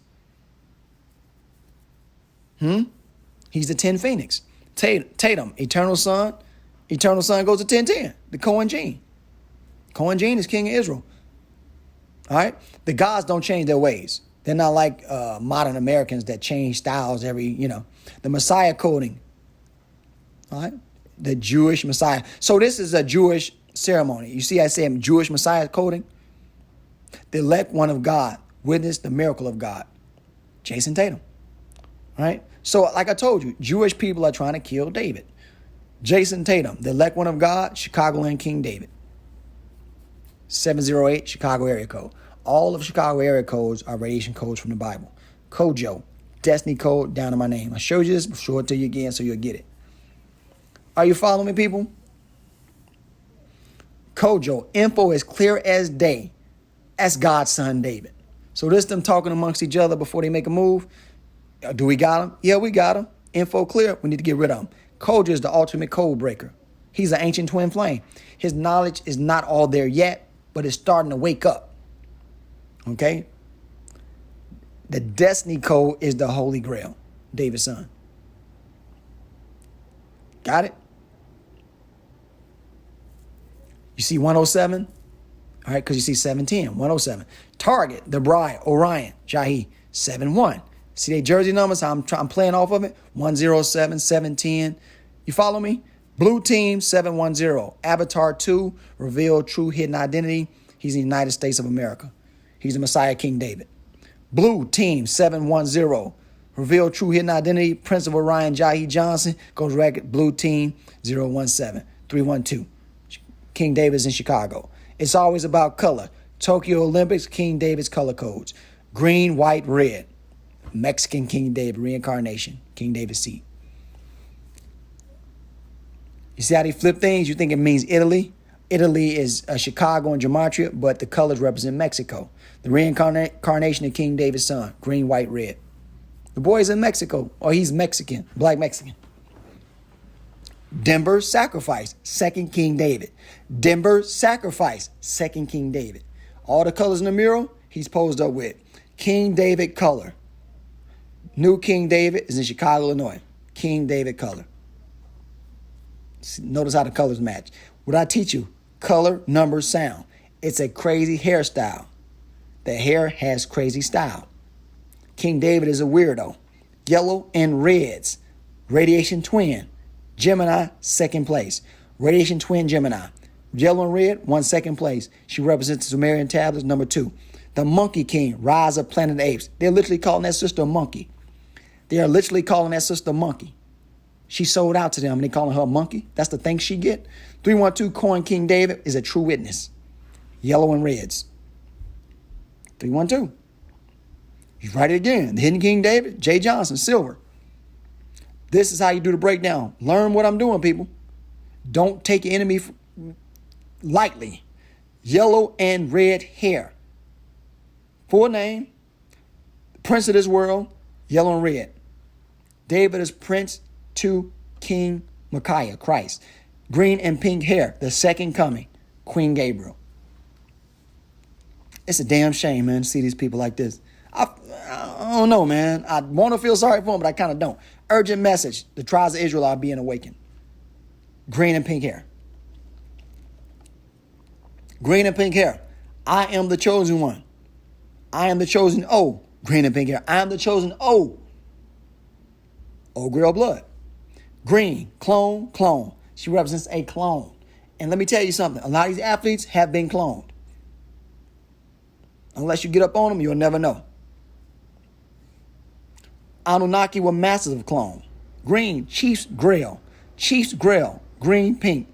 He's the 10 Phoenix. Tatum, eternal son goes to 1010, the Cohen gene. Cohen gene is king of Israel. All right? The gods don't change their ways. They're not like modern Americans that change styles every, the Messiah coding. All right? The Jewish Messiah. So this is a Jewish ceremony. You see I say Jewish Messiah coding? The elect one of God witnessed the miracle of God. Jason Tatum. All right? So like I told you, Jewish people are trying to kill David. Jason Tatum, the elect one of God, Chicagoland King David. 708 Chicago area code. All of Chicago area codes are radiation codes from the Bible. Kojo, destiny code down to my name. I showed you this, but show it to you again so you'll get it. Are you following me, people? Kojo, info is clear as day. That's God's son, David. So this them talking amongst each other before they make a move. Do we got him? Yeah, we got him. Info clear. We need to get rid of him. Kojo is the ultimate code breaker. He's an ancient twin flame. His knowledge is not all there yet, but it's starting to wake up. Okay? The destiny code is the Holy Grail, David's son. Got it? You see 107? All right, because you see 710, 107. Target, the bride, Orion, Yahi, 71. See their jersey numbers? I'm playing off of it. 107, 710. You follow me? Blue team, 710. Avatar 2, reveal true hidden identity. He's in the United States of America. He's the Messiah King David. Blue team, 710. Reveal true hidden identity. Prince of Orion, Yahi Johnson. Goes record, blue team, 017, 312. King David's in Chicago. It's always about color. Tokyo Olympics, King David's color codes. Green, white, red. Mexican King David, reincarnation. King David's seat. You see how they flip things? You think it means Italy? Italy is Chicago and gematria, but the colors represent Mexico. The reincarnation of King David's son. Green, white, red. The boy's in Mexico, or he's Mexican, black Mexican. Denver sacrifice, second King David. Denver sacrifice, second King David. All the colors in the mural, he's posed up with. King David color. New King David is in Chicago, Illinois. King David color. Notice how the colors match. What I teach you, color, number, sound. It's a crazy hairstyle. The hair has crazy style. King David is a weirdo. Yellow and reds. Radiation twin. Gemini, second place. Radiation twin Gemini. Yellow and red, one second place. She represents the Sumerian tablets, number 2. The Monkey King, rise of Planet of the Apes. They're literally calling that sister a monkey. They are literally calling that sister a monkey. She sold out to them and they calling her a monkey. That's the thing she get. 312 Coin King David is a true witness. Yellow and reds. 312. You write it again. The Hidden King David, J. Johnson, silver. This is how you do the breakdown. Learn what I'm doing, people. Don't take your enemy lightly. Yellow and red hair. Full name, Prince of this world, yellow and red. David is Prince to King Messiah, Christ. Green and pink hair, the second coming, Queen Gabriel. It's a damn shame, man, to see these people like this. I don't know, man. I want to feel sorry for them, but I kind of don't. Urgent message. The tribes of Israel are being awakened. Green and pink hair. Green and pink hair. I am the chosen one. I am the chosen O. Green and pink hair. I am the chosen O. O Grail blood. Green. Clone. Clone. She represents a clone. And let me tell you something. A lot of these athletes have been cloned. Unless you get up on them, you'll never know. Anunnaki were masters of clone. Green, Chief's Grail. Chief's Grail, green, pink.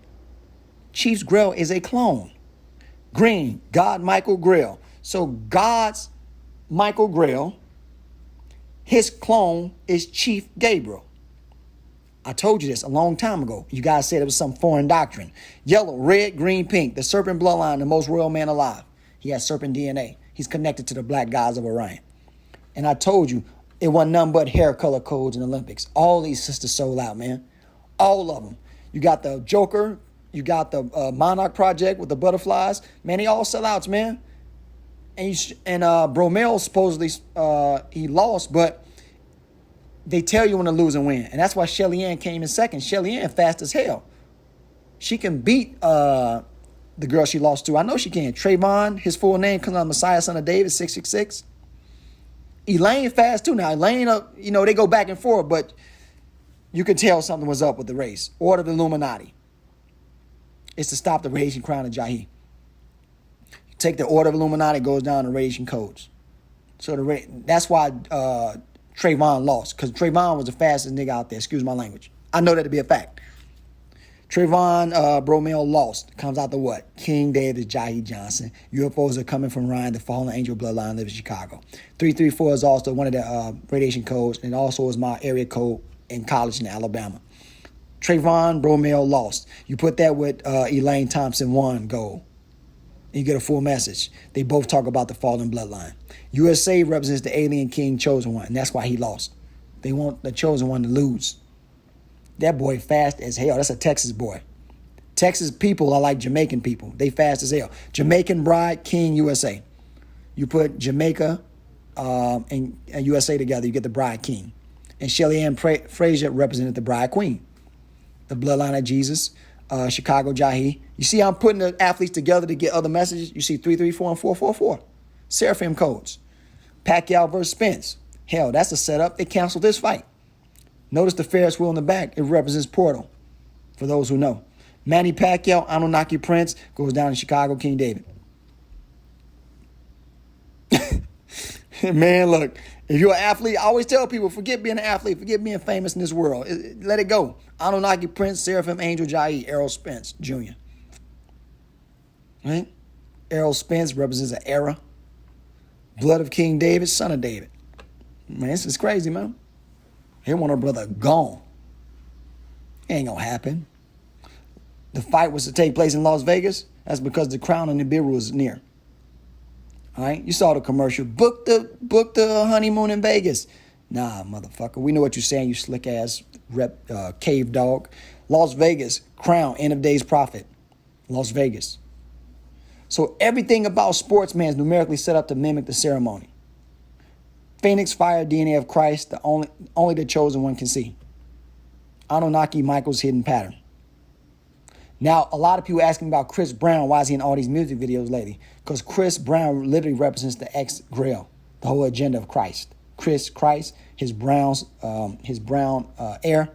Chief's Grail is a clone. Green, God Michael Grail. So God's Michael Grail, his clone is Chief Gabriel. I told you this a long time ago. You guys said it was some foreign doctrine. Yellow, red, green, pink. The serpent bloodline, the most royal man alive. He has serpent DNA. He's connected to the black gods of Orion. And I told you, it wasn't nothing but hair color codes in the Olympics. All these sisters sold out, man. All of them. You got the Joker. You got the Monarch Project with the butterflies. Man, they all sellouts, man. And Bromell supposedly he lost, but they tell you when to lose and win. And that's why Shelly Ann came in second. Shelly Ann fast as hell. She can beat the girl she lost to. I know she can. Trayvon, his full name comes on Messiah, son of David, 666. Elaine fast too. Now, Elaine, they go back and forth, but you could tell something was up with the race. Order of the Illuminati. It's to stop the raging crown of Yahi. Take the Order of Illuminati, goes down to raging codes. So that's why Trayvon lost, because Trayvon was the fastest nigga out there. Excuse my language. I know that to be a fact. Trayvon Bromell lost. Comes out to what? King David, Yahi Johnson. UFOs are coming from Ryan, the fallen angel bloodline, lives in Chicago. 334 is also one of the radiation codes, and also is my area code in college in Alabama. Trayvon Bromell lost. You put that with Elaine Thompson, won gold. You get a full message. They both talk about the fallen bloodline. USA represents the alien king chosen one, and that's why he lost. They want the chosen one to lose. That boy fast as hell. That's a Texas boy. Texas people are like Jamaican people. They fast as hell. Jamaican bride, king, USA. You put Jamaica and USA together, you get the bride king. And Shelly Ann Frazier represented the bride queen. The bloodline of Jesus, Chicago Yahi. You see I'm putting the athletes together to get other messages? You see 334 and 444. Seraphim codes. Pacquiao versus Spence. Hell, that's a setup. They canceled this fight. Notice the Ferris wheel in the back. It represents Portal, for those who know. Manny Pacquiao, Anunnaki Prince, goes down in Chicago, King David. Man, look, if you're an athlete, I always tell people, forget being an athlete, forget being famous in this world. Let it go. Anunnaki Prince, Seraphim, Angel, Yahi, Errol Spence, Jr. Right? Errol Spence represents an era. Blood of King David, son of David. Man, this is crazy, man. He want her brother gone. Ain't gonna happen. The fight was to take place in Las Vegas. That's because the crown and the Nibiru was near. All right, you saw the commercial. Book the honeymoon in Vegas. Nah, motherfucker. We know what you're saying, you slick ass cave dog. Las Vegas, crown, end of days prophet. Las Vegas. So everything about sports, man, is numerically set up to mimic the ceremony. Phoenix fire, DNA of Christ, the only the chosen one can see. Anunnaki, Michael's hidden pattern. Now, a lot of people asking about Chris Brown. Why is he in all these music videos lately? Because Chris Brown literally represents the ex-Grail, the whole agenda of Christ. Christ, his brown heir,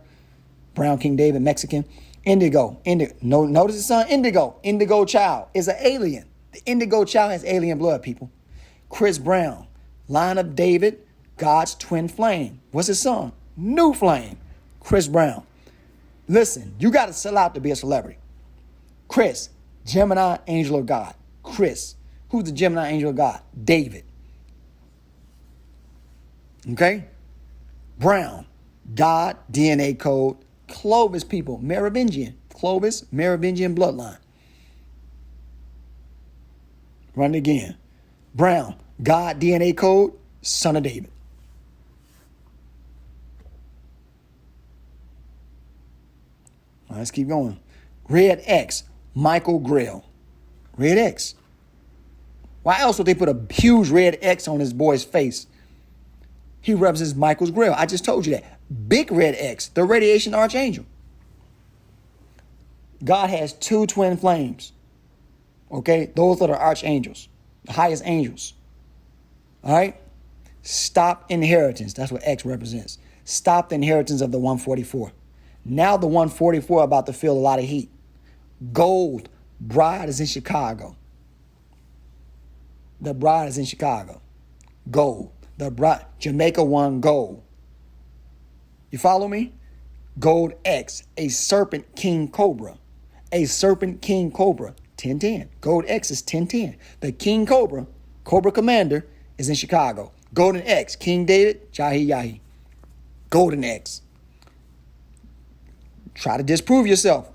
brown King David, Mexican. Indigo. No, notice his son, Indigo child is an alien. The Indigo child has alien blood, people. Chris Brown. Line of David, God's twin flame. What's his son? New flame. Chris Brown. Listen, you got to sell out to be a celebrity. Chris, Gemini, angel of God. Chris. Who's the Gemini angel of God? David. Okay? Brown, God, DNA code. Clovis people, Merovingian. Clovis, Merovingian bloodline. Run it again. Brown, God, DNA code, son of David. All right, let's keep going. Red X, Michael Grail. Red X. Why else would they put a huge red X on his boy's face? He represents Michael's Grail. I just told you that. Big red X, the radiation archangel. God has two twin flames. Okay? Those are the archangels, the highest angels. All right? Stop inheritance. That's what X represents. Stop the inheritance of the 144. Now the 144 about to feel a lot of heat. Gold. Bride is in Chicago. The bride is in Chicago. Gold. The bride. Jamaica won gold. You follow me? Gold X. A serpent king cobra. A serpent king cobra. 1010. Gold X is 1010. The king cobra, cobra commander, is in Chicago. Golden X, King David, Yahi. Golden X. Try to disprove yourself.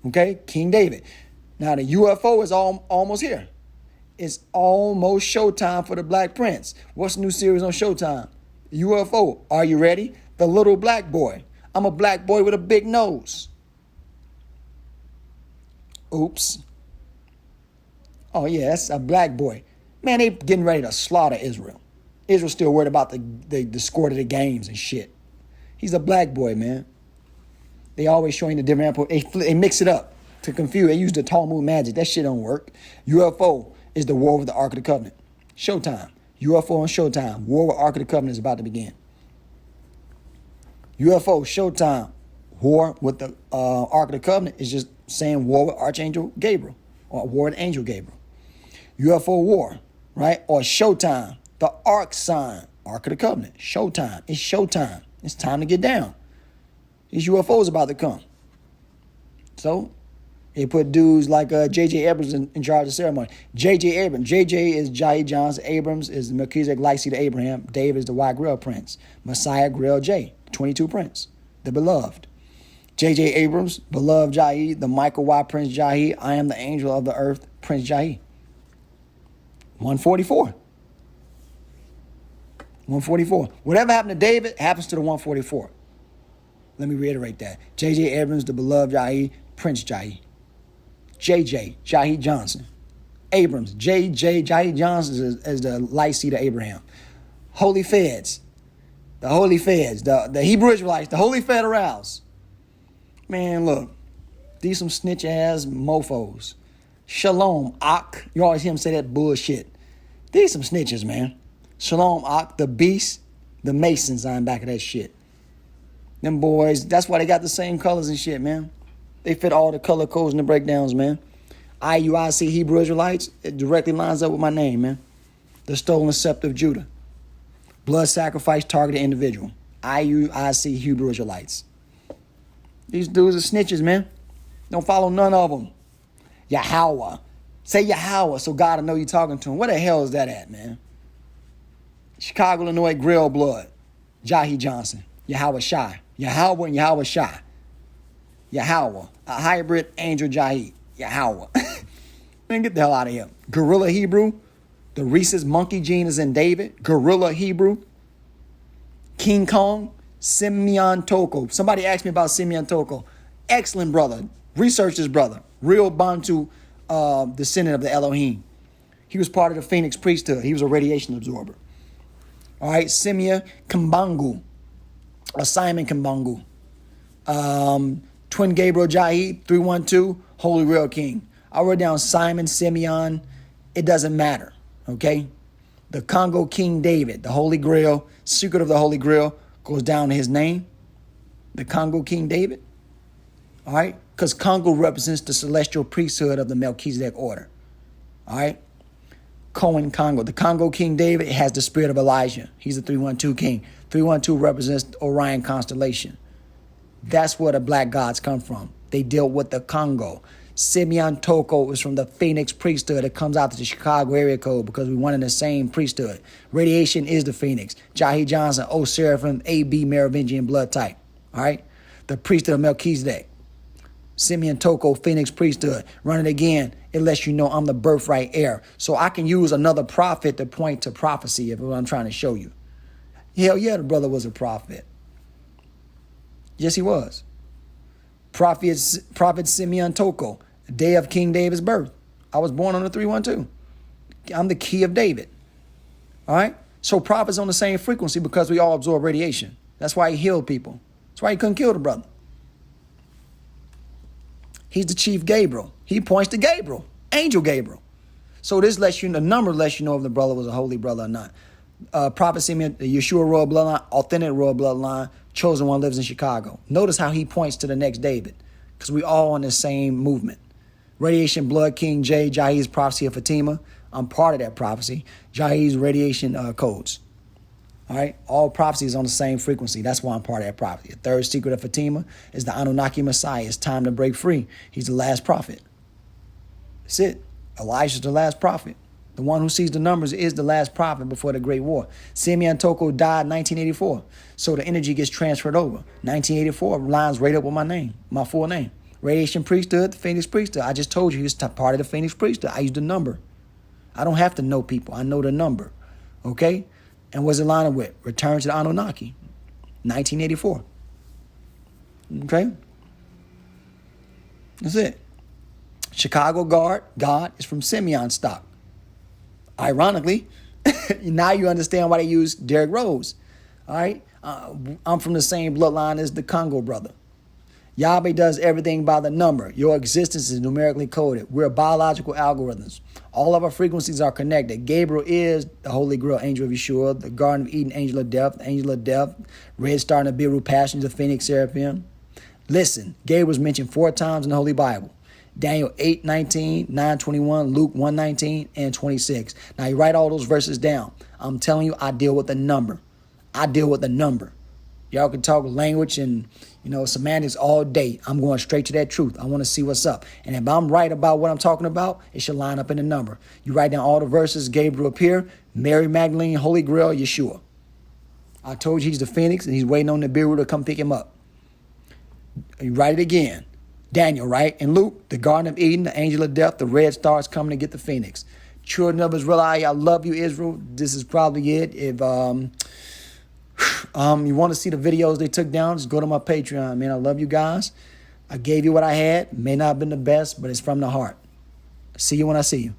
Okay? King David. Now the UFO is almost here. It's almost showtime for the Black Prince. What's the new series on Showtime? UFO. Are you ready? The Little Black Boy. I'm a black boy with a big nose. Oops. Oh, yeah, that's a black boy. Man, they getting ready to slaughter Israel. Israel's still worried about the score of the games and shit. He's a black boy, man. They always showing the different... They mix it up to confuse. They use the Talmud magic. That shit don't work. UFO is the war with the Ark of the Covenant. Showtime. UFO on Showtime. War with Ark of the Covenant is about to begin. UFO, Showtime. War with the Ark of the Covenant is just saying war with Archangel Gabriel. Or war with Angel Gabriel. UFO war, right? Or Showtime. The Ark sign. Ark of the Covenant. Showtime. It's showtime. It's time to get down. These UFOs about to come. So, they put dudes like J.J. Abrams in charge of the ceremony. J.J. Abrams. J.J. is Yahi Johnson. Abrams is the Melchizedek light seed of Abraham. David is the Y Grail Prince. Messiah Grail J. 22 Prince. The beloved. J.J. Abrams. Beloved Yahi. The Michael Y. Prince Yahi. I am the angel of the earth. Prince Yahi. 144. 144. Whatever happened to David happens to the 144. Let me reiterate that. J.J. Abrams, the beloved Yahi, Prince Yahi. J.J. Yahi Johnson. Abrams. J.J. Yahi Johnson is the light seed of Abraham. Holy Feds. The Holy Feds. The Hebrew Israelites. The Holy Federals. Man, look. These some snitch ass mofos. Shalom, Ak. You always hear him say that bullshit. These some snitches, man. Shalom, Ak, the beast, the Masons on back of that shit. Them boys, that's why they got the same colors and shit, man. They fit all the color codes and the breakdowns, man. IUIC Hebrew Israelites, it directly lines up with my name, man. The stolen scepter of Judah. Blood sacrifice targeted individual. IUIC Hebrew Israelites. These dudes are snitches, man. Don't follow none of them. Yahweh. Say Yahweh so God will know you're talking to him. Where the hell is that at, man? Chicago, Illinois, Grail Blood. Yahi Johnson. Yahweh Shai. Yahweh and Yahweh Shai. Yahweh. A hybrid angel Yahi. Yahweh. Man, get the hell out of here. Gorilla Hebrew. The rhesus monkey gene is in David. Gorilla Hebrew. King Kong. Simeon Toko. Somebody asked me about Simeon Toko. Excellent brother. Research this brother. Real Bantu descendant of the Elohim. He was part of the Phoenix priesthood. He was a radiation absorber. All right, Simeon Kambangu. Simon Kambangu. Twin Gabriel Yahi, 312, Holy Real King. I wrote down Simon, Simeon. It doesn't matter, okay? The Congo King David, the Holy Grail, secret of the Holy Grail, goes down to his name. The Congo King David. All right? Because Congo represents the celestial priesthood of the Melchizedek order. All right? Cohen Congo. The Congo King David has the spirit of Elijah. He's the 312 king. 312 represents the Orion constellation. That's where the black gods come from. They deal with the Congo. Simeon Toko is from the Phoenix priesthood. It comes out to the Chicago area code because we one in the same priesthood. Radiation is the Phoenix. Yahi Johnson, O Seraphim, AB Merovingian blood type. All right? The priesthood of Melchizedek. Simeon Toko, Phoenix priesthood. Run it again. It lets you know I'm the birthright heir. So I can use another prophet to point to prophecy if what I'm trying to show you. Hell yeah, the brother was a prophet. Yes, he was. Prophet Simeon Toko, day of King David's birth. I was born on the 312. I'm the key of David. All right? So prophets on the same frequency because we all absorb radiation. That's why he healed people. That's why he couldn't kill the brother. He's the chief Gabriel. He points to Gabriel, Angel Gabriel. So this lets you, the number lets you know if the brother was a holy brother or not. Prophet Simeon, the Yeshua royal bloodline, authentic royal bloodline, chosen one lives in Chicago. Notice how he points to the next David, because we all in the same movement. Radiation blood king J, Yahi's prophecy of Fatima. I'm part of that prophecy. Yahi's radiation codes. All right, all prophecy is on the same frequency. That's why I'm part of that prophecy. The third secret of Fatima is the Anunnaki Messiah. It's time to break free. He's the last prophet. That's it. Elijah's the last prophet. The one who sees the numbers is the last prophet before the Great War. Simeon Toko died in 1984. So the energy gets transferred over. 1984 lines right up with my name, my full name. Radiation priesthood, the Phoenix priesthood. I just told you he's part of the Phoenix priesthood. I used the number. I don't have to know people. I know the number. Okay? And what's it lining with? Return to the Anunnaki. 1984. Okay? That's it. Chicago God is from Simeon stock. Ironically, now you understand why they use Derrick Rose. All right? I'm from the same bloodline as the Congo brother. Yahweh does everything by the number. Your existence is numerically coded. We're biological algorithms. All of our frequencies are connected. Gabriel is the Holy Grail, angel of Yeshua, the Garden of Eden, angel of death, red star in the Nibiru, passion, the Phoenix, Seraphim. Listen, Gabriel's mentioned 4 times in the Holy Bible. Daniel 8:19, 9:21, Luke 1:19, and 26. Now you write all those verses down. I'm telling you, I deal with the number. I deal with the number. Y'all can talk language and, semantics all day. I'm going straight to that truth. I want to see what's up. And if I'm right about what I'm talking about, it should line up in the number. You write down all the verses. Gabriel appear, Mary Magdalene, Holy Grail, Yeshua. I told you he's the Phoenix and he's waiting on the Nibiru to come pick him up. You write it again. Daniel, right? And Luke, the Garden of Eden, the angel of death, the red star is coming to get the Phoenix. Children of Israel, I love you, Israel. This is probably it. If you want to see the videos they took down, just go to my Patreon, man. I love you guys. I gave you what I had. May not have been the best, but it's from the heart. See you when I see you.